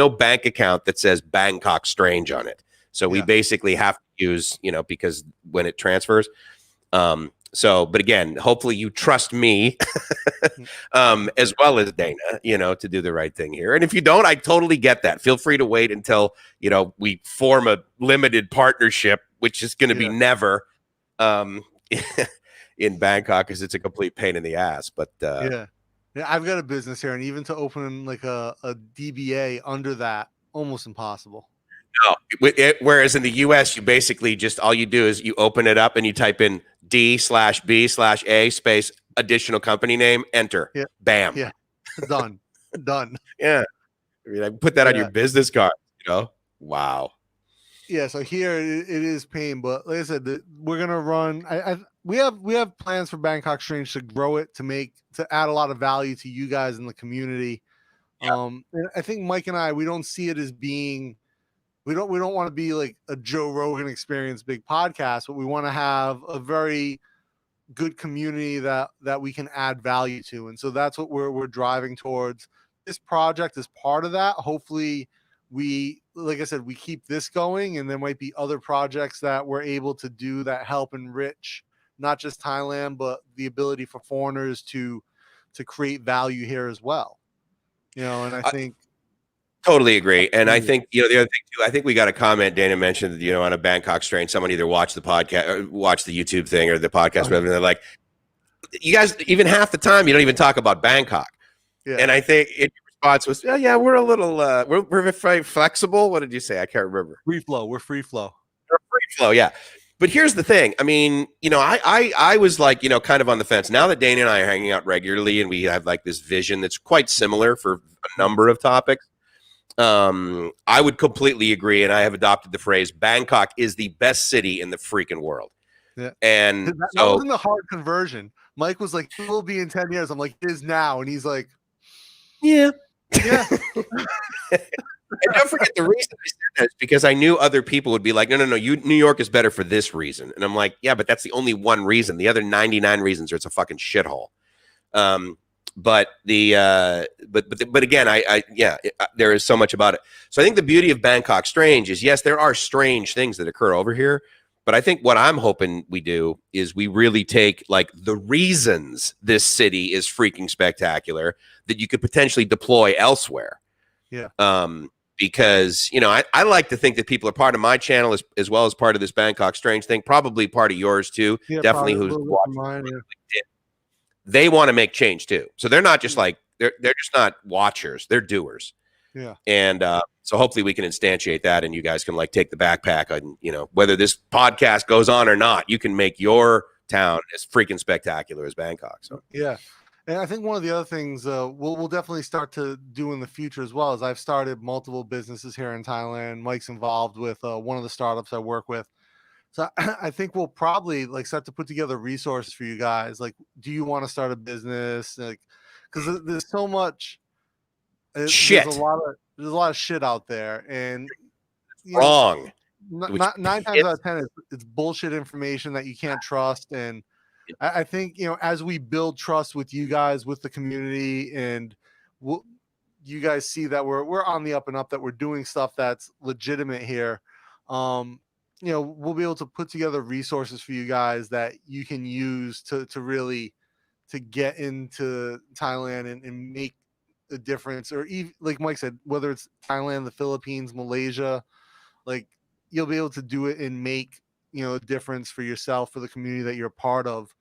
bank account that says Bangkok Strange on it. So we basically have to use, because when it transfers, but again, hopefully you trust me as well as Dana, to do the right thing here. And if you don't, I totally get that. Feel free to wait until, we form a limited partnership, which is going to be never in Bangkok because it's a complete pain in the ass. But yeah, I've got a business here, and even to open like a DBA under that, almost impossible. No, whereas in the U.S., you basically just all you do is you open it up and you type in D/B/A space additional company name, enter. Yeah. Bam. Yeah. Done. Yeah. I mean, I put that on your business card, Wow. Yeah, so here it is pain, but like I said, we're gonna run. We have plans for Bangkok Strange to grow it, to add a lot of value to you guys in the community. And I think Mike and I, we don't see it as being, we don't want to be like a Joe Rogan Experience big podcast, but we want to have a very good community that we can add value to, and so that's what we're driving towards. This project is part of that. Hopefully, like I said, we keep this going, and there might be other projects that we're able to do that help enrich not just Thailand, but the ability for foreigners to create value here as well. And I think totally agree. And I think, the other thing too, I think we got a comment. Dana mentioned, on a Bangkok Strain, someone either watched the podcast or watched the YouTube thing or the podcast, whatever. And they're like, you guys, even half the time, you don't even talk about Bangkok. Yeah. And I think your response was, yeah, we're a little, we're very flexible. What did you say? I can't remember. Free flow. We're free flow. We're free flow. Yeah. But here's the thing. I mean, I was like, kind of on the fence. Now that Dana and I are hanging out regularly and we have like this vision that's quite similar for a number of topics, I would completely agree. And I have adopted the phrase, Bangkok is the best city in the freaking world. Yeah. And that wasn't a hard conversion. Mike was like, it will be in 10 years. I'm like, it is now. And he's like, yeah. And don't forget, the reason I said that is because I knew other people would be like, no, New York is better for this reason. And I'm like, yeah, but that's the only one reason. The other 99 reasons are it's a fucking shithole. But again, there is so much about it. So I think the beauty of Bangkok Strange is, yes, there are strange things that occur over here. But I think what I'm hoping we do is we really take like the reasons this city is freaking spectacular that you could potentially deploy elsewhere. Yeah. Because, I like to think that people are part of my channel as well as part of this Bangkok Strange thing, probably part of yours too. Yeah, definitely who's watching mine, yeah. They want to make change too. So they're not just like, they're just not watchers, they're doers. Yeah. And so hopefully we can instantiate that and you guys can like take the backpack and, whether this podcast goes on or not, you can make your town as freaking spectacular as Bangkok. So, yeah. And I think one of the other things we'll definitely start to do in the future as well is I've started multiple businesses here in Thailand. Mike's involved with one of the startups I work with. So I think we'll probably like start to put together resources for you guys. Like, do you want to start a business? Like, because there's so much shit. There's a lot of shit out there, and wrong. Not 9 times out of 10, it's bullshit information that you can't trust. And I think, as we build trust with you guys, with the community, and you guys see that we're on the up and up, that we're doing stuff that's legitimate here. We'll be able to put together resources for you guys that you can use to really to get into Thailand and make a difference. Or even, like Mike said, whether it's Thailand, the Philippines, Malaysia, like you'll be able to do it and make a difference for yourself, for the community that you're a part of.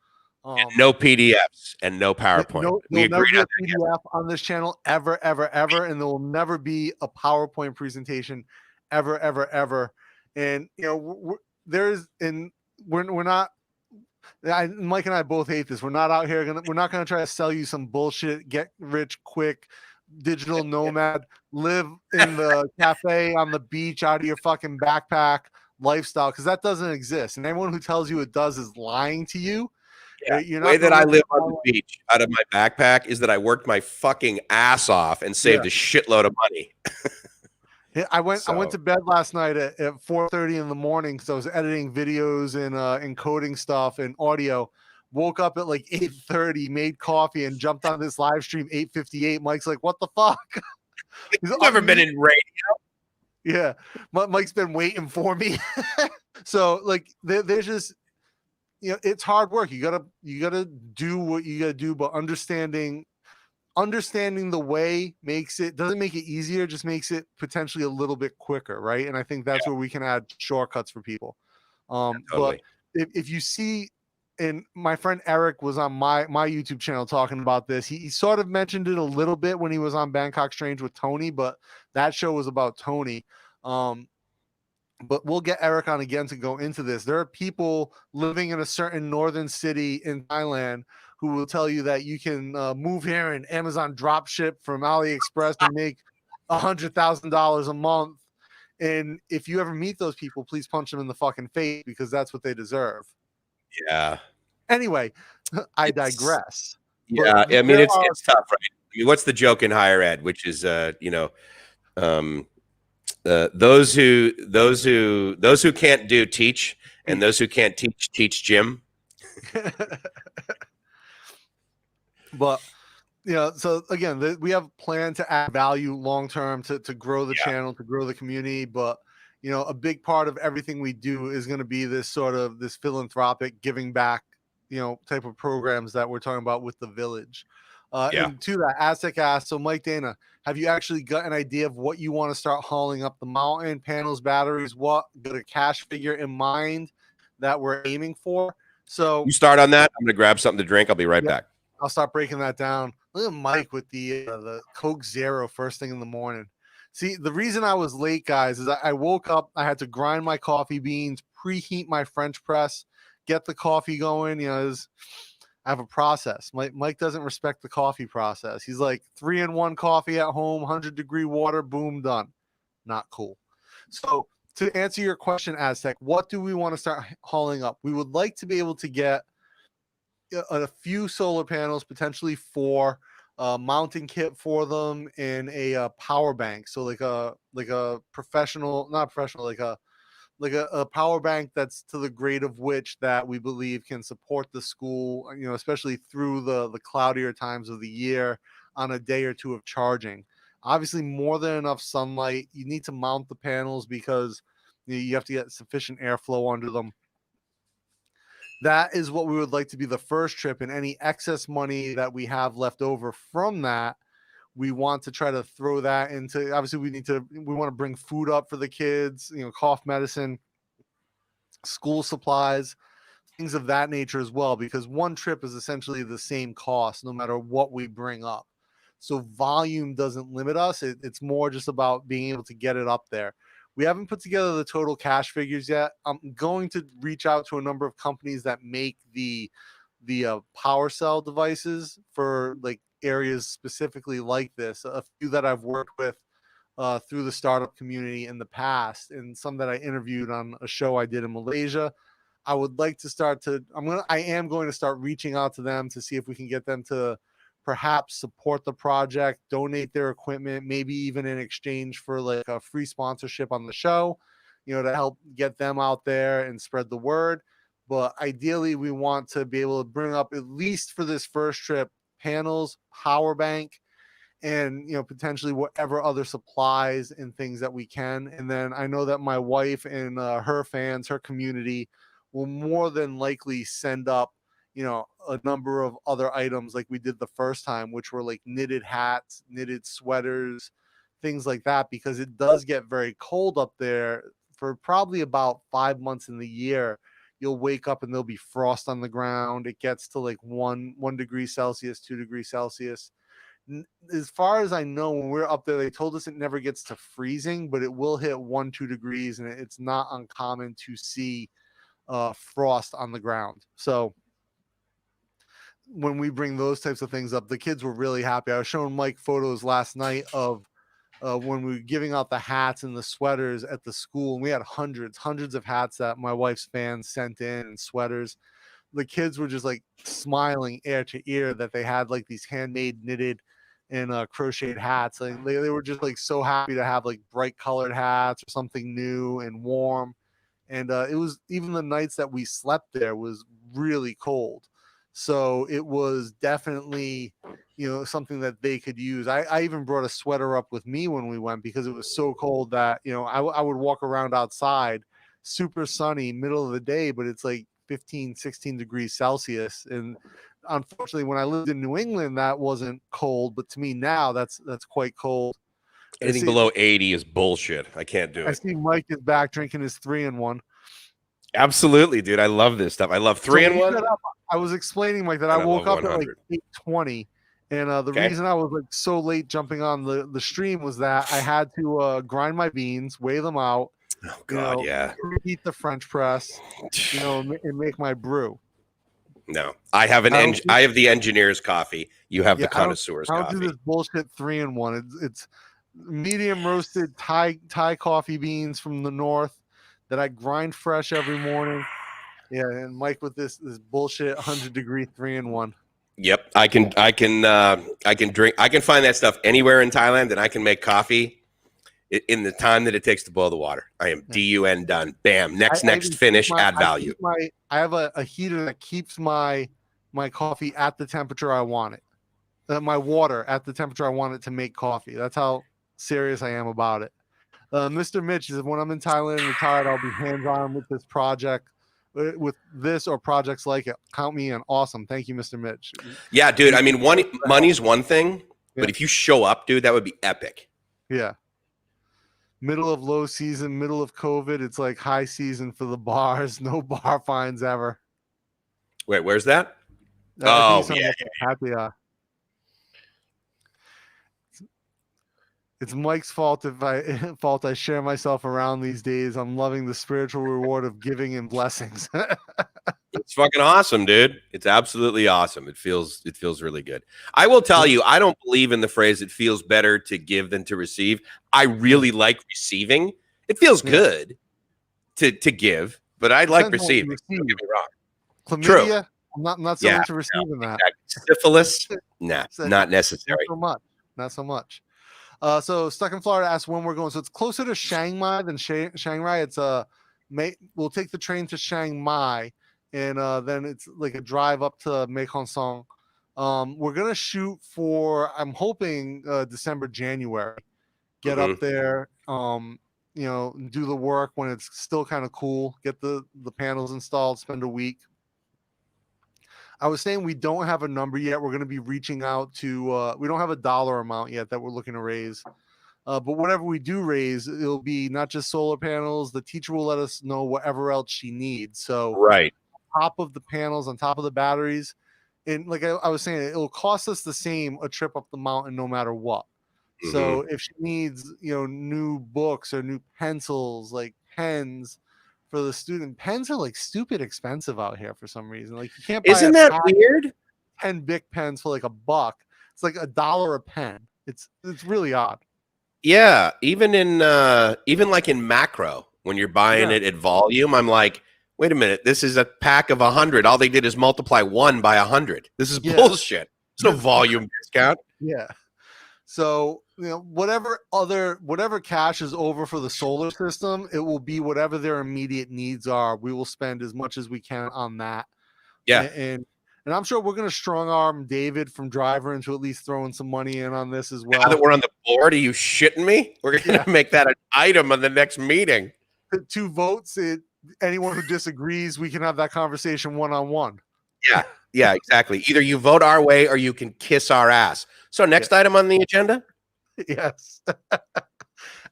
No PDFs and no PowerPoint. There'll never be a PDF on this channel ever, and there will never be a PowerPoint presentation ever. And we're not. Mike and I both hate this. We're not out here we're not gonna try to sell you some bullshit, get rich quick, digital nomad, live in the cafe on the beach out of your fucking backpack lifestyle, because that doesn't exist. And anyone who tells you it does is lying to you. Yeah. The way that I live on the beach out of my backpack is that I worked my fucking ass off and saved a shitload of money. I went to bed last night at 4:30 in the morning because I was editing videos and encoding stuff and audio. Woke up at like 8:30, made coffee, and jumped on this live stream 8:58. Mike's like, "What the fuck?" You've never been in radio. Yeah, Mike's been waiting for me. So like, there's just, it's hard work. You gotta do what you gotta do, but understanding the way doesn't make it easier, just makes it potentially a little bit quicker, right? And I think that's where we can add shortcuts for people. Totally. But if you see, and my friend Eric was on my YouTube channel talking about this. He sort of mentioned it a little bit when he was on Bangkok Strange with Tony, but that show was about Tony. but we'll get Eric on again to go into this. There are people living in a certain northern city in Thailand who will tell you that you can move here and Amazon drop ship from AliExpress and make $100,000 a month. And if you ever meet those people, please punch them in the fucking face because that's what they deserve. Yeah. Anyway, I It's, digress. yeah. But I mean, it's tough, right? I mean, what's the joke in higher ed, which is, those who can't do teach, and those who can't teach Jim. But so again, we have plan to add value long term to grow the channel, to grow the community. But a big part of everything we do is going to be this philanthropic giving back, type of programs that we're talking about with the village. And to that, Aztec asked, so Mike Dana, have you actually got an idea of what you want to start hauling up the mountain, panels, batteries? What, got a cash figure in mind that we're aiming for? So you start on that. I'm going to grab something to drink. I'll be right back. I'll start breaking that down. Look at Mike with the Coke Zero first thing in the morning. See, the reason I was late, guys, is I woke up. I had to grind my coffee beans, preheat my French press, get the coffee going. I have a process. Mike doesn't respect the coffee process. He's like 3-in-1 coffee at home, 100-degree water, boom, done. Not cool. So to answer your question, Aztec, what do we want to start hauling up? We would like to be able to get a few solar panels, potentially 4, mounting kit for them, and a power bank. So like a professional, not professional, like a power bank that's to the grade of which that we believe can support the school, especially through the cloudier times of the year on a day or two of charging. Obviously, more than enough sunlight. You need to mount the panels because you have to get sufficient airflow under them. That is what we would like to be the first trip, and any excess money that we have left over from that, we want to try to throw that into, obviously we want to bring food up for the kids, cough medicine, school supplies, things of that nature as well, because one trip is essentially the same cost no matter what we bring up. So volume doesn't limit us. It's more just about being able to get it up there. We haven't put together the total cash figures yet. I'm going to reach out to a number of companies that make the power cell devices for like areas specifically like this. A few that I've worked with through the startup community in the past, and some that I interviewed on a show I did in Malaysia. I would like to I am going to start reaching out to them to see if we can get them to perhaps support the project, donate their equipment, maybe even in exchange for like a free sponsorship on the show, to help get them out there and spread the word. But ideally, we want to be able to bring up, at least for this first trip, panels, power bank, and potentially whatever other supplies and things that we can. And then I know that my wife and her fans, her community, will more than likely send up a number of other items like we did the first time, which were like knitted hats, knitted sweaters, things like that, because it does get very cold up there for probably about 5 months in the year. You'll wake up and there'll be frost on the ground. It gets to like 1 degree Celsius, 2 degrees Celsius. As far as I know, when we're up there, they told us it never gets to freezing, but it will hit 1-2 degrees, and it's not uncommon to see frost on the ground. So when we bring those types of things up, the kids were really happy. I was showing Mike photos last night of when we were giving out the hats and the sweaters at the school, and we had hundreds of hats that my wife's fans sent in, and sweaters. The kids were just like smiling ear to ear that they had like these handmade knitted and crocheted hats. Like they were just like so happy to have like bright colored hats or something new and warm. And it was, even the nights that we slept there was really cold. So it was definitely, something that they could use. I even brought a sweater up with me when we went because it was so cold that, I would walk around outside, super sunny, middle of the day, but it's like 15, 16 degrees Celsius. And unfortunately, when I lived in New England, that wasn't cold. But to me now, that's quite cold. Anything below 80 is bullshit. I can't do it. I see Mike is back drinking his 3-in-1. Absolutely, dude. I love this stuff. I love 3-in-1. I was explaining, Mike, that I woke up at like 8:20, and the reason I was like so late jumping on the stream was that I had to grind my beans, weigh them out, Oh You God, know, yeah. preheat the French press. You know, and make my brew. No, I have I have the engineer's coffee. You have the connoisseur's I don't do coffee. this bullshit 3-in-1. It's medium roasted Thai coffee beans from the north that I grind fresh every morning. Yeah, and Mike with this bullshit 100-degree 3-in-1. Yep, I can drink. I can find that stuff anywhere in Thailand, and I can make coffee in the time that it takes to boil the water. I am done done. Bam. Next finish. Add value. I have a heater that keeps my coffee at the temperature I want it. My water at the temperature I want it to make coffee. That's how serious I am about it. Mr. Mitch says, when I'm in Thailand and retired, I'll be hands-on with this project, with this or projects like it. Count me in. Awesome. Thank you, Mr. Mitch. Yeah, dude. I mean, money's one thing, but if you show up, dude, that would be epic. Yeah. Middle of low season, middle of COVID. It's like high season for the bars. No bar fines ever. Wait, where's that? Happy. It's Mike's fault if I share myself around these days. I'm loving the spiritual reward of giving and blessings. It's fucking awesome, dude. It's absolutely awesome. It feels really good. I will tell you, I don't believe in the phrase "it feels better to give than to receive." I really like receiving. It feels good to give, but I like receiving. Don't get me wrong. Chlamydia, true. I'm not so into receiving that. Exactly. Syphilis, not necessary. Not so much. So Stuck in Florida asks when we're going. So it's closer to Chiang Mai than Chiang Rai. It's we'll take the train to Chiang Mai, and then it's like a drive up to Mae Hong Son. We're gonna shoot for, I'm hoping, December, January. Get up there, do the work when it's still kind of cool. Get the panels installed. Spend a week. I was saying we don't have a number yet. We're going to be reaching out to, we don't have a dollar amount yet that we're looking to raise. But whatever we do raise, it'll be not just solar panels. The teacher will let us know whatever else she needs. So right, on top of the panels, on top of the batteries, and like I was saying, it'll cost us the same a trip up the mountain no matter what. Mm-hmm. So if she needs, new books or new pencils, like pens, for the student, pens are like stupid expensive out here for some reason. Like you can't buy. Isn't that weird? 10 Bic pens for like $1. It's like $1 a pen. It's really odd. Yeah, even like in macro, when you're buying it at volume, I'm like, wait a minute, this is a pack of 100. All they did is multiply 1 by 100. This is bullshit. There's no volume discount. Yeah. So, whatever cash is over for the solar system, it will be whatever their immediate needs are. We will spend as much as we can on that. Yeah. And I'm sure we're going to strong arm David from Driver into at least throwing some money in on this as well. Now that we're on the board, are you shitting me? We're going to make that an item on the next meeting. 2 votes. Anyone who disagrees, we can have that conversation one-on-one. Yeah, exactly. Either you vote our way or you can kiss our ass. So next item on the agenda? Yes.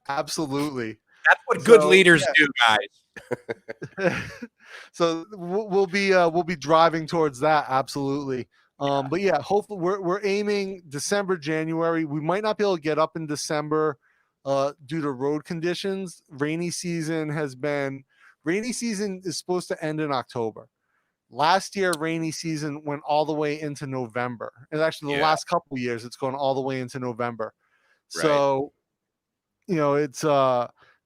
Absolutely. That's what good leaders do, guys. So we'll be driving towards that. Absolutely. But yeah, hopefully we're aiming December, January. We might not be able to get up in December due to road conditions. Rainy season is supposed to end in October. Last year, rainy season went all the way into November. And actually the last couple of years, it's gone all the way into November. Right. So, it's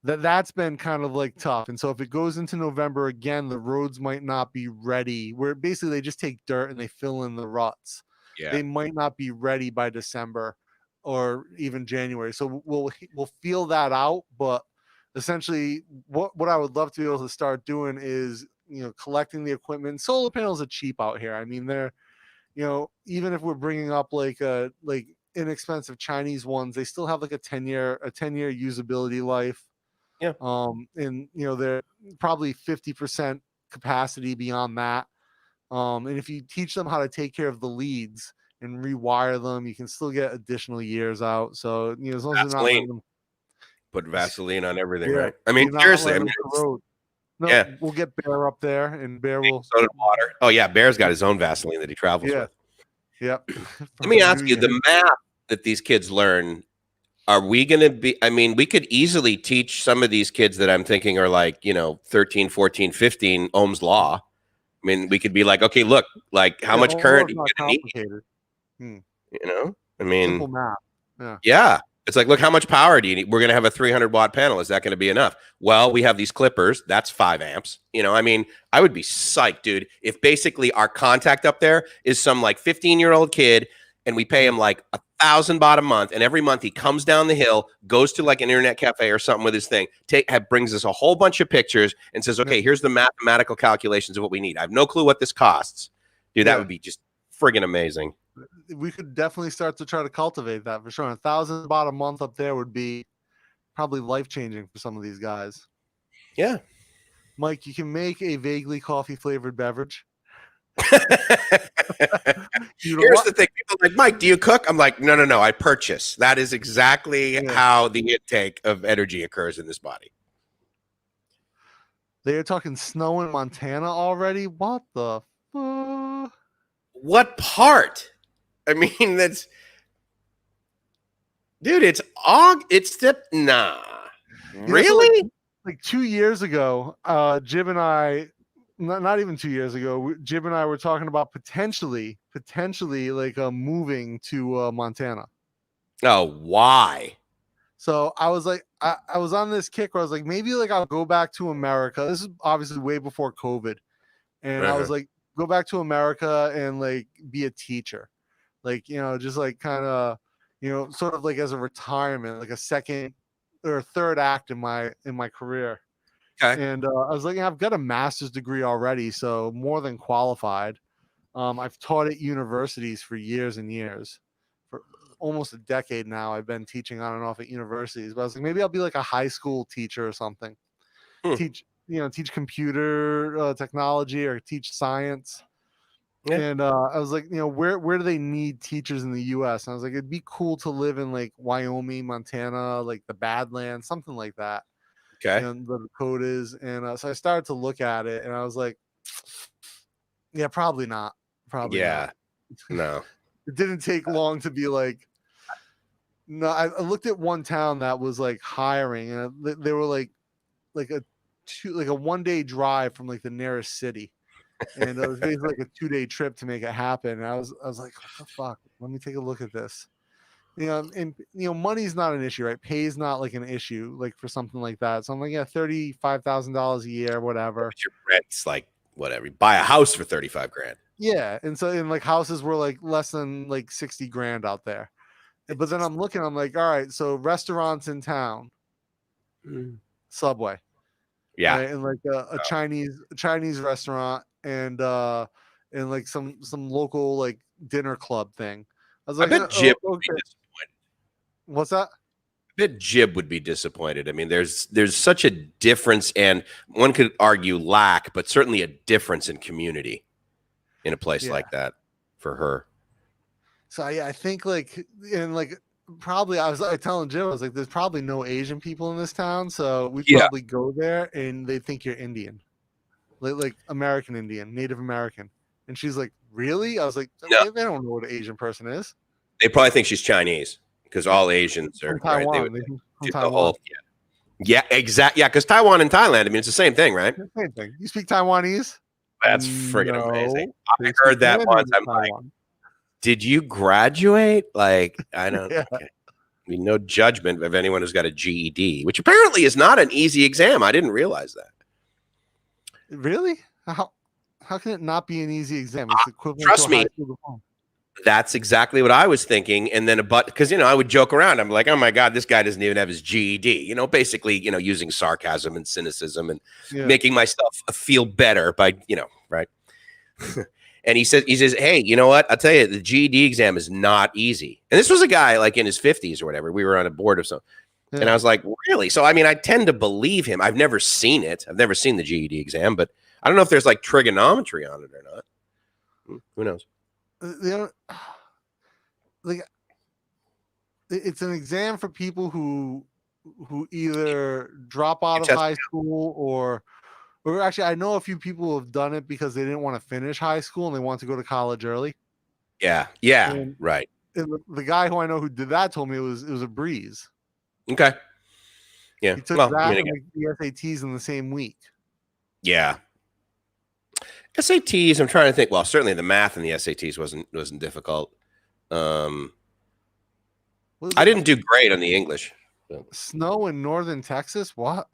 that's been kind of like tough. And so if it goes into November again, the roads might not be ready. Where basically they just take dirt and they fill in the ruts. Yeah. They might not be ready by December or even January. So we'll feel that out. But essentially what I would love to be able to start doing is, collecting the equipment. Solar panels are cheap out here. I mean, they're, even if we're bringing up like inexpensive Chinese ones, they still have like a 10-year usability life. Yeah. And they're probably 50% capacity beyond that. And if you teach them how to take care of the leads and rewire them, you can still get additional years out. So, as long as you're not put Vaseline on everything, right? I mean, seriously, No, we'll get Bear up there, and Bear will. Soda water. Oh yeah, Bear's got his own Vaseline that he travels with. Yep. Let me ask you: the math that these kids learn Are we going to be, I mean, we could easily teach some of these kids that I'm thinking are like, 13, 14, 15 Ohm's law. I mean, we could be like, okay, look, like how much current Almost are you not going to need? complicated. Hmm. I mean, Simple math. Yeah. yeah. It's like, look, how much power do you need? We're going to have a 300-watt panel. Is that going to be enough? Well, we have these clippers. That's 5 amps. I mean, I would be psyched, dude, if basically our contact up there is some like 15-year-old kid and we pay him like $1,000 a month. And every month he comes down the hill, goes to like an internet cafe or something with his thing, brings us a whole bunch of pictures and says, okay, here's the mathematical calculations of what we need. I have no clue what this costs. Dude, that would be just friggin' amazing. We could definitely start to try to cultivate that for sure. $1,000 a month up there would be probably life-changing for some of these guys. Yeah. Mike, you can make a vaguely coffee-flavored beverage. Here's the thing. People are like, Mike, do you cook? I'm like, no. I purchase. That is exactly how the intake of energy occurs in this body. They're talking snow in Montana already? What the fuck? What part? I mean, that's... Dude, it's nah. Really? So like 2 years ago, Jib and I, not even 2 years ago, Jib and I were talking about potentially like moving to Montana. Oh, why? So I was like, I was on this kick where I was like, maybe like I'll go back to America. This is obviously way before COVID. And I was like, go back to America and like be a teacher. Like, just like kind of, sort of like as a retirement, like a second or third act in my career. Okay. And I was like, I've got a master's degree already, so more than qualified. I've taught at universities for years and years. For almost a decade now, I've been teaching on and off at universities. But I was like, maybe I'll be like a high school teacher or something. Teach computer technology or teach science. Yeah. And I was like, where do they need teachers in the U.S.? And I was like, it'd be cool to live in like Wyoming, Montana, like the Badlands, something like that. Okay. The Dakotas. And so I started to look at it and I was like, yeah, probably not. Probably not. No. It didn't take long to be like, no, I looked at one town that was like hiring and they were like a 1-day drive from like the nearest city. And it was basically like a 2-day trip to make it happen. And I was like, what the fuck? Let me take a look at this. And money's not an issue, right? Pay's not like an issue, like for something like that. So I'm like, yeah, $35,000 a year, whatever. But your rent's like whatever. You buy a house for $35,000. Yeah, and so like houses were like less than like $60,000 out there. But then I'm looking, I'm like, all right, so restaurants in town, Subway, yeah, right? And like a Chinese restaurant and like some local like dinner club thing. I was like, I bet Jib would be disappointed. What's that? I bet Jib would be disappointed. I mean, there's such a difference, and one could argue lack, but certainly a difference in community in a place like that for her. So yeah, I think like probably I was like telling Jim, I was like, there's probably no Asian people in this town, so we probably go there and they think you're Indian, like American Indian, Native American. And she's like, really? I was like, no. They don't know what an Asian person is. They probably think she's Chinese because all Asians are from Taiwan. Right? From Taiwan. Yeah, exactly. Yeah, because Taiwan and Thailand, I mean, it's the same thing, right? Same thing. You speak Taiwanese? That's friggin' amazing. I heard that once. I'm like, did you graduate? Like, I don't I mean, no judgment of anyone who's got a GED, which apparently is not an easy exam. I didn't realize that. Really? How can it not be an easy exam? It's equivalent trust to me. That's exactly what I was thinking. And then because I would joke around. I'm like, oh my God, this guy doesn't even have his GED. Basically, using sarcasm and cynicism and making myself feel better by, right. And he says, hey, you know what? I'll tell you, the GED exam is not easy. And this was a guy like in his 50s or whatever. We were on a board of something. Yeah. And I was like, really? So, I mean, I tend to believe him. I've never seen it. I've never seen the GED exam, but I don't know if there's like trigonometry on it or not. Who knows? Like, it's an exam for people who either drop out of high school or actually, I know a few people who have done it because they didn't want to finish high school and they want to go to college early. Yeah, right. And the guy who I know who did that told me it was a breeze. Okay. Yeah. He took Well, I that mean, and again, the SATs in the same week. yeah. SATs. I'm trying to think. Well, certainly the math in the SATs wasn't difficult. Um, Was I it didn't do great on the English. snow in northern Texas? What?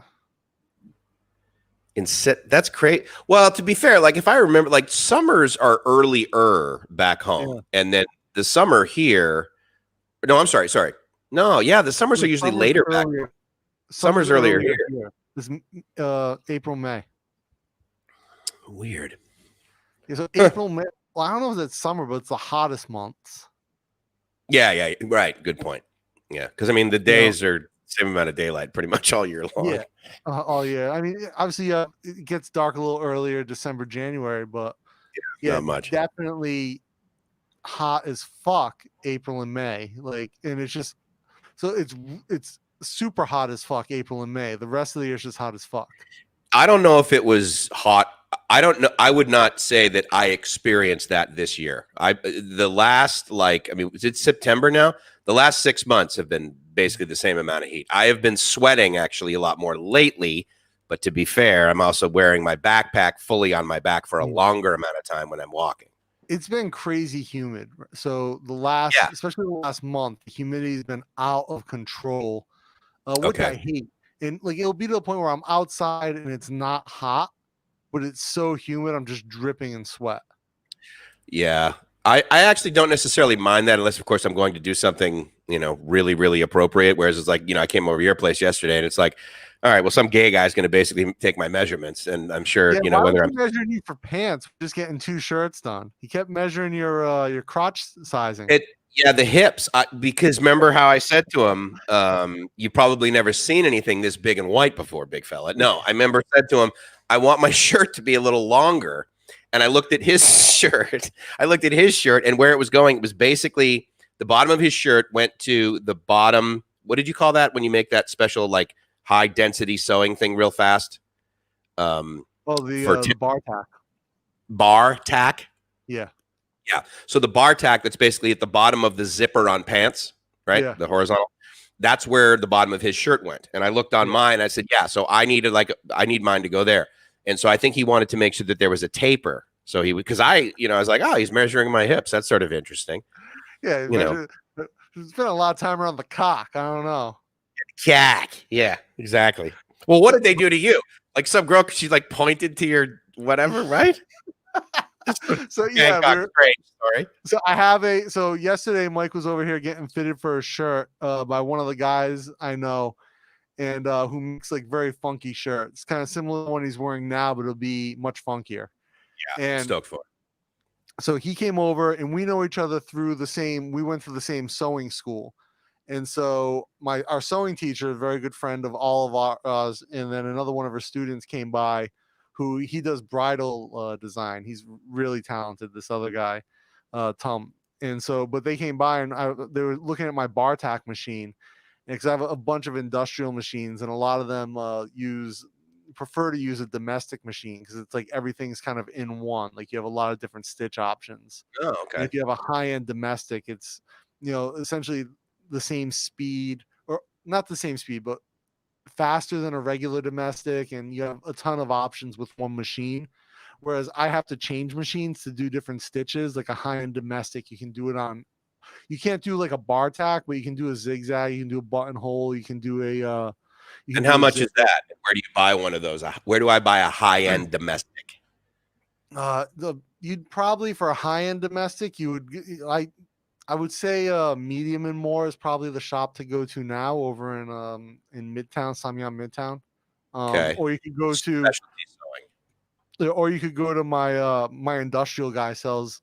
That's great. Well, to be fair, like if I remember, like summers are earlier back Yeah. home, and then the summer here. No, I'm sorry. No, yeah, the summers are The usually summer's later back. earlier. Summer's Summer's earlier earlier here. here. It's April, May. Weird. Yeah, so April, May. Well, I don't know if it's summer, but it's the hottest months. Yeah, right. Good point. Yeah, because I mean the days are same amount of daylight pretty much all year long. Yeah. Oh yeah. I mean, obviously, it gets dark a little earlier, December, January, but Not much. definitely hot as fuck April and May. Like, and it's just so it's super hot as fuck April and May. The rest of the year is just hot as fuck. I don't know if it was hot. I don't know. I would not say that I experienced that this year. The last it's September now. The last 6 months have been basically the same amount of heat. I have been sweating actually a lot more lately, but to be fair, I'm also wearing my backpack fully on my back for a longer amount of time when I'm walking. It's been crazy humid. So especially the last month, the humidity has been out of control, which I hate. And like it'll be to the point where I'm outside and it's not hot, but it's so humid, I'm just dripping in sweat. Yeah. I actually don't necessarily mind that unless, of course, I'm going to do something, really, really appropriate. Whereas it's like, I came over to your place yesterday and it's like, all right, well, some gay guy's going to basically take my measurements. And I'm sure, why whether was he measuring you for pants, just getting 2 shirts done. He kept measuring your crotch sizing. The hips, because remember how I said to him, you probably never seen anything this big and white before, big fella. No, I remember said to him, I want my shirt to be a little longer. And I looked at his shirt. And where it was going, it was basically the bottom of his shirt went to the bottom. What did you call that when you make that special like high density sewing thing real fast? The bar tack. Bar tack? Yeah. Yeah. So the bar tack that's basically at the bottom of the zipper on pants, right? Yeah. The horizontal. That's where the bottom of his shirt went. And I looked on mine. I said, yeah. So I need mine to go there. And so I think he wanted to make sure that there was a taper. So because I was like, oh, he's measuring my hips. That's sort of interesting. Yeah. There's been a lot of time around the cock. I don't know. Cack. Yeah, exactly. Well, what did they do to you? Like some girl, she like pointed to your whatever, right? So yeah, great story. So yesterday Mike was over here getting fitted for a shirt by one of the guys I know, and who makes like very funky shirts, kind of similar to the one he's wearing now, but it'll be much funkier. Yeah, and stoked for it. So he came over, and we know each other we went through the same sewing school. And so our sewing teacher, a very good friend of all of ours, and then another one of her students came by, who he does bridal design. He's really talented, this other guy, Tom. And so, but they came by and they were looking at my bar tack machine, because I have a bunch of industrial machines, and a lot of them prefer to use a domestic machine because it's like everything's kind of in one. Like you have a lot of different stitch options. Oh, And okay. if you have a high-end domestic, it's essentially the same speed, or not the same speed, but faster than a regular domestic, and you have a ton of options with one machine. Whereas I have to change machines to do different stitches. Like a high-end domestic, you can do it on. You can't do like a bar tack, but you can do a zigzag. You can do a buttonhole. You can do a. And how much is that? Where do you buy one of those? Where do I buy a high-end domestic? You'd probably, for a high-end domestic, I would say Medium and More is probably the shop to go to now over in Midtown, Samyang Midtown. Okay. Or you could go to my industrial guy sells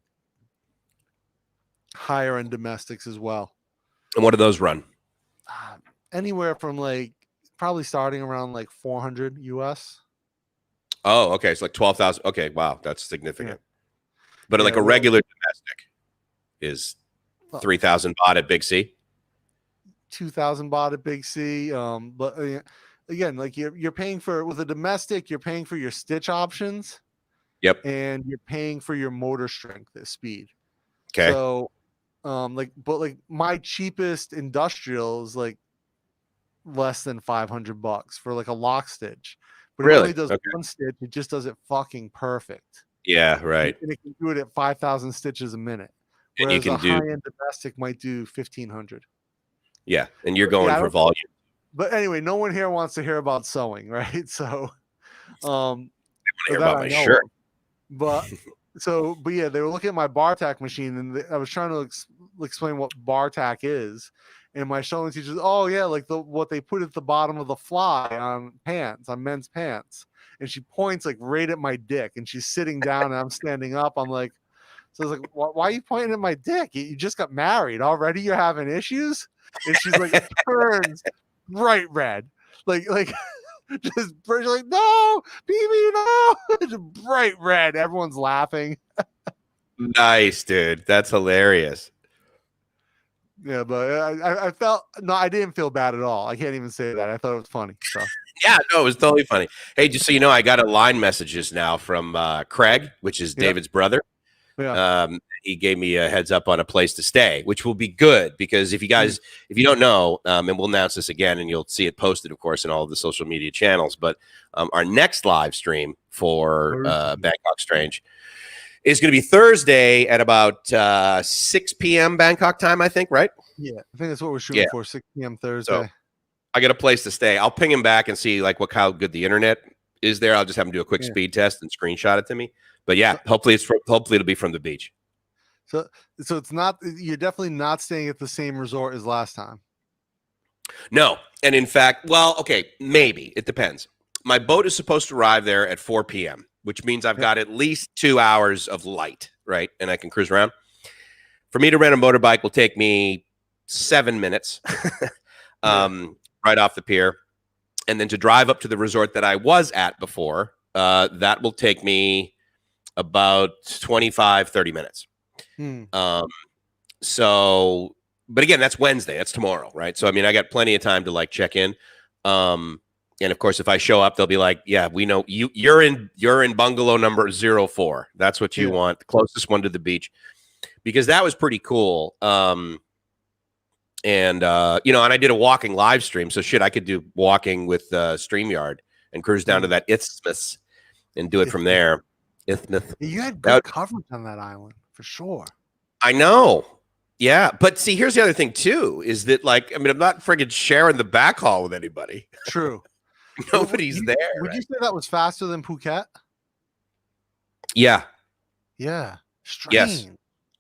higher end domestics as well. And what do those run? Anywhere from like probably starting around like 400 US. Oh, okay. It's like 12,000. Okay, wow, that's significant. Yeah. But like a regular domestic is 3,000 baht at Big C. 2,000 baht at Big C. But again, like you're paying with a domestic, you're paying for your stitch options. Yep. And you're paying for your motor strength, the speed. Okay. So, but my cheapest industrial is like less than $500 for like a lock stitch, but it Really? only does Okay. one stitch. It just does it fucking perfect. Yeah, right. And it can do it at 5,000 stitches a minute, And you whereas a can do, high-end domestic might do 1,500. yeah, and you're But yeah, going I for don't. volume. But anyway, no one here wants to hear about sewing, right? So, I or hear that about I my know shirt. of. But but yeah, they were looking at my bar tack machine, and I was trying to explain what bar tack is, and my sewing teacher, oh yeah, like what they put at the bottom of the fly on pants, on men's pants, and she points like right at my dick, and she's sitting down, and I'm standing up. I'm like, so I was like, why are you pointing at my dick? You just got married already. You're having issues, and she's like, turns bright red, like. Just like, no, BB, no, it's bright red. Everyone's laughing. Nice, dude. That's hilarious. Yeah, but I felt no, I didn't feel bad at all. I can't even say that. I thought it was funny. So Yeah, no, it was totally funny. Hey, just so you know, I got a line messages now from Craig, which is yeah, David's brother. yeah, He gave me a heads up on a place to stay, which will be good because if you guys, if you don't know, and we'll announce this again, and you'll see it posted, of course, in all of the social media channels. But our next live stream for Bangkok Strange is going to be Thursday at about 6 p.m. Bangkok time, I think, right? yeah. I think that's what we're shooting for. 6 p.m. Thursday. So I got a place to stay. I'll ping him back and see like how good the internet is there. I'll just have him do a quick speed test and screenshot it to me. But yeah, hopefully it'll be from the beach. So it's not. You're definitely not staying at the same resort as last time. No, and in fact, well, okay, maybe it depends. My boat is supposed to arrive there at 4 p.m., which means I've got at least 2 hours of light, right? And I can cruise around. For me to rent a motorbike will take me 7 minutes, right off the pier, and then to drive up to the resort that I was at before, that will take me about 25, 30 minutes. So, but again, that's Wednesday. That's tomorrow, right? So, I mean, I got plenty of time to like check in. And of course, if I show up, they'll be like, "Yeah, we know you're in bungalow number 04. That's what you want, the closest one to the beach," because that was pretty cool. And and I did a walking live stream, so shit, I could do walking with StreamYard and cruise down to that isthmus and do it from there. Isthmus. You had good coverage on that island for sure. I know. Yeah, but see, here's the other thing too: is that like, I mean, I'm not friggin' sharing the back hall with anybody. True. Nobody's there. Would you say that was faster than Phuket? Yeah. Yeah. Strange. Yes,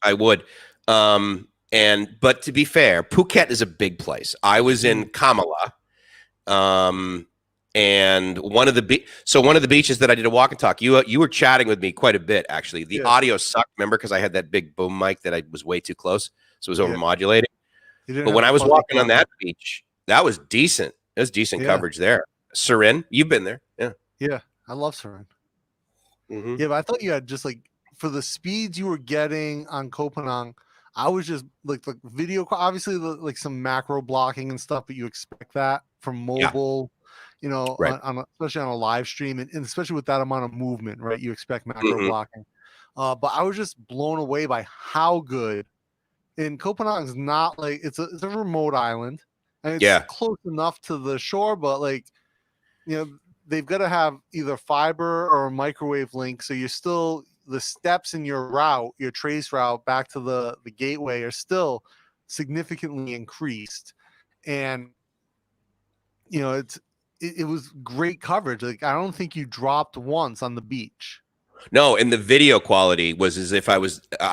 I would. But to be fair, Phuket is a big place. I was in Kamala, and one of the beaches that I did a walk and talk. You were chatting with me quite a bit, actually. The audio sucked, remember, because I had that big boom mic that I was way too close, so it was over modulating. But when I was walking on that beach, that was decent. It was decent coverage there. Surin, you've been there, yeah. I love Surin. Yeah, but I thought you had just like for the speeds you were getting on Koh Phangan. I was just like the video, obviously like some macro blocking and stuff, but you expect that from mobile, especially on a live stream, and especially with that amount of movement, right? You expect macro blocking. But I was just blown away by how good. And Koh Phangan is not like it's a remote island, and it's close enough to the shore, but like they've got to have either fiber or a microwave link, so you're still the steps in your route, your trace route back to the gateway are still significantly increased. And it was great coverage. Like I don't think you dropped once on the beach. No, and the video quality was as if I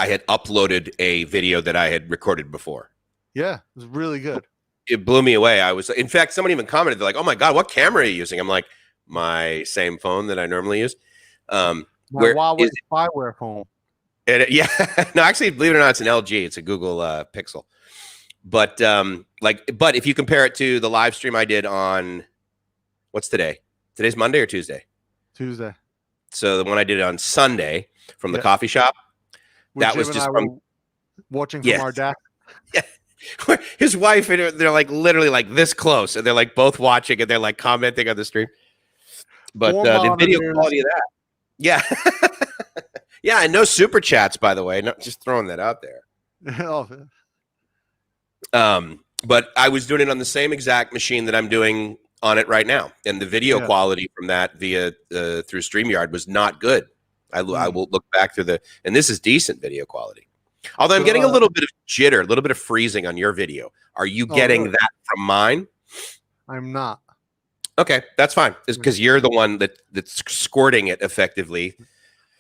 had uploaded a video that I had recorded before. Yeah, it was really good. It blew me away. In fact, someone even commented, they're like, "Oh my God, what camera are you using?" I'm like, my same phone that I normally use. My Huawei spyware phone. No, actually, believe it or not, it's an LG. It's a Google Pixel. But but if you compare it to the live stream I did on, what's today? Today's Monday or Tuesday? Tuesday. So the one I did on Sunday from the coffee shop, that was just from watching from our desk. Yeah. His wife and they're like literally like this close, and they're like both watching and they're like commenting on the stream. But the video quality of that, yeah, and no super chats, by the way. Not just throwing that out there. but I was doing it on the same exact machine that I'm doing on it right now, and the video quality from that via through StreamYard was not good. I will look back through and this is decent video quality. Although I'm getting a little bit of jitter, a little bit of freezing on your video. Are you getting that from mine? I'm not. Okay, that's fine. It's because you're the one that's squirting it effectively.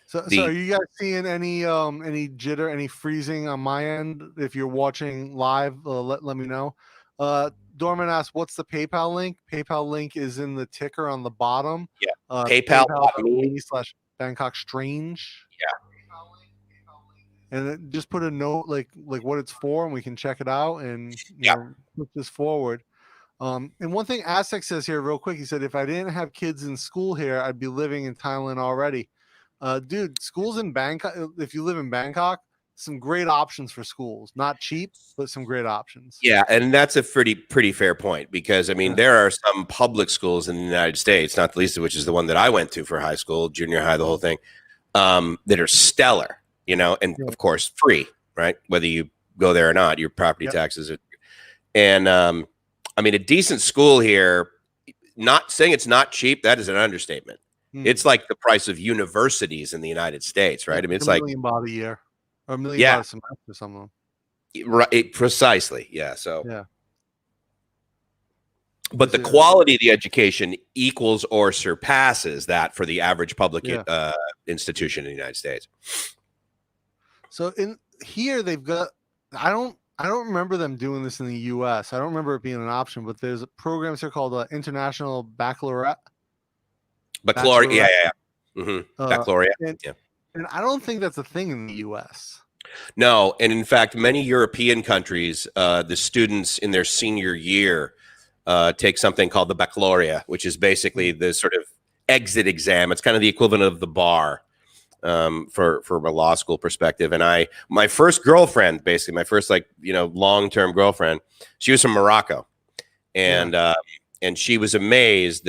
So are you guys seeing any jitter, any freezing on my end? If you're watching live, let me know. Dorman asked, "What's the PayPal link?" PayPal link is in the ticker on the bottom. Yeah, PayPal.me/Bangkok Strange. Yeah, and then just put a note like what it's for, and we can check it out and put this forward. And one thing Aztec says here real quick, he said, if I didn't have kids in school here, I'd be living in Thailand already. Dude, schools in Bangkok, if you live in Bangkok, some great options for schools. Not cheap, but some great options. Yeah, and that's a pretty fair point, because I mean there are some public schools in the United States, not the least of which is the one that I went to for high school, junior high, the whole thing, that are stellar, and of course free, right? Whether you go there or not, your property taxes are, and I mean a decent school here, not saying it's not cheap, that is an understatement. It's like the price of universities in the United States, right? I mean, it's like $1 million baht a year, or $1 million baht a semester, some of them. Right, precisely. Yeah. So, but the Yeah. quality of the education equals or surpasses that for the average public institution in the United States. So in here, they've got, I don't remember them doing this in the U.S. I don't remember it being an option, but there's programs here called International Baccalaureate. Baccalaureate, yeah. Baccalaureate, and I don't think that's a thing in the U.S. No, and in fact, many European countries, the students in their senior year take something called the baccalaureate, which is basically the sort of exit exam. It's kind of the equivalent of the bar from a law school perspective. And my first girlfriend, basically my first long-term girlfriend, she was from Morocco, and she was amazed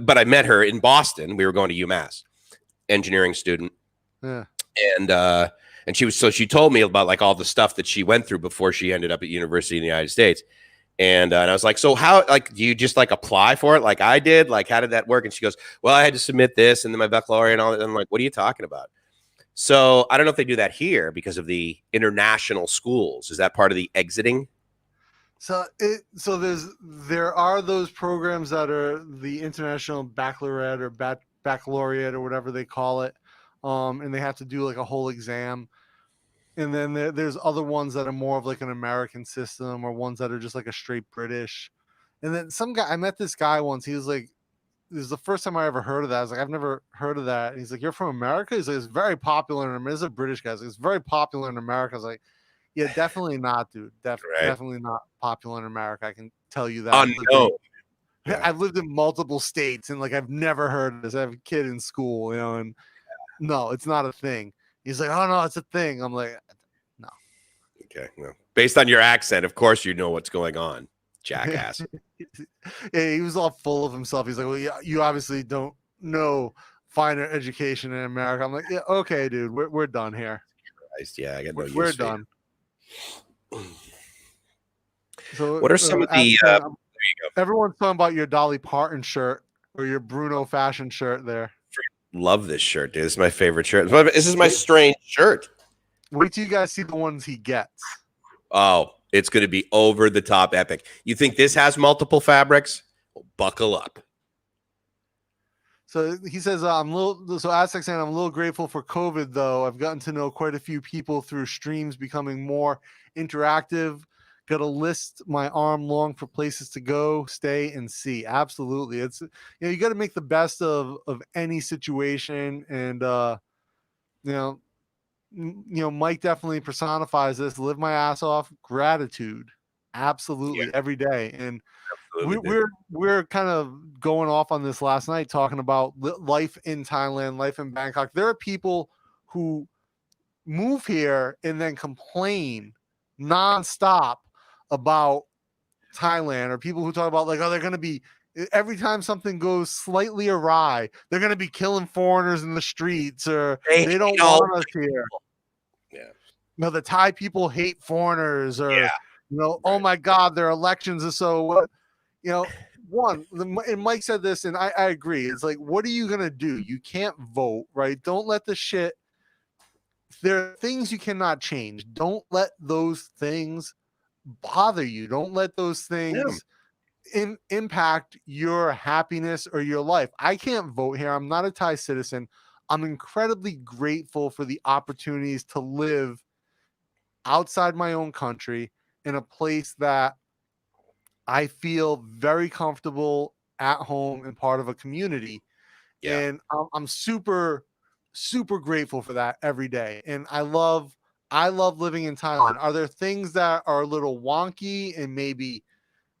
but I met her in Boston. We were going to UMass, engineering student. Yeah. And she told me about like all the stuff that she went through before she ended up at university in the United States. And I was like, so how, do you just apply for it like I did? Like, how did that work? And she goes, well, I had to submit this and then my baccalaureate and all that. And I'm like, what are you talking about? So I don't know if they do that here because of the international schools. Is that part of the exiting? So there are those programs that are the International Baccalaureate or Baccalaureate or whatever they call it. And they have to do like a whole exam. And then there's other ones that are more of like an American system, or ones that are just like a straight British. And then I met this guy once. He was like, this is the first time I ever heard of that. I was like, I've never heard of that. And he's like, you're from America? He's like, it's very popular in America. He's a British guy. Like, it's very popular in America. I was like, yeah, definitely not, dude. Definitely not popular in America. I can tell you that. I've lived in multiple states, and I've never heard of this. I have a kid in school, and no, it's not a thing. He's like, oh no, it's a thing. I'm like, no. Okay, no. Based on your accent, of course you know what's going on, jackass. Yeah, he was all full of himself. He's like, well, yeah, you obviously don't know finer education in America. I'm like, yeah, okay, dude, we're done here. Christ, yeah, I got no use. We're done. So, what are some of the? There you go. Everyone's talking about your Dolly Parton shirt or your Bruno fashion shirt there. Love this shirt, dude. This is my favorite shirt. This is my strange shirt. Wait till you guys see the ones he gets. Oh, it's going to be over the top epic. You think this has multiple fabrics? Well, buckle up. So he says, Aztec saying, I'm a little grateful for COVID, though. I've gotten to know quite a few people through streams becoming more interactive. Got to list my arm long for places to go, stay, and see. Absolutely. It's, you got to make the best of any situation. And, Mike definitely personifies this. Live my ass off. Gratitude. Absolutely. Every day. And we're kind of going off on this last night, talking about life in Thailand, life in Bangkok. There are people who move here and then complain nonstop about Thailand, or people who talk about they're going to be, every time something goes slightly awry, they're going to be killing foreigners in the streets, or they don't want us here. Yeah. No, the Thai people hate foreigners, or You know, oh Right. my God, their elections are so, you know, and Mike said this, and I agree. It's like, what are you going to do? You can't vote, right? Don't let the shit, there are things you cannot change. Don't let those things bother you. Don't let those Yeah. things impact your happiness or your life. I can't vote here. I'm not a Thai citizen. I'm incredibly grateful for the opportunities to live outside my own country in a place that I feel very comfortable at home and part of a community. Yeah. And I'm super, super grateful for that every day. And I love living in Thailand. Are there things that are a little wonky and maybe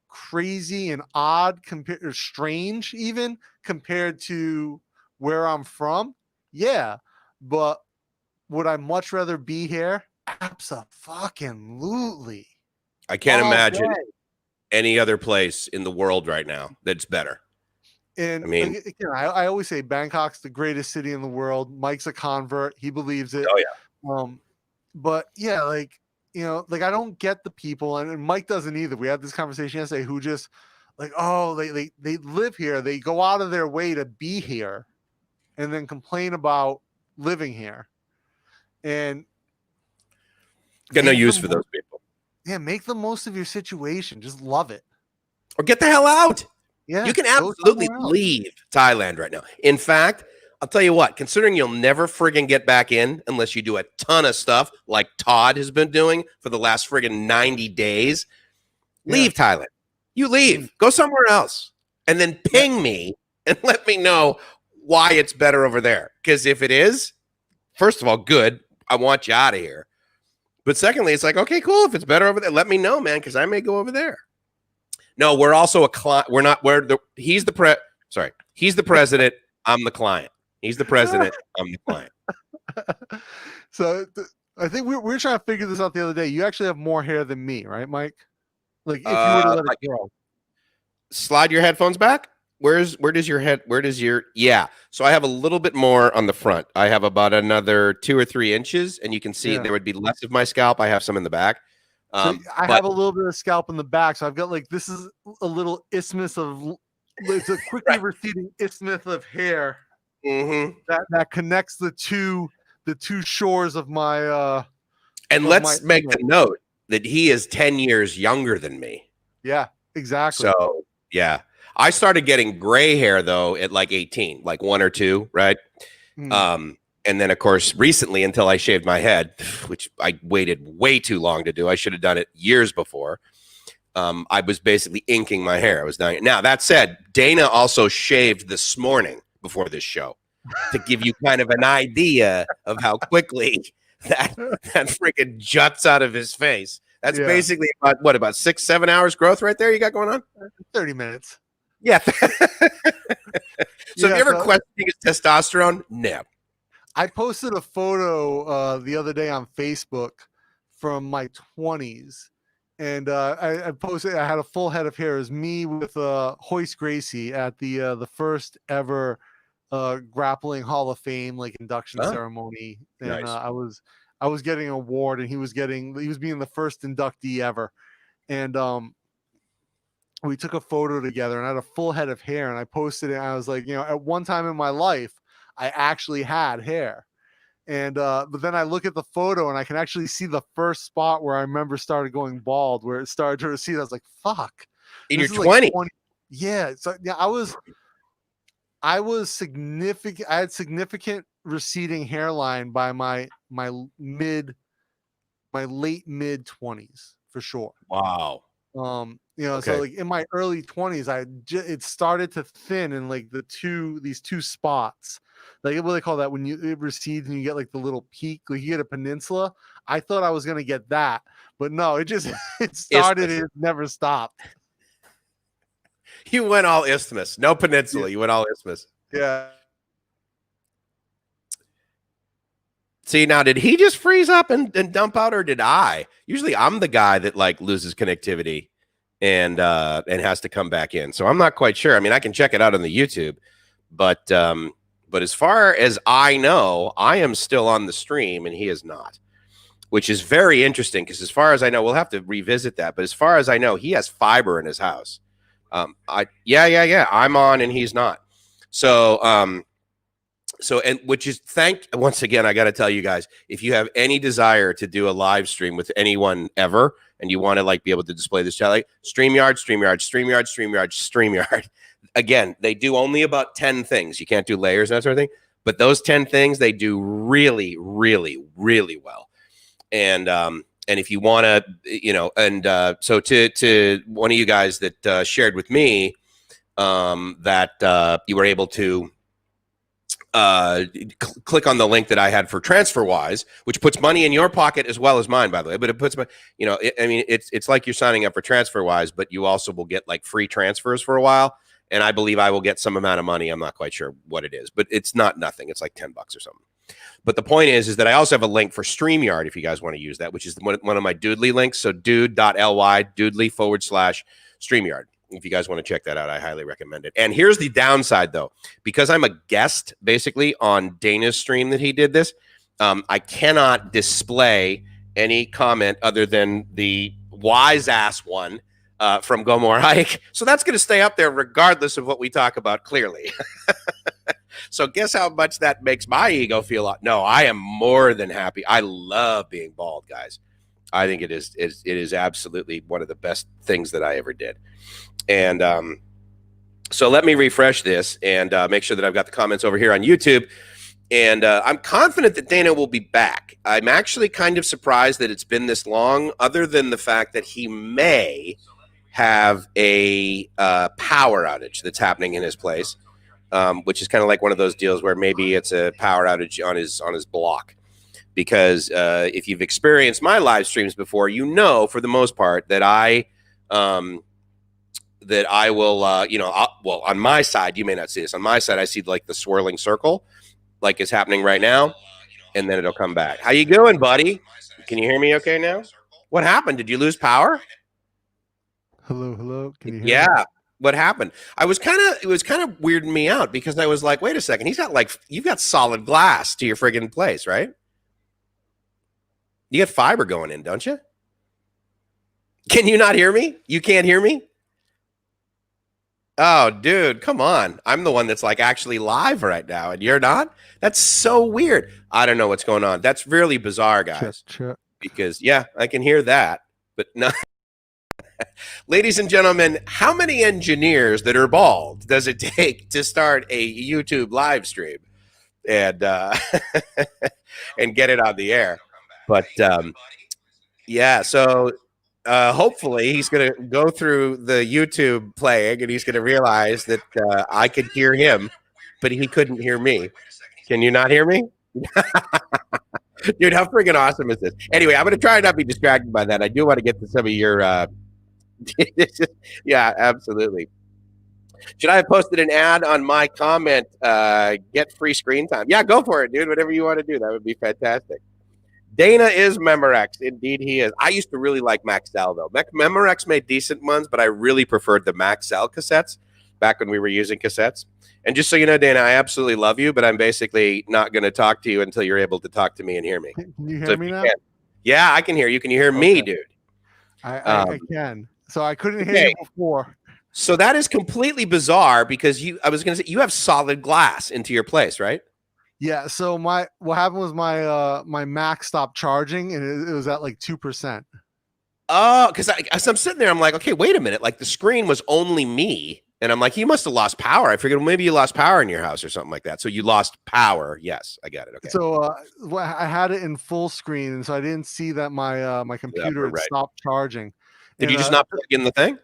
crazy and odd compared or strange even compared to where I'm from? Yeah. But would I much rather be here? Absolutely. I can't All imagine day. any other place in the world right now that's better. And I mean, again, I always say Bangkok's the greatest city in the world. Mike's a convert. He believes it. oh yeah. But yeah, like, like I don't get the people, and Mike doesn't either. We had this conversation yesterday who just like, oh, they live here. They go out of their way to be here and then complain about living here. And Got no make the use for most, those people. yeah, make the most of your situation. Just love it. Or get the hell out. Yeah, You can go absolutely somewhere else. leave Thailand right now. In fact, I'll tell you what, considering you'll never friggin' get back in unless you do a ton of stuff like Todd has been doing for the last friggin' 90 days, leave Thailand. You leave. Go somewhere else. And then ping me and let me know why it's better over there. Because if it is, first of all, good. I want you out of here. But secondly, it's like, okay, cool. If it's better over there, let me know, man, because I may go over there. No, we're also a client. We're not. He's the He's the president. I'm the client. He's the president. I'm the client. So I think we were trying to figure this out the other day. You actually have more hair than me, right, Mike? Like if you were to let it grow. Slide your headphones back. Where does your yeah. So I have a little bit more on the front. I have about another 2 or 3 inches, and you can see there would be less of my scalp. I have some in the back. So I have a little bit of scalp in the back. So I've got like, this is a little isthmus of, it's a quickly receding isthmus of hair that connects the two shores of my and let's make the note that he is 10 years younger than me. Yeah, exactly. So yeah, I started getting gray hair though at like 18, like 1 or 2, right? And then of course recently, until I shaved my head, which I waited way too long to do. I should have done it years before. I was basically inking my hair. I was dying. Now that said, Dana also shaved this morning before this show to give you kind of an idea of how quickly that freaking juts out of his face. That's basically about 6-7 hours growth right there you got going on? 30 minutes. Yeah. So have you ever questioning his testosterone? No. I posted a photo the other day on Facebook from my 20s. And I posted, I had a full head of hair. It was me with Hoist Gracie at the first ever grappling Hall of Fame like induction ceremony. And nice. I was getting an award, and he was being the first inductee ever. And we took a photo together, and I had a full head of hair, and I posted it. And I was like, at one time in my life, I actually had hair. And but then I look at the photo, and I can actually see the first spot where I remember started going bald, where it started to recede. I was like, fuck. In your 20s. Like yeah. So yeah, I was significant. I had significant receding hairline by my late mid 20s for sure. Wow. So like in my early 20s, it started to thin in like these two spots. Like what do they call that when it recedes and you get like the little peak, like you get a peninsula. I thought I was gonna get that, but no, it just it started. It never stopped. You went all isthmus, no peninsula. You went all isthmus. Yeah. See, now did he just freeze up and dump out, or did I? Usually, I'm the guy that like loses connectivity and has to come back in. So I'm not quite sure. I mean, I can check it out on the YouTube, but as far as I know, I am still on the stream and he is not. which is very interesting because as far as I know, we'll have to revisit that. But as far as I know, he has fiber in his house. Yeah. I'm on and he's not. So, and which is once again, I got to tell you guys, if you have any desire to do a live stream with anyone ever, and you want to like be able to display this chat, like StreamYard. Again, they do only about 10 things. You can't do layers and that sort of thing, but those 10 things they do really, really, really well. And if you want to, so to one of you guys that shared with me that you were able to click on the link that I had for TransferWise, which puts money in your pocket as well as mine, by the way. But it puts, it's like you're signing up for TransferWise, but you also will get like free transfers for a while. And I believe I will get some amount of money. I'm not quite sure what it is, but it's not nothing. It's like $10 or something. But the point is that I also have a link for StreamYard if you guys want to use that, which is one of my Doodly links. So dude.ly, Doodly/StreamYard. If you guys want to check that out, I highly recommend it. And here's the downside, though. Because I'm a guest, basically, on Dana's stream that he did this, I cannot display any comment other than the wise-ass one from Gomor Hike. So that's going to stay up there regardless of what we talk about, clearly. So guess how much that makes my ego feel? No, I am more than happy. I love being bald, guys. I think it is absolutely one of the best things that I ever did. And so let me refresh this and make sure that I've got the comments over here on YouTube. And I'm confident that Dana will be back. I'm actually kind of surprised that it's been this long, other than the fact that he may have a power outage that's happening in his place, which is kind of like one of those deals where maybe it's a power outage on his block. Because if you've experienced my live streams before, you know, for the most part, that I will, well, on my side, you may not see this. On my side, I see like the swirling circle, like is happening right now, and then it'll come back. How you doing, buddy? Can you hear me okay now? What happened? Did you lose power? Hello. Can you hear me? Yeah. What happened? It was kind of weirding me out because I was like, wait a second. You've got solid glass to your friggin' place, right? You got fiber going in, don't you? Can you not hear me? You can't hear me? Oh, dude, come on. I'm the one that's like actually live right now, and you're not? That's so weird. I don't know what's going on. That's really bizarre, guys. Check. Because, yeah, I can hear that, but no. Ladies and gentlemen, how many engineers that are bald does it take to start a YouTube live stream and and get it on the air? But yeah, so hopefully he's going to go through the YouTube playing and he's going to realize that I could hear him, but he couldn't hear me. Can you not hear me? Dude, how freaking awesome is this? Anyway, I'm going to try not to be distracted by that. I do want to get to some of your yeah, absolutely. Should I have posted an ad on my comment, get free screen time? Yeah, go for it, dude. Whatever you want to do. That would be fantastic. Dana is Memorex. Indeed, he is. I used to really like Maxell, though. Memorex made decent ones, but I really preferred the Maxell cassettes back when we were using cassettes. And just so you know, Dana, I absolutely love you, but I'm basically not going to talk to you until you're able to talk to me and hear me. Can you hear me now? Yeah, I can hear you. Can you hear me, dude? I can. So I couldn't hear you before. So that is completely bizarre because I was going to say, you have solid glass into your place, right? Yeah. So what happened was my Mac stopped charging and it was at like 2%. Oh, because as I'm sitting there, I'm like, okay, wait a minute. Like the screen was only me. And I'm like, you must have lost power. I figured maybe you lost power in your house or something like that. So you lost power. Yes, I got it. Okay. So I had it in full screen, and so I didn't see that my computer had stopped charging. Did you just not plug in the thing?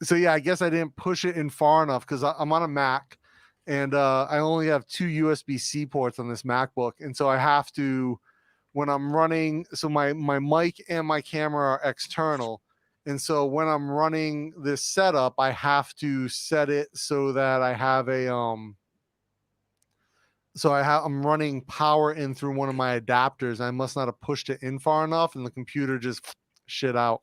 So yeah, I guess I didn't push it in far enough because I'm on a Mac, and I only have 2 USB-C ports on this MacBook, and so I have to, when I'm running, so my mic and my camera are external. And so when I'm running this setup, I have to set it so that I have I'm running power in through one of my adapters. I must not have pushed it in far enough, and the computer just shit out.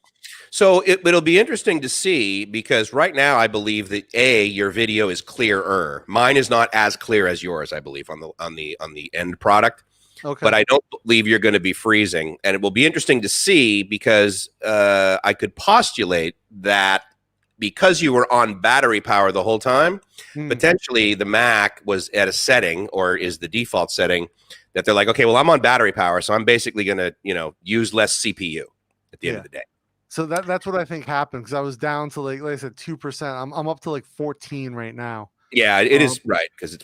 So it'll be interesting to see, because right now I believe that your video is clearer. Mine is not as clear as yours, I believe, on the end product. Okay. but I don't believe you're going to be freezing. And it will be interesting to see because I could postulate that because you were on battery power the whole time, potentially the Mac was at a setting or is the default setting that they're like, okay, well, I'm on battery power, so I'm basically going to, use less CPU at the end of the day. So that's what I think happened because I was down to like I said 2%. I'm up to like 14 right now. Yeah, it is right because it's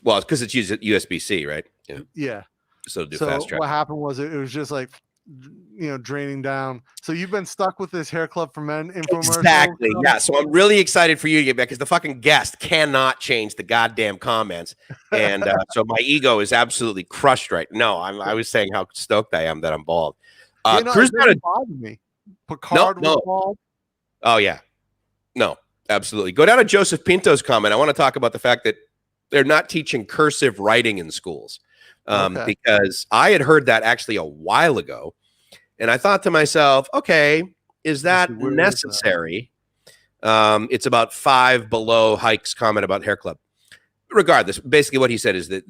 USB-C, right? Yeah. So do So fast track. what happened was it was just like draining down. So you've been stuck with this Hair Club for Men infomercial. Exactly. Yeah. So I'm really excited for you to get back because the fucking guest cannot change the goddamn comments, and so my ego is absolutely crushed right now. I was saying how stoked I am that I'm bald. It doesn't bother me. Picard was bald. Oh yeah. No, absolutely. Go down to Joseph Pinto's comment. I want to talk about the fact that they're not teaching cursive writing in schools. Because I had heard that actually a while ago. And I thought to myself, okay, is that necessary? It's about 5 below Hike's comment about Hair Club. Regardless, basically what he said is that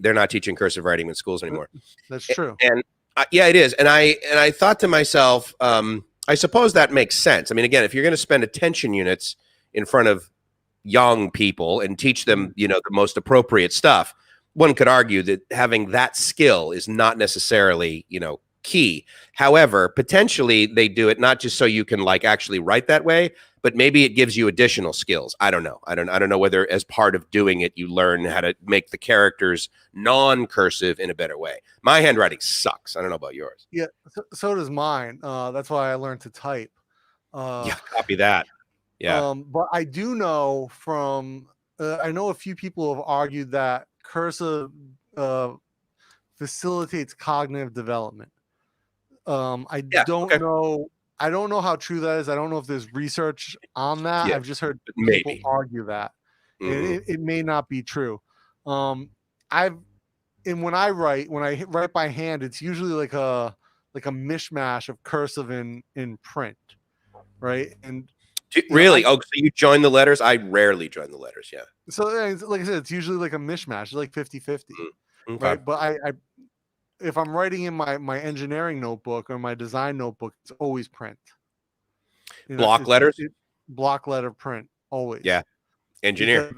they're not teaching cursive writing in schools anymore. That's true. And yeah, it is. And I thought to myself, I suppose that makes sense. I mean, again, if you're going to spend attention units in front of young people and teach them, the most appropriate stuff, one could argue that having that skill is not necessarily, key. However, potentially they do it not just so you can actually write that way, but maybe it gives you additional skills. I don't know. I don't know whether as part of doing it, you learn how to make the characters non-cursive in a better way. My handwriting sucks. I don't know about yours. Yeah, so does mine. That's why I learned to type. Yeah, copy that. Yeah. But I do know from I know a few people have argued that cursive facilitates cognitive development. I don't know how true that is. I don't know if there's research on that. I've just heard people argue that. And it may not be true. When I write by hand, it's usually like a mishmash of cursive in print, right? And really? So you join the letters? I rarely join the letters. Yeah. So like I said, it's usually like a mishmash. It's like 50-50, right? But I if I'm writing in my engineering notebook or my design notebook, it's always print. Block letters? Block letter print, always. Yeah. Engineer.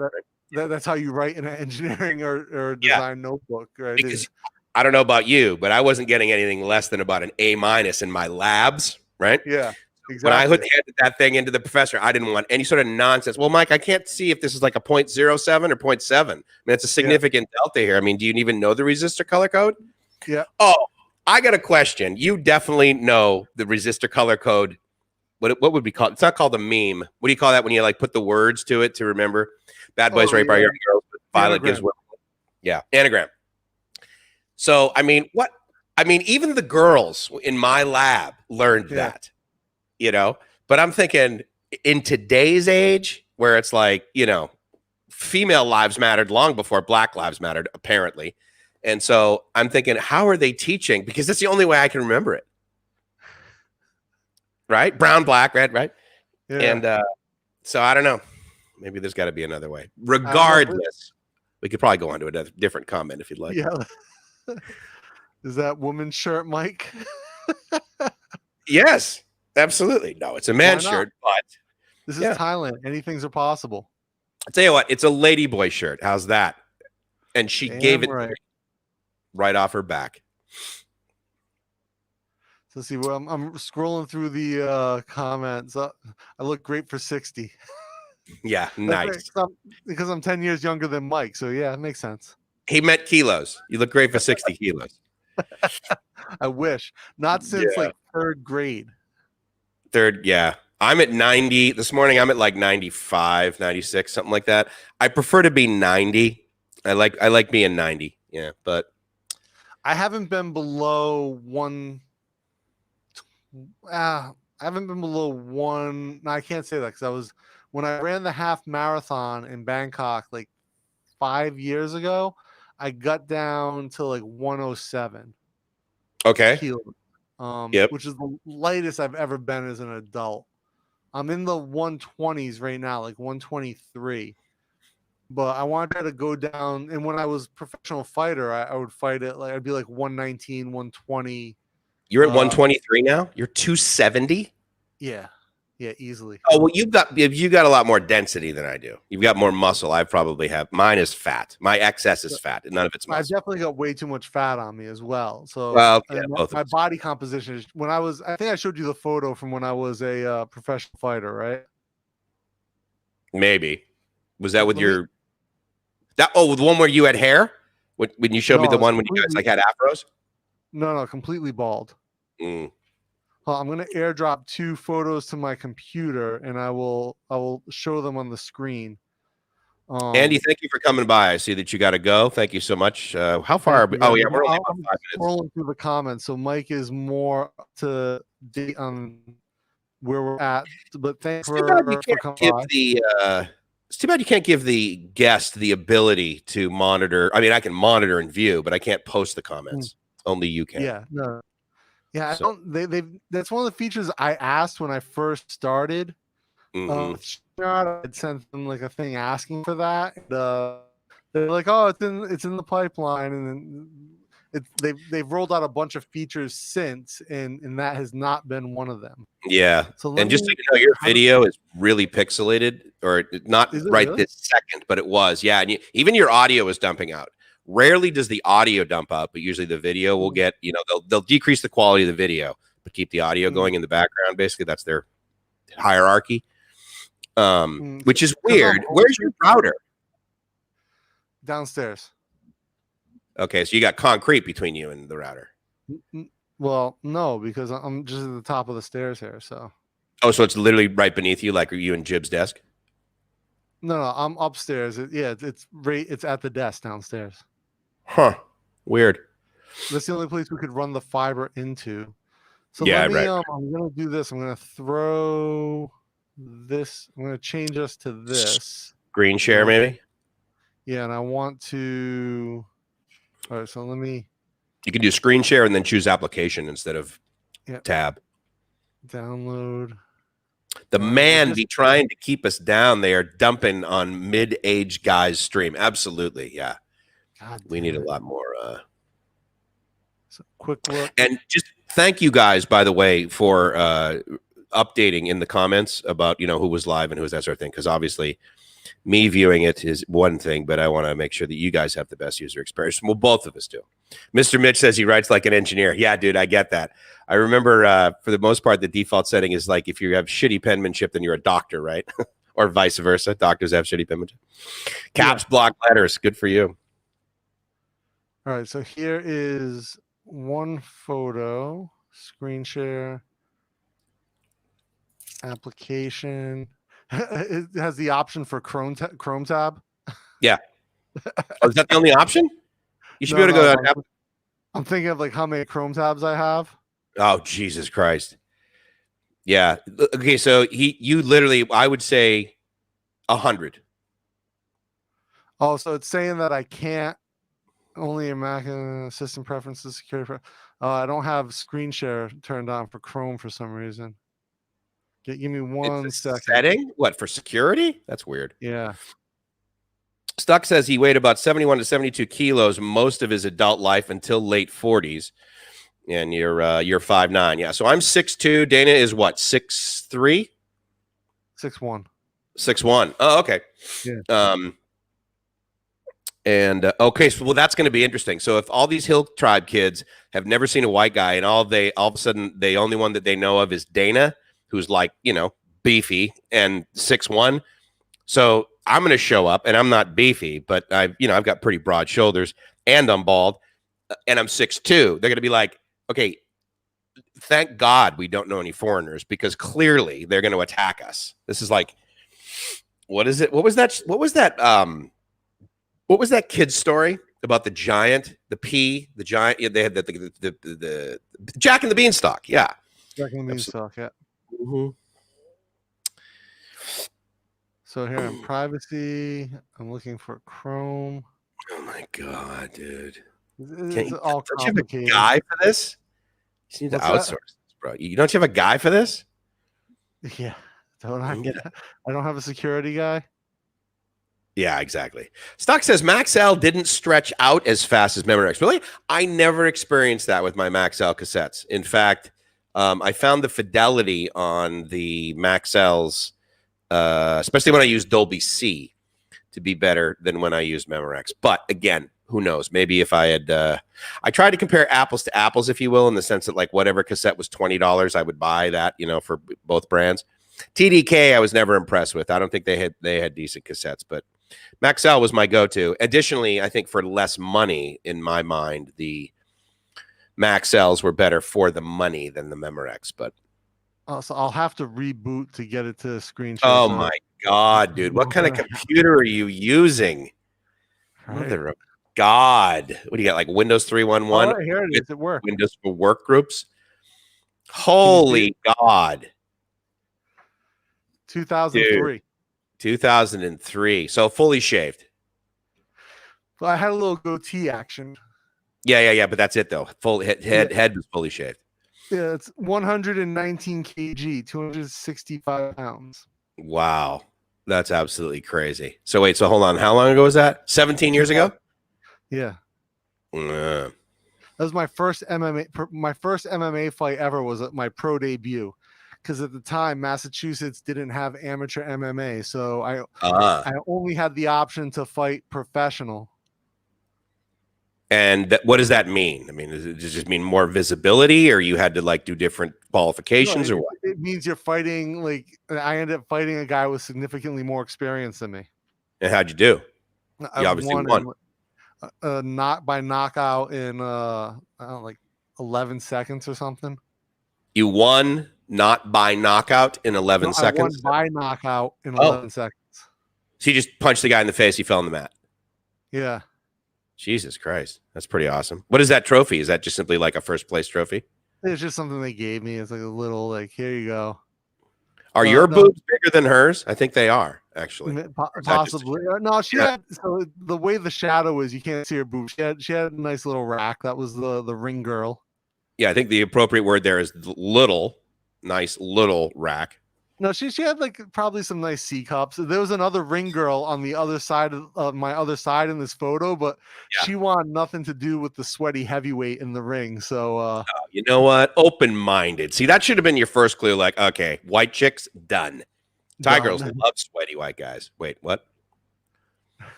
That's how you write in an engineering or design notebook, right? Because I don't know about you, but I wasn't getting anything less than about an A- in my labs, right? Yeah. Exactly. When I handed that thing into the professor, I didn't want any sort of nonsense. Well, Mike, I can't see if this is like a 0.07 or 0.7. I mean, it's a significant delta here. I mean, do you even know the resistor color code? Yeah. Oh, I got a question. You definitely know the resistor color code. What would we call it? It's not called a meme. What do you call that when you put the words to it to remember? Bad boys raped by young girls. Violet gives women. Yeah, anagram. So, even the girls in my lab learned that. But I'm thinking in today's age where it's female lives mattered long before black lives mattered, apparently. And so I'm thinking, how are they teaching? Because that's the only way I can remember it. Right? Brown, black, red, right? Yeah. And so I don't know. Maybe there's got to be another way. Regardless, we could probably go on to a different comment if you'd like. Yeah. Is that woman's shirt, Mike? Yes. Absolutely. No, it's a man's shirt, but this is Thailand. Anything's are possible. I'll tell you what, it's a ladyboy shirt. How's that? And she gave it right off her back. So see, well, I'm scrolling through the comments. I look great for 60. Yeah, nice. Because I'm 10 years younger than Mike. So yeah, it makes sense. He meant kilos. You look great for 60 kilos. I wish. Not since third grade. Yeah. I'm at 90. This morning I'm at 95, 96, something like that. I prefer to be 90. I like being 90. Yeah, but I haven't been below one. I haven't been below one. No, I can't say that because when I ran the half marathon in Bangkok 5 years ago, I got down to 107. Okay. Kilos. Which is the lightest I've ever been as an adult. I'm in the 120s right now, 123. but I wanted to go down. And when I was professional fighter, I would fight it like I'd be like 119, 120. You're at 123 now. You're 270. Yeah, easily. Oh well, you got a lot more density than I do. You've got more muscle. I probably have. Mine is fat. My excess is fat, and none of it's I muscle. definitely got way too much fat on me as well. So Well, yeah, both my of us. body composition is when I think I showed you the photo from when I was a professional fighter, right? Maybe was that with Let me- the one where you had hair when you showed me No, the it's one when you guys like had afros. No, completely bald. Mm. I'm gonna airdrop 2 photos to my computer, and I will show them on the screen. Andy, thank you for coming by. I see that you got to go. Thank you so much. How far are we? Oh yeah, we're only about 5 minutes. Scrolling through the comments, so Mike is more up to date on where we're at. But thanks for coming by. It's too bad you can't give the guest the ability to monitor. I mean, I can monitor and view, but I can't post the comments. Only you can. Yeah, no. Yeah, I don't. That's one of the features I asked when I first started. I'd sent them like a thing asking for that. And, they're like, "Oh, it's in the pipeline," and then they've rolled out a bunch of features since, and that has not been one of them. Yeah. So and just so you know, your video is really pixelated, or not right really? This second, but it was. Yeah, and even your audio is dumping out. Rarely does the audio dump out, but usually the video will get, they'll decrease the quality of the video, but keep the audio going in the background. Basically, that's their hierarchy, which is weird. Where's your router? Downstairs. Okay, so you got concrete between you and the router. Well, no, because I'm just at the top of the stairs here. So. Oh, so it's literally right beneath you, like you and Jib's desk? No, I'm upstairs. It's at the desk downstairs. Huh. Weird. That's the only place we could run the fiber into. So yeah, right. I'm going to do this. I'm going to throw this. I'm going to change us to this. Screen share, maybe? Yeah, and I want to... All right, so let me... You can do screen share and then choose application instead of tab. Download. The man be trying to keep us down. They are dumping on mid-age guys stream. Absolutely, yeah. We need a lot more. So quick look. And just thank you guys, by the way, for updating in the comments about who was live and who was that sort of thing. Because obviously, me viewing it is one thing, but I want to make sure that you guys have the best user experience. Well, both of us do. Mr. Mitch says he writes like an engineer. Yeah, dude, I get that. I remember for the most part, the default setting is like if you have shitty penmanship, then you're a doctor, right? Or vice versa. Doctors have shitty penmanship. Caps block letters. Good for you. All right, so here is one photo, screen share, application. It has the option for Chrome tab. Yeah. Oh, is that the only option? You should be able to go down. I'm thinking of like how many Chrome tabs I have. Oh, Jesus Christ. Yeah. Okay, so you literally, I would say 100. Oh, so it's saying that I can't only in Mac system preferences, security. I don't have screen share turned on for Chrome for some reason. Give me one second. Setting? What, for security? That's weird. Yeah. Stuck says he weighed about 71 to 72 kilos most of his adult life until late 40s. And you're 5'9". Yeah. So I'm 6'2". Dana is what, 6'3"? 6'1". 6'1". Oh, okay. Yeah. And okay, so well, that's going to be interesting. So if all these Hill Tribe kids have never seen a white guy, and all of a sudden the only one that they know of is Dana, who's like beefy and 6'1". So I'm going to show up, and I'm not beefy, but I've got pretty broad shoulders, and I'm bald, and I'm 6'2". They're going to be like, okay, thank God we don't know any foreigners, because clearly they're going to attack us. This is like, what is it? What was that? What was that kid's story about the giant, the giant? Yeah, they had the Jack and the Beanstalk. Yeah. Jack and the Beanstalk. Yeah. Mm-hmm. So here in privacy, I'm looking for Chrome. Oh my God, dude! It's all complicated. You have a guy for this? You need to outsource this, bro. You don't have a guy for this? Yeah. I don't have a security guy. Yeah, exactly. Stock says Max L didn't stretch out as fast as Memorex. Really? I never experienced that with my Max L cassettes. In fact, I found the fidelity on the Max L's, especially when I used Dolby C, to be better than when I used Memorex. But again, who knows? Maybe if I had, I tried to compare apples to apples, if you will, in the sense that like whatever cassette was $20, I would buy that, for both brands. TDK, I was never impressed with. I don't think they had decent cassettes, but Max L was my go-to. Additionally, I think for less money, in my mind, the Max L's were better for the money than the Memorex. But So I'll have to reboot to get it to screen share. oh So my God, dude, what kind of computer are you using? right. Mother of God, what do you got? Like Windows 3.11? Oh, here it is. It worked. Windows for work groups. Holy God, 2003. dude, 2003. So fully shaved. So I had a little goatee action. Yeah. But that's it though. Full head was fully shaved. Yeah, it's 119 kg, 265 pounds. Wow. That's absolutely crazy. So wait, so hold on. How long ago was that? 17 years ago? Yeah. Uh, That was my first MMA. My first MMA fight ever was my pro debut, because at the time Massachusetts didn't have amateur MMA, so I only had the option to fight professional. And what does that mean? I mean, does it just mean more visibility, or you had to like do different qualifications, or what? It means you're fighting. Like, I ended up fighting a guy with significantly more experience than me. And how'd you do? I obviously won. Not by knockout in I don't know, like 11 seconds or something. You won not by knockout in 11 seconds? I won by knockout in 11 seconds. So you just punched the guy in the face, he fell on the mat. Yeah. Jesus Christ. That's pretty awesome. What is that trophy? Is that just simply like a first place trophy? It's just something they gave me. It's like a little, like, here you go. Are your boobs bigger than hers? I think they are, actually. Possibly. No, she had, so the way the shadow is, you can't see her boobs. She had a nice little rack. That was the ring girl. Yeah, I think the appropriate word there is little. Nice little rack. No, she had like probably some nice C cups. There was another ring girl on the other side of my other side in this photo, but she wanted nothing to do with the sweaty heavyweight in the ring. So you know what? Open-minded. See, that should have been your first clue. Like, okay, white chicks, done. Thai girls love sweaty white guys. Wait, what?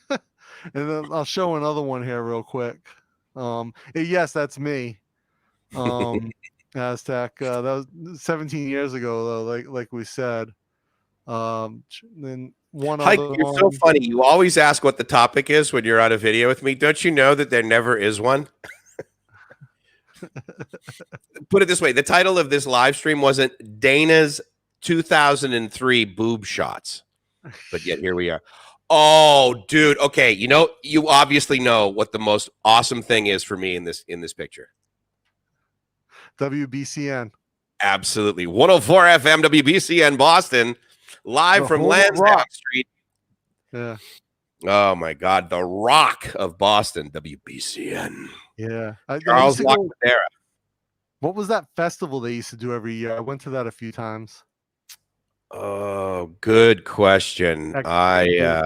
And then I'll show another one here real quick. Yes, that's me. Aztec. That was 17 years ago, though. Like we said. Then one Hike, other you're so funny. You always ask what the topic is when you're on a video with me. Don't you know that there never is one? Put it this way: the title of this live stream wasn't Dana's 2003 boob shots, but yet here we are. Oh, dude. Okay, you obviously know what the most awesome thing is for me in this picture. WBCN. Absolutely. 104 FM WBCN Boston, live from Lansdowne Street. Yeah. Oh my God, the Rock of Boston, WBCN. Yeah. Charles Lacadera. What was that festival they used to do every year? I went to that a few times. Oh, good question. I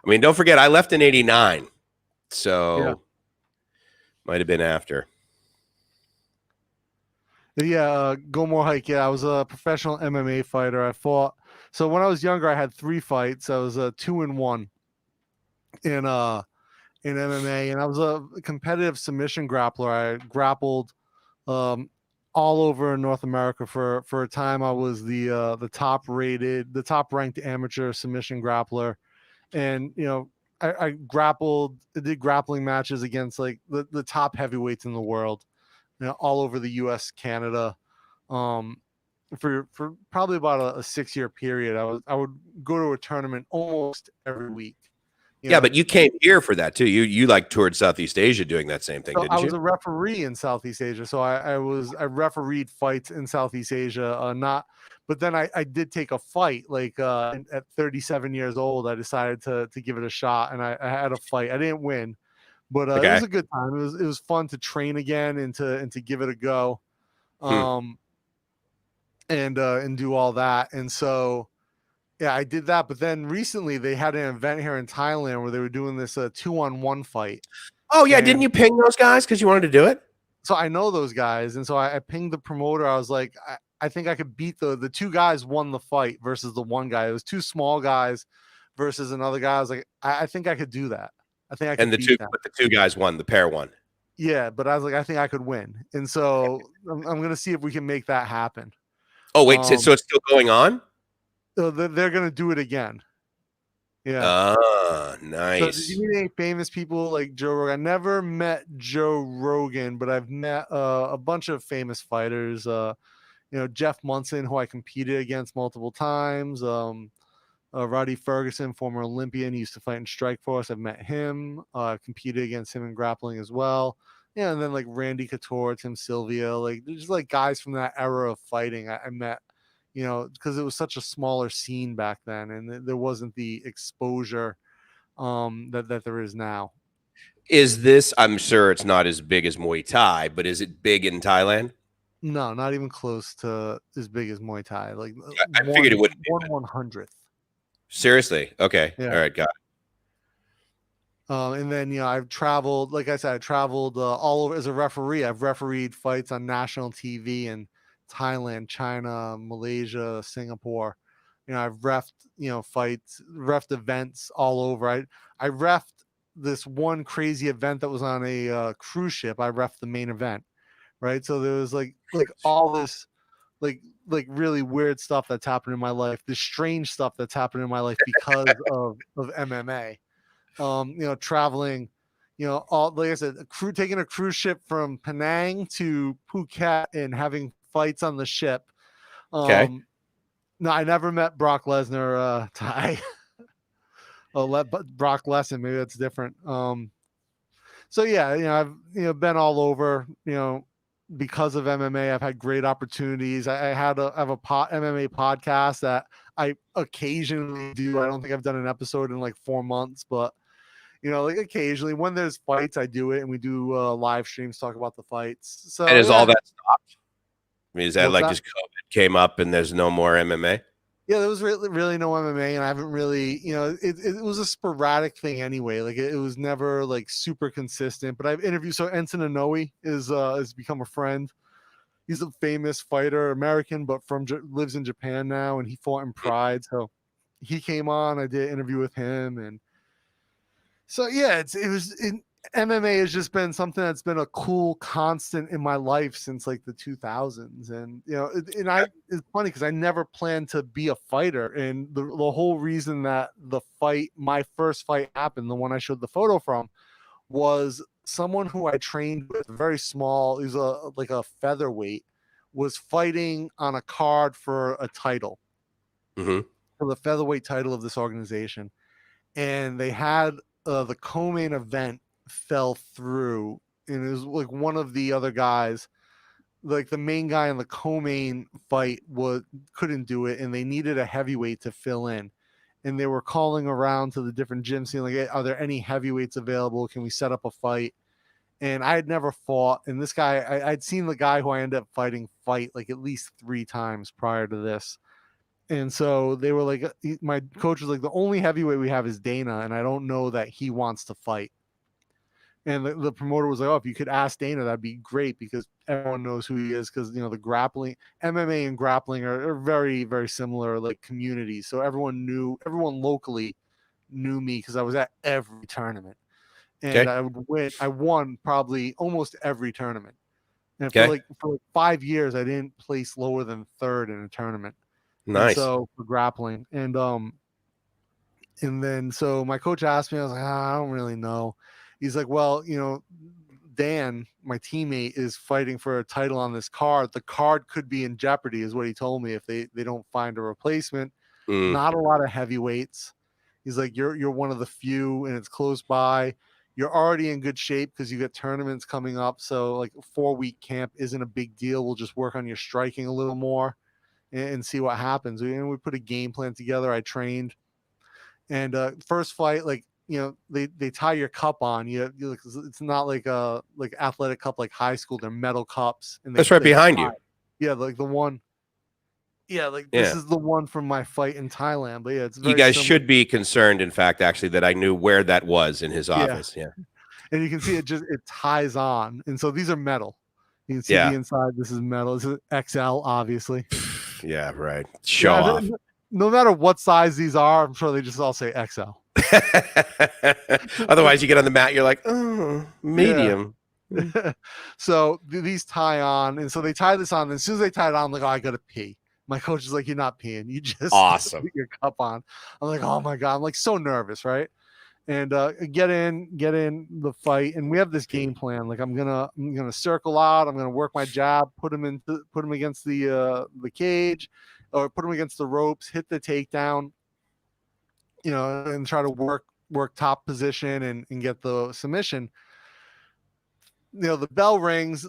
mean, don't forget, I left in '89, so might have been after. Yeah, Go More Hike. Yeah, I was a professional MMA fighter. I fought. So when I was younger, I had 3 fights. I was 2-1 in MMA, and I was a competitive submission grappler. I grappled all over North America for a time. I was the top ranked amateur submission grappler, and I did grappling matches against like the top heavyweights in the world. All over the U.S., Canada, for probably about a 6-year period. I would go to a tournament almost every week. But you came here for that too. You like toured Southeast Asia doing that same thing, didn't you? I was a referee in Southeast Asia, so I refereed fights in Southeast Asia. But then I did take a fight like at 37 years old. I decided to give it a shot, and I had a fight. I didn't win. But it was a good time. It was fun to train again and to give it a go, and do all that. And so Yeah, I did that. But then recently they had an event here in Thailand where they were doing this 2-on-1 fight. Oh yeah, didn't And you ping those guys because you wanted to do it? so I know those guys. And so I pinged the promoter. I was like, I think I could beat the two guys won the fight versus the one guy. It was two small guys versus another guy. I was like, I think I could do that. I think I And could beat them. but the two guys won. The pair won. Yeah, but I was like, I think I could win. And so I'm gonna see if we can make that happen. Oh wait, so it's still going on? So they're gonna do it again. Yeah. Ah, So did you nice. meet any famous people like Joe Rogan? I never met Joe Rogan, but I've met a bunch of famous fighters. Jeff Munson, who I competed against multiple times. Roddy Ferguson, former Olympian, he used to fight in Strikeforce. I've met him. Competed against him in grappling as well. Yeah, and then like Randy Couture, Tim Sylvia, like just like guys from that era of fighting I met. Because it was such a smaller scene back then, and there wasn't the exposure that there is now. Is this? I'm sure it's not as big as Muay Thai, but is it big in Thailand? No, not even close to as big as Muay Thai. Like I figured it wouldn't be. 1/100th. Seriously? Okay. Yeah. All right. Got it. And then I've traveled. Like I said, I traveled all over as a referee. I've refereed fights on national TV in Thailand, China, Malaysia, Singapore. I've refed fights, refed events all over. I refed this one crazy event that was on a cruise ship. I refed the main event, right? So there was like all this like really weird stuff that's happened in my life, this strange stuff that's happened in my life because of MMA. Traveling, all like I said, taking a cruise ship from Penang to Phuket and having fights on the ship. Okay. No, I never met Brock Lesnar. Thai. Brock Lesnar, maybe that's different. So yeah, I've been all over. Because of MMA, I've had great opportunities. I have a MMA podcast that I occasionally do. I don't think I've done an episode in like 4 months, but like occasionally when there's fights, I do it, and we do live streams, talk about the fights. So And is all yeah, that stopped? I mean, is that what's like that? just COVID came up and there's no more MMA? Yeah, there was really no MMA, and I haven't really, it was a sporadic thing anyway. Like it was never like super consistent. But I've interviewed. So Enson Inoue has become a friend. He's a famous fighter, American, but lives in Japan now, and he fought in Pride. So he came on. I did an interview with him, and so yeah, MMA has just been something that's been a cool constant in my life since like the 2000s. And it's funny because I never planned to be a fighter, and the whole reason that my first fight happened, the one I showed the photo from, was someone who I trained with, very small, he's like a featherweight, was fighting on a card for a title, Mm-hmm. for the featherweight title of this organization. And they had the co-main event fell through, and it was like one of the other guys, like the main guy in the co-main fight, couldn't do it, and they needed a heavyweight to fill in. And they were calling around to the different gyms saying like, hey, are there any heavyweights available? Can we set up a fight? And I had never fought. And this guy, I'd seen the guy who I ended up fighting fight like at least 3 times prior to this. And so they were like, my coach was like, the only heavyweight we have is Dana, and I don't know that he wants to fight. And the promoter was like, oh, if you could ask Dana, that'd be great, because everyone knows who he is. Because the grappling, MMA and grappling are very, very similar, like communities. So everyone locally knew me because I was at every tournament, and Okay. I would win. I won probably almost every tournament. And Okay. for 5 years, I didn't place lower than third in a tournament. And Nice. so for grappling, and then so my coach asked me, I was like, I don't really know. He's like, well, Dan, my teammate, is fighting for a title on this card. The card could be in jeopardy, is what he told me, if they don't find a replacement. Not a lot of heavyweights. He's like, you're one of the few, and it's close by. You're already in good shape because you got tournaments coming up. So like a 4-week camp isn't a big deal. We'll just work on your striking a little more and see what happens. We put a game plan together. I trained, and first fight, like they tie your cup on you. It's not like a athletic cup like high school. They're metal cups, and That's right they behind tie. you. Yeah, like the one. Yeah, like this Yeah. is the one from my fight in Thailand. But yeah, it's You very guys similar. should be concerned, in fact, actually, that I knew where that was in his Yeah. office. Yeah. And you can see it ties on. And so these are metal. You can see the Yeah. inside. This is metal. This is XL, obviously. Yeah, right. Show Yeah, off. no matter what size these are, I'm sure they just all say XL. Otherwise, you get on the mat, you're like, oh, Yeah. medium. So these tie on, and so they tie this on. And as soon as they tie it on, I'm like, oh, I gotta pee. My coach is like, you're not peeing. You just Awesome. put your cup on. I'm like, oh my god. I'm like so nervous, right? And get in the fight, and we have this game plan. Like I'm gonna circle out. I'm gonna work my jab, put him against the cage, or put him against the ropes, hit the takedown, and try to work top position and get the submission. The bell rings,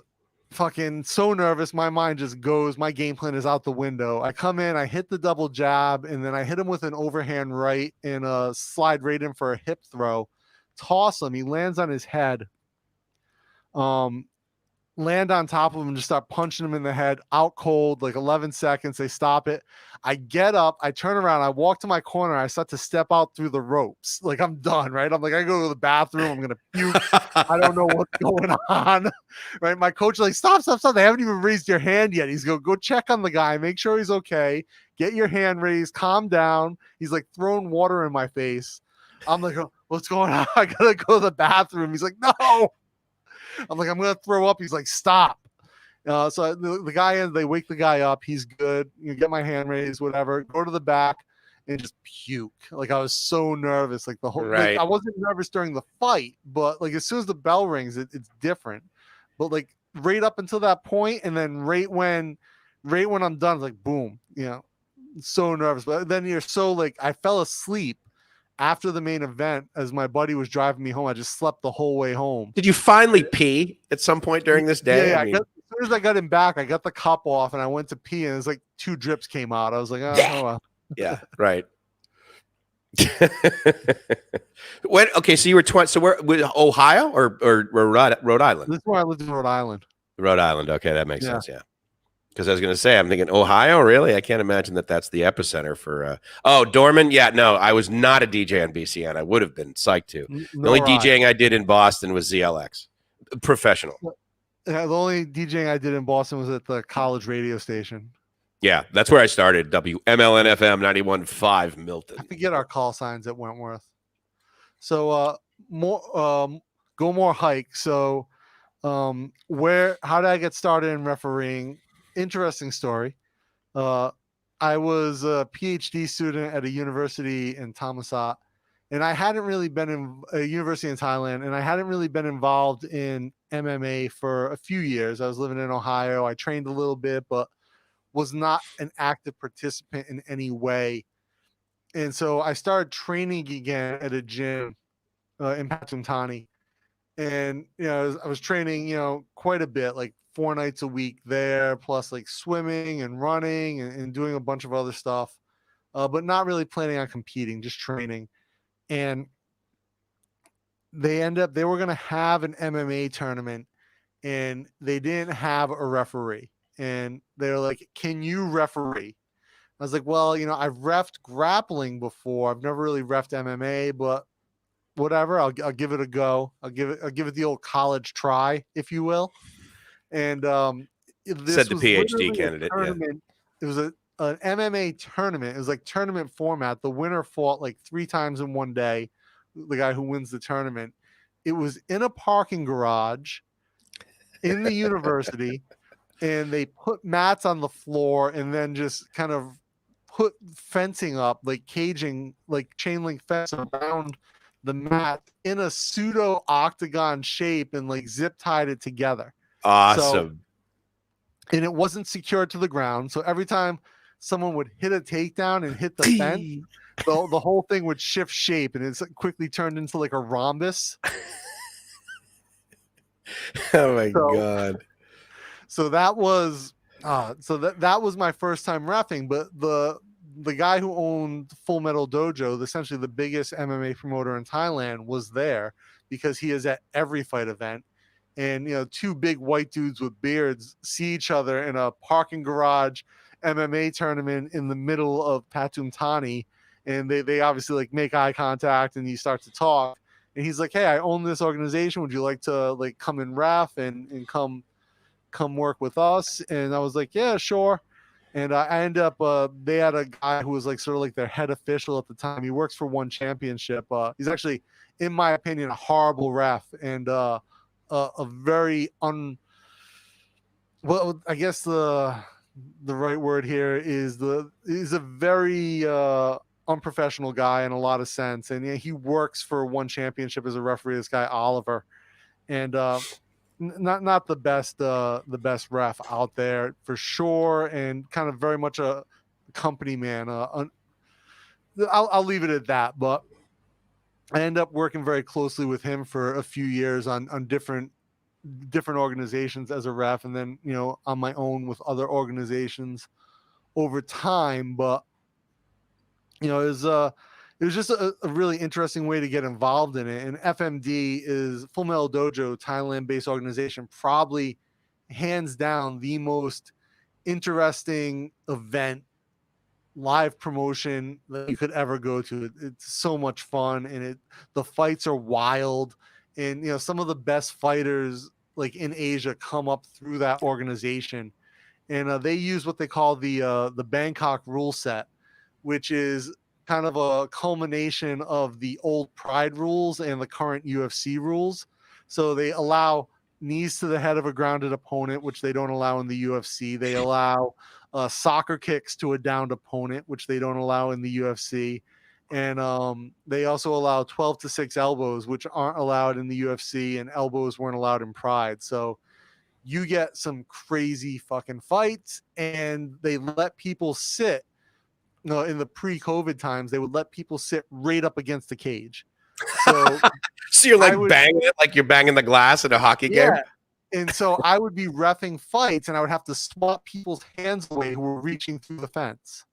fucking so nervous. My mind just goes, my game plan is out the window. I come in, I hit the double jab, and then I hit him with an overhand right and a slide right in for a hip throw. Toss him. He lands on his head. Land on top of him and just start punching him in the head, out cold, like 11 seconds. They stop it. I get up, I turn around, I walk to my corner, I start to step out through the ropes. Like I'm done, right? I'm like, I go to the bathroom, I'm gonna puke. I don't know what's going on. Right? My coach is like, stop. They haven't even raised your hand yet. He's go check on the guy, make sure he's okay. Get your hand raised, calm down. He's like throwing water in my face. I'm like, oh, what's going on? I gotta go to the bathroom. He's like, no. I'm like, I'm gonna throw up. He's like, stop. So the guy in, they wake the guy up. He's good. Get my hand raised, whatever. Go to the back and just puke. Like I was so nervous. Like the whole, Right. like I wasn't nervous during the fight, but like as soon as the bell rings, it's different. But like right up until that point, and then right when I'm done, it's like boom. So nervous. But then you're so like, I fell asleep after the main event as my buddy was driving me home. I just slept the whole way home. Did you finally pee at some point during this day? Yeah. As soon as I got him back, I got the cup off and I went to pee, and it was like 2 drips came out. I was like, oh well. Yeah, right. Okay, so you were 20. So where, Ohio or Rhode Island? This is where I lived in Rhode Island. Rhode Island. Okay, that makes sense. Yeah. Because I was going to say, I'm thinking, Ohio, really? I can't imagine that that's the epicenter for. Dorman? Yeah, no, I was not a DJ on BCN. I would have been psyched to. The only DJing I did in Boston was ZLX, professional. Yeah, the only DJing I did in Boston was at the college radio station. Yeah, that's where I started. WMLN FM 91.5 Milton. I forget our call signs at Wentworth. So go more hike. So how did I get started in refereeing? Interesting story. I was a PhD student at a university in Thammasat, and I hadn't really been in a university in Thailand, and I hadn't really been involved in MMA for a few years. I was living in Ohio. I trained a little bit, but was not an active participant in any way. And so I started training again at a gym in Patumtani. And, I was training, quite a bit, like 4 nights a week there, plus like swimming and running and doing a bunch of other stuff, but not really planning on competing, just training. And they were going to have an MMA tournament, and they didn't have a referee. And they're like, can you referee? I was like, well, I've reffed grappling before. I've never really reffed MMA, but whatever. I'll give it a go. I'll give it the old college try, if you will. And this said the was PhD candidate. Yeah. It was an MMA tournament. It was like tournament format. The winner fought like 3 times in one day. The guy who wins the tournament. It was in a parking garage in the university, and they put mats on the floor and then just kind of put fencing up, like caging, like chain link fence around the mat in a pseudo octagon shape, and like zip tied it together. Awesome. And it wasn't secured to the ground. So every time someone would hit a takedown and hit the fence, the whole thing would shift shape, and it's quickly turned into like a rhombus. Oh my God. So that was that was my first time reffing. But the guy who owned Full Metal Dojo, essentially the biggest MMA promoter in Thailand, was there because he is at every fight event. And 2 big white dudes with beards see each other in a parking garage, MMA tournament in the middle of Patum Thani, and they obviously like make eye contact and you start to talk. And he's like, "Hey, I own this organization. Would you like to like come and ref and come work with us?" And I was like, "Yeah, sure." And I end up they had a guy who was like sort of like their head official at the time. He works for One Championship. He's actually, in my opinion, a horrible ref and a very well, I guess the right word here is he's a very unprofessional guy in a lot of sense. And yeah, he works for One Championship as a referee, this guy Oliver. And not the best ref out there for sure, and kind of very much a company man. I'll leave it at that. But I end up working very closely with him for a few years on different organizations as a ref, and then on my own with other organizations over time. But it was just a really interesting way to get involved in it. And FMD is Full Metal Dojo, Thailand-based organization, probably hands down the most interesting event, live promotion that you could ever go to. It's so much fun, and the fights are wild, and some of the best fighters like in Asia come up through that organization, and they use what they call the Bangkok rule set, which is kind of a culmination of the old Pride rules and the current UFC rules. So they allow knees to the head of a grounded opponent, which they don't allow in the UFC. They allow soccer kicks to a downed opponent, which they don't allow in the UFC. And they also allow 12-6 elbows, which aren't allowed in the UFC, and elbows weren't allowed in Pride. So you get some crazy fucking fights, and they let people sit. In the pre-COVID times, they would let people sit right up against the cage. So, so you're like banging it like you're banging the glass in a hockey game? And so I would be reffing fights, and I would have to swat people's hands away who were reaching through the fence.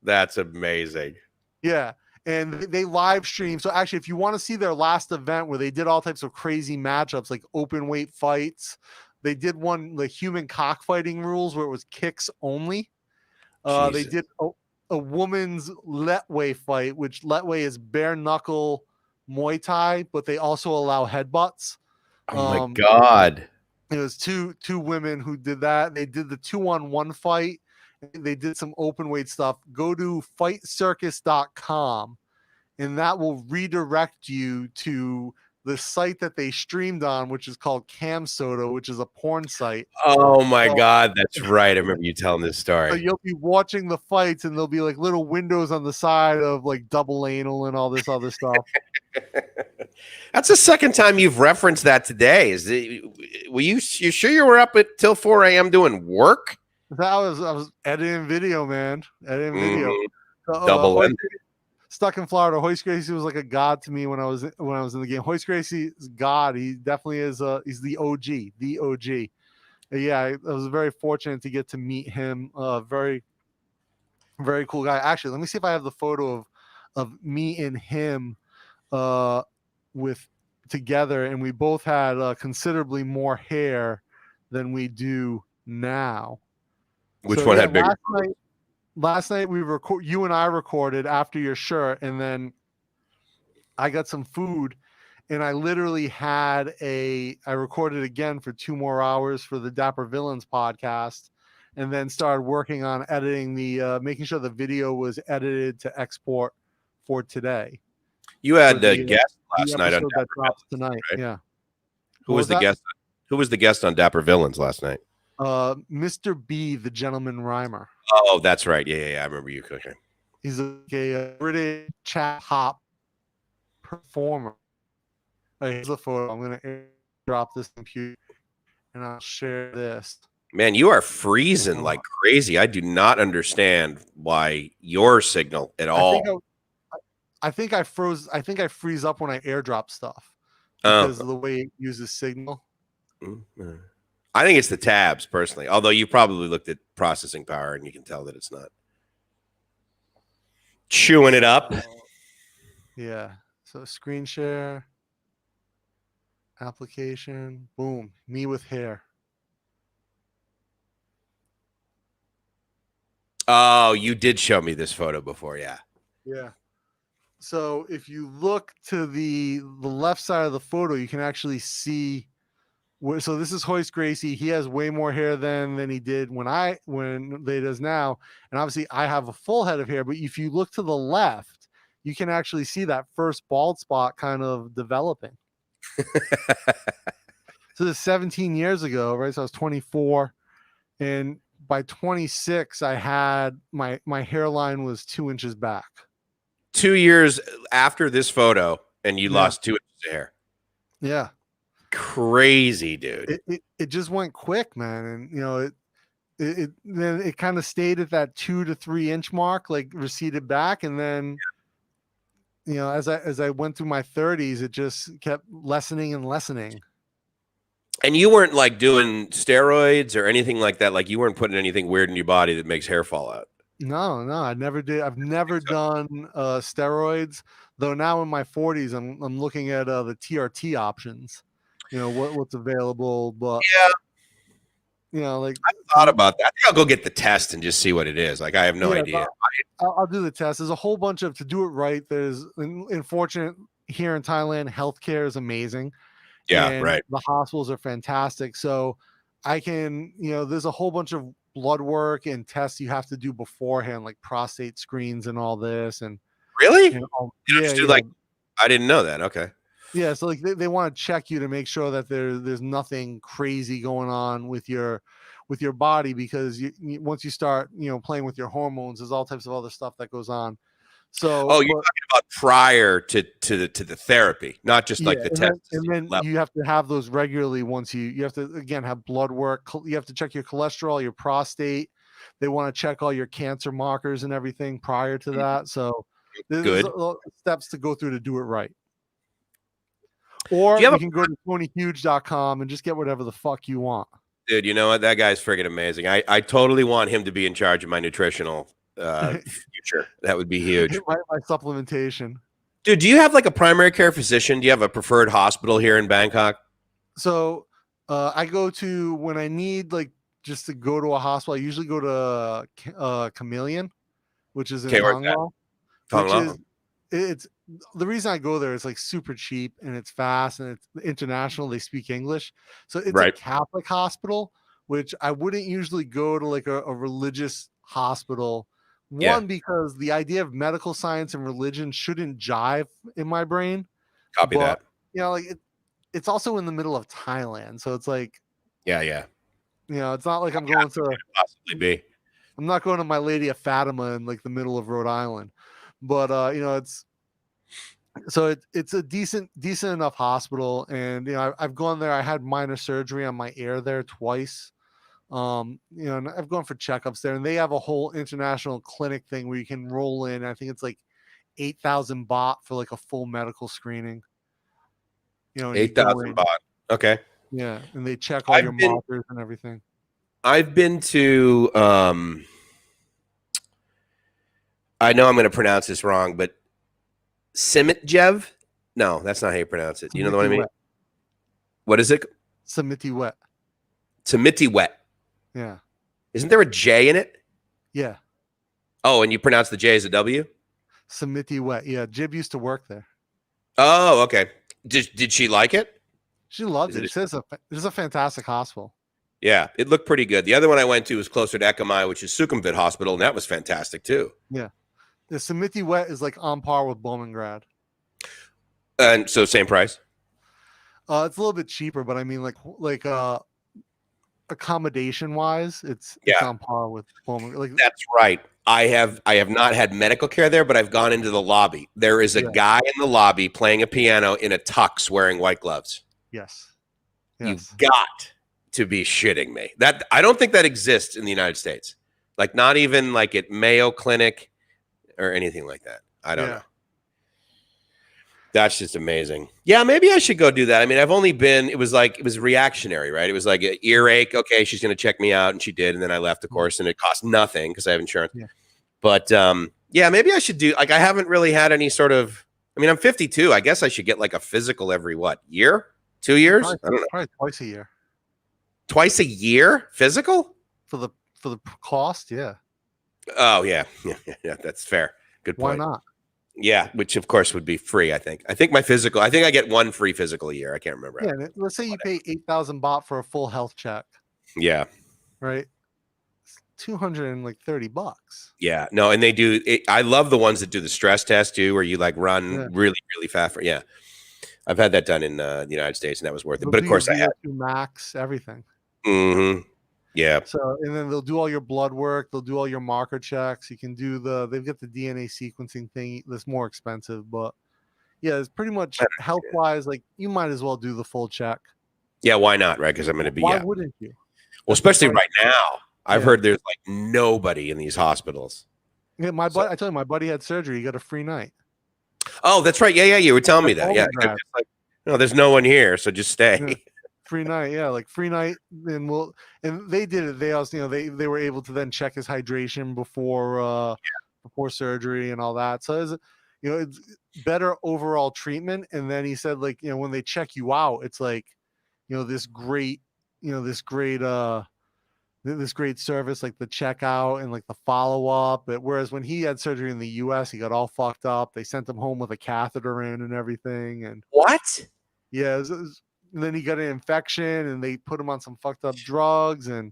That's amazing. Yeah. And they live stream. So actually, if you want to see their last event where they did all types of crazy matchups, like open weight fights, they did one, the human cockfighting rules, where it was kicks only. They did a woman's Letway fight, which Letway is bare knuckle Muay Thai, but they also allow headbutts. Oh my God. It was two women who did that. They did the 2-on-1 fight. They did some open weight stuff. Go to fightcircus.com, and that will redirect you to the site that they streamed on, which is called Cam Soda, which is a porn site. Oh my God, that's right. I remember you telling this story. So you'll be watching the fights, and there'll be like little windows on the side of like double anal and all this other stuff. That's the second time you've referenced that today. Were you sure you were up till 4 a.m. doing work? I was editing video, man. Editing video. Double ended. Stuck in Florida. Hoist Gracie was like a god to me when I was in the game. Hoist Gracie is god. He definitely is. He's the OG. The OG. Yeah, I was very fortunate to get to meet him. Very, very cool guy. Actually, let me see if I have the photo of me and him with together, and we both had considerably more hair than we do now. Which one had bigger? Last night you and I recorded after your shirt, and then I got some food, and I literally I recorded again for 2 more hours for the Dapper Villains podcast, and then started working on editing making sure the video was edited to export for today. You had a guest last night on that drops tonight. Right? Yeah. Who was the guest? Who was the guest on Dapper Villains last night? Mr. B, the gentleman rhymer. Oh, that's right. Yeah. I remember you cooking. He's a British chat hop performer. Here's the photo. I'm gonna drop this computer, and I'll share this. Man, you are freezing like crazy. I do not understand why your signal at all. I think I froze. I think I freeze up when I airdrop stuff because of the way it uses signal. Mm-hmm. I think it's the tabs, personally. Although you probably looked at processing power, and you can tell that it's not chewing it up. Yeah. So screen share, application, boom, me with hair. Oh, you did show me this photo before, yeah. Yeah. So if you look to the left side of the photo, you can actually see where. So this is Hoist Gracie. He has way more hair than he did when they does now, and obviously I have a full head of hair. But if you look to the left, you can actually see that first bald spot kind of developing. So this is 17 years ago, right? So I was 24, and by 26, I had my hairline was 2 inches back. 2 years after this photo, and you Yeah. lost 2 inches of hair. Yeah. Crazy, dude. It just went quick, man. And it then it kind of stayed at that 2 to 3 inch mark, like receded back. And then, as I went through my 30s, it just kept lessening and lessening. And you weren't like doing steroids or anything like that. Like you weren't putting anything weird in your body that makes hair fall out. No, I never did. I've never done steroids, though. Now in my 40s, I'm looking at the TRT options. What's available, but like I thought about that. I think I'll go get the test and just see what it is. Like I have no idea. I'll do the test. There's a whole bunch of to do it right. There's unfortunate here in Thailand, healthcare is amazing. Yeah, And right. the hospitals are fantastic. So I can, there's a whole bunch of blood work and tests you have to do beforehand, like prostate screens and all this. And Really? yeah, I didn't know that. Okay. Yeah, so like they want to check you to make sure that there's nothing crazy going on with your body, because once you start playing with your hormones, there's all types of other stuff that goes on. So you're talking about prior to the therapy, not just like the test. And then you have to have those regularly. Once you have to again have blood work. You have to check your cholesterol, your prostate. They want to check all your cancer markers and everything prior to that. So there's steps to go through to do it right. Or you can go to TonyHuge.com and just get whatever the fuck you want. Dude, you know what? That guy's friggin' amazing. I totally want him to be in charge of my nutritional future. That would be huge. My supplementation. Dude, do you have like a primary care physician? Do you have a preferred hospital here in Bangkok? So I go to, when I need like just to go to a hospital, I usually go to Chameleon, which is in Thong Lo. It's the reason I go there is like super cheap and it's fast and it's international. They speak English. So it's a Catholic hospital, which I wouldn't usually go to like a religious hospital. One, because the idea of medical science and religion shouldn't jive in my brain. Copy that. Like it's also in the middle of Thailand. So it's like, yeah. It's not like I'm going to possibly be. I'm not going to My Lady of Fatima in like the middle of Rhode Island. But it's a decent enough hospital, and I've gone there. I had minor surgery on my ear there twice. And I've gone for checkups there, and they have a whole international clinic thing where you can roll in. I think it's like 8,000 baht for like a full medical screening. 8,000 baht. Okay. Yeah, and they check all your markers and everything. I've been to I know I'm going to pronounce this wrong, but Simitjev? No, that's not how you pronounce it. You know what I mean? What is it? Samitiwet. Samitiwet. Yeah. Isn't there a J in it? Yeah. Oh, and you pronounce the J as a W? Samitiwet. Yeah, Jib used to work there. Oh, okay. Did she like it? She loved it. She says it's a fantastic hospital. Yeah, it looked pretty good. The other one I went to was closer to Ekamai, which is Sukhumvit Hospital, and that was fantastic too. Yeah. The Samitiwet is like on par with Bowmangrad. And so same price? It's a little bit cheaper, but I mean like accommodation wise, it's on par with Bowmangrad. Like, that's right. I have not had medical care there, but I've gone into the lobby. There is a guy in the lobby playing a piano in a tux wearing white gloves. Yes. You've got to be shitting me. That I don't think that exists in the United States. Like not even like at Mayo Clinic or anything like that. I don't know. That's just amazing. Yeah, maybe I should go do that. I mean, I've only been, it was reactionary, right? It was like an earache. Okay, she's going to check me out. And she did. And then I left, of course, and it cost nothing because I have insurance. Yeah. But yeah, maybe I should do, like, I haven't really had any sort of, I mean, I'm 52. I guess I should get like a physical every year? 2 years? I don't know. Probably twice a year. Twice a year? Physical? For the cost, yeah. Oh yeah, yeah. That's fair. Good Why point. not? Yeah, which of course would be free. I think my physical. I think I get one free physical a year. I can't remember. Yeah, and let's say you pay 8,000 baht for a full health check, Yeah, right? It's 230 bucks. yeah. No, and they do. I love the ones that do the stress test too, where you like Yeah, run really, really fast. Yeah, I've had that done in the United States, and that was worth it. they'll But do of your course, I had. VO2 max, everything. Yeah, So, and then they'll do all your blood work. They'll do all your marker checks. You can do they've got the DNA sequencing thing that's more expensive, but yeah, it's pretty much health wise. Like you might as well do the full check. yeah. Why not? Right? Because I'm going to be Why wouldn't you? Well, That's the especially price. right now. I've Yeah. heard there's like nobody in these hospitals. Yeah, I told you my buddy had surgery. He got a free night. Oh, that's right. Yeah. You were telling me that. All Yeah. the grads. Like, no, there's no one here, so just stay. Yeah. Free night, yeah, like free night. And they did it. They also, they were able to then check his hydration before surgery and all that. So it's better overall treatment. And then he said, like, when they check you out, it's like, this great, this great service, like the checkout and like the follow up. Whereas when he had surgery in the U.S., he got all fucked up. They sent him home with a catheter in and everything. And What? yeah, and then he got an infection, and they put him on some fucked up drugs, and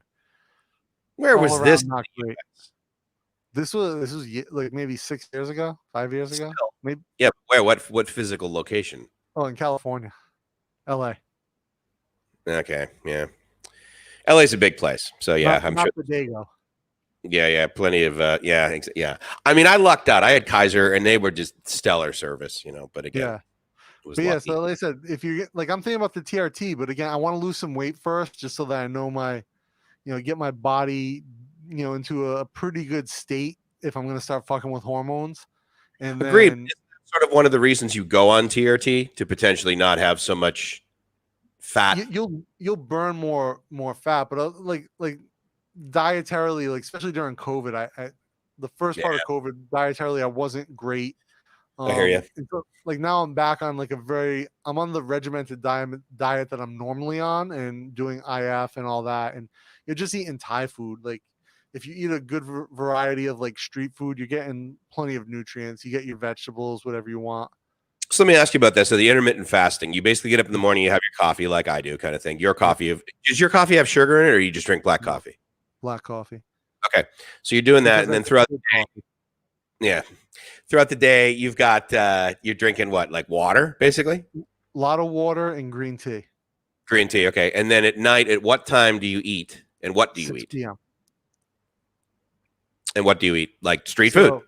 Where was this? not great. This was like maybe 6 years ago, 5 years ago, maybe. Yeah. Where? What physical location? Oh, in California, L.A. Okay. Yeah. LA's a big place, so yeah, I'm not sure. Bodego. Yeah. Plenty of yeah. I mean, I lucked out. I had Kaiser, and they were just stellar service, But again, Yeah. it was But yeah, lucky. so like I said, if you get like I'm thinking about the TRT, but again, I want to lose some weight first, just so that I know get my body, into a pretty good state if I'm going to start fucking with hormones. And Agreed. then It's sort of one of the reasons you go on TRT to potentially not have so much fat. you'll burn more fat, but like dietarily, like especially during COVID, I the first part of COVID, dietarily, I wasn't great. I hear you. So, like now I'm back on like I'm on the regimented diet that I'm normally on and doing IF and all that. And you're just eating Thai food. Like if you eat a good variety of like street food, you're getting plenty of nutrients. You get your vegetables, whatever you want. So let me ask you about that. So the intermittent fasting, you basically get up in the morning, you have your coffee like I do, kind of thing. Your coffee, does your coffee have sugar in it, or you just drink black coffee? Black coffee. Okay, so you're doing that, and then throughout the day, throughout the day, you've got you're drinking what, like water, basically? A lot of water and green tea. Green tea, okay. And then at night, at what time do you eat, and what do you 6 eat? p.m. And what do you eat? Like street food?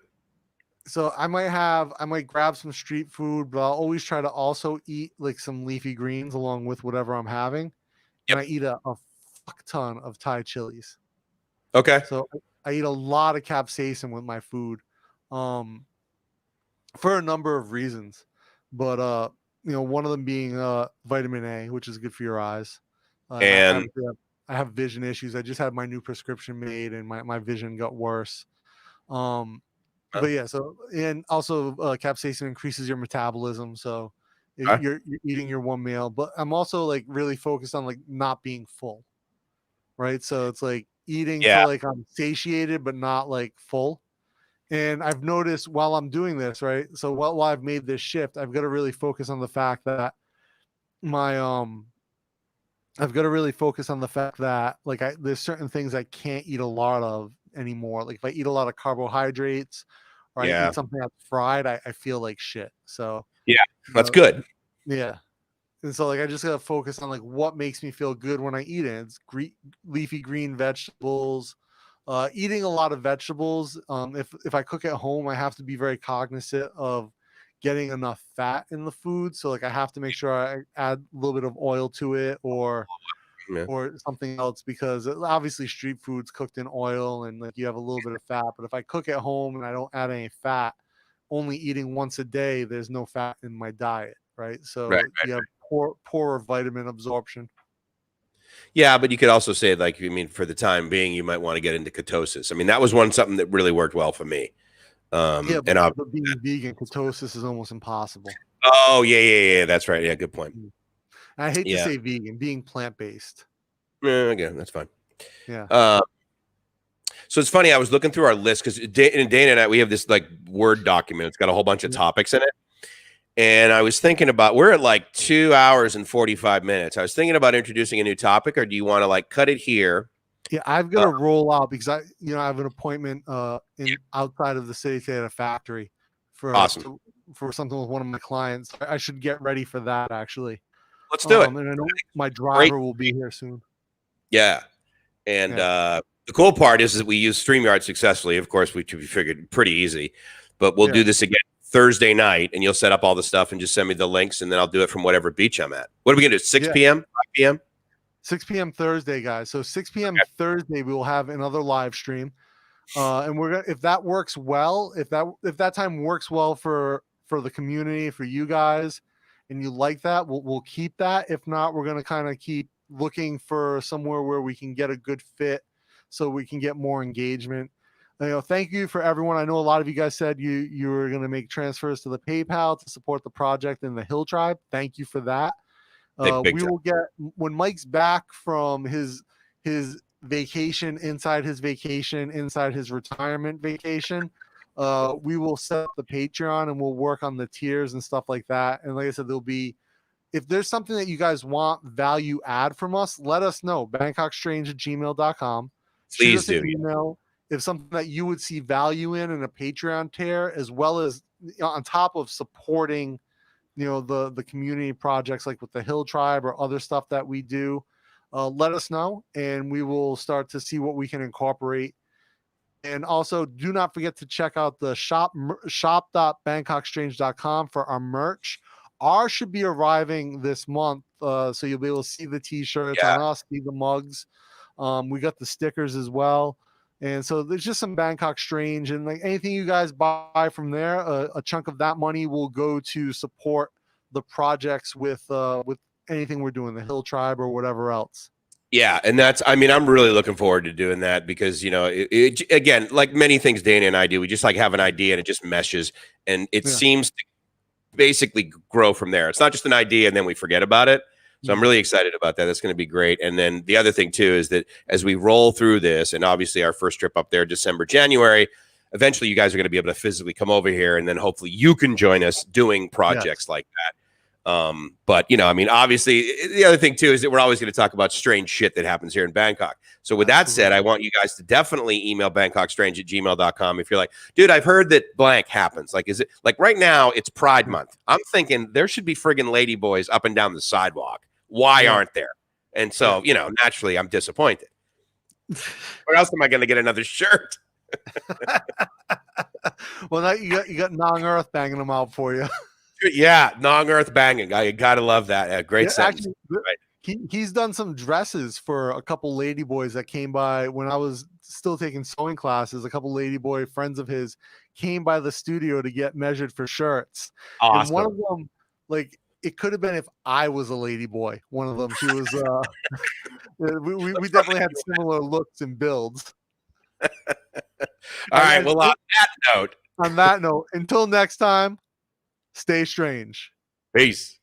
So I might grab some street food, but I'll always try to also eat like some leafy greens along with whatever I'm having. Yep. And I eat a fuck ton of Thai chilies. Okay. So I eat a lot of capsaicin with my food, for a number of reasons. But one of them being vitamin A, which is good for your eyes. And I have vision issues. I just had my new prescription made, and my vision got worse. But yeah, so and also capsaicin increases your metabolism, so you're eating your one meal. But I'm also like really focused on like not being full, right? So it's like eating till like I'm satiated but not like full. And I've noticed while I'm doing this, right? So while I've made this shift, I've got to really focus on the fact that I've got to really focus on the fact that like there's certain things I can't eat a lot of anymore. Like if I eat a lot of carbohydrates or I eat something that's fried, I feel like shit. So that's good. Yeah. And so like I just gotta focus on like what makes me feel good when I eat it. It's leafy green vegetables. Eating a lot of vegetables. If I cook at home, I have to be very cognizant of getting enough fat in the food. So like I have to make sure I add a little bit of oil to it or something else, because obviously street food's cooked in oil and like you have a little bit of fat. But if I cook at home and I don't add any fat, only eating once a day, there's no fat in my diet, right? So you have poorer vitamin absorption. Yeah, but you could also say, like, I mean, for the time being, you might want to get into ketosis. I mean, that was something that really worked well for me. But being vegan, ketosis is almost impossible. Oh, yeah. That's right. Yeah, good point. I hate to say vegan, being plant-based. Yeah, again, that's fine. Yeah. So it's funny. I was looking through our list because Dana and I, we have this like Word document. It's got a whole bunch of topics in it. And I was thinking about, we're at like 2 hours and 45 minutes. I was thinking about introducing a new topic, or do you want to like cut it here? Yeah, I've got to roll out because I have an appointment in outside of the city today at a factory for something with one of my clients. I should get ready for that actually. Let's do it. And I know my driver will be here soon. Yeah. And the cool part is that we use StreamYard successfully. Of course, we figured pretty easy, but we'll do this again Thursday night, and you'll set up all the stuff and just send me the links, and then I'll do it from whatever beach I'm at. What are we going to do? 6 p.m., 5 p.m.? 6 p.m. Thursday, guys. So 6 p.m. Thursday, we will have another live stream. And we're gonna, if that works well, if that time works well for the community, for you guys, and you like that, we'll keep that. If not, we're gonna kind of keep looking for somewhere where we can get a good fit, so we can get more engagement. Thank you for everyone. I know a lot of you guys said you were gonna make transfers to the PayPal to support the project and the Hill Tribe. Thank you for that. We will get, when Mike's back from his vacation, inside his retirement vacation, we will set up the Patreon and we'll work on the tiers and stuff like that. And like I said, there'll be, if there's something that you guys want value add from us, let us know. BangkokStrange@gmail.com. Please do. Email if something that you would see value in a Patreon tier, as well as on top of supporting the community projects like with the Hill Tribe or other stuff that we do. Let us know, and we will start to see what we can incorporate. And also, do not forget to check out the shop.bangkokstrange.com for our merch. Ours should be arriving this month, so you'll be able to see the t-shirts on us, see the mugs. We got the stickers as well. And so there's just some Bangkok Strange, and like anything you guys buy from there, a chunk of that money will go to support the projects with anything we're doing, the Hill Tribe or whatever else. Yeah, and I'm really looking forward to doing that because, again, like many things Dana and I do, we just like have an idea and it just meshes, and it seems to basically grow from there. It's not just an idea and then we forget about it. So I'm really excited about that. That's going to be great. And then the other thing too is that as we roll through this, and obviously our first trip up there, December, January, eventually you guys are going to be able to physically come over here, and then hopefully you can join us doing projects like that. But obviously the other thing too is that we're always going to talk about strange shit that happens here in Bangkok. So with that said, I want you guys to definitely email BangkokStrange@gmail.com if you're like, dude, I've heard that blank happens. Like, is it like right now it's Pride Month? I'm thinking there should be friggin' lady boys up and down the sidewalk. Why aren't there? And so, naturally I'm disappointed. Where else am I going to get another shirt? Well, now you got Nong Earth banging them out for you. Yeah, Nong Earth banging. I gotta love that. Great sentence. Actually, right. He's done some dresses for a couple lady boys that came by when I was still taking sewing classes. A couple lady boy friends of his came by the studio to get measured for shirts. Awesome. And one of them, like, it could have been if I was a lady boy. One of them, she was. We definitely had similar looks and builds. All right. Well, on that note, until next time. Stay strange. Peace.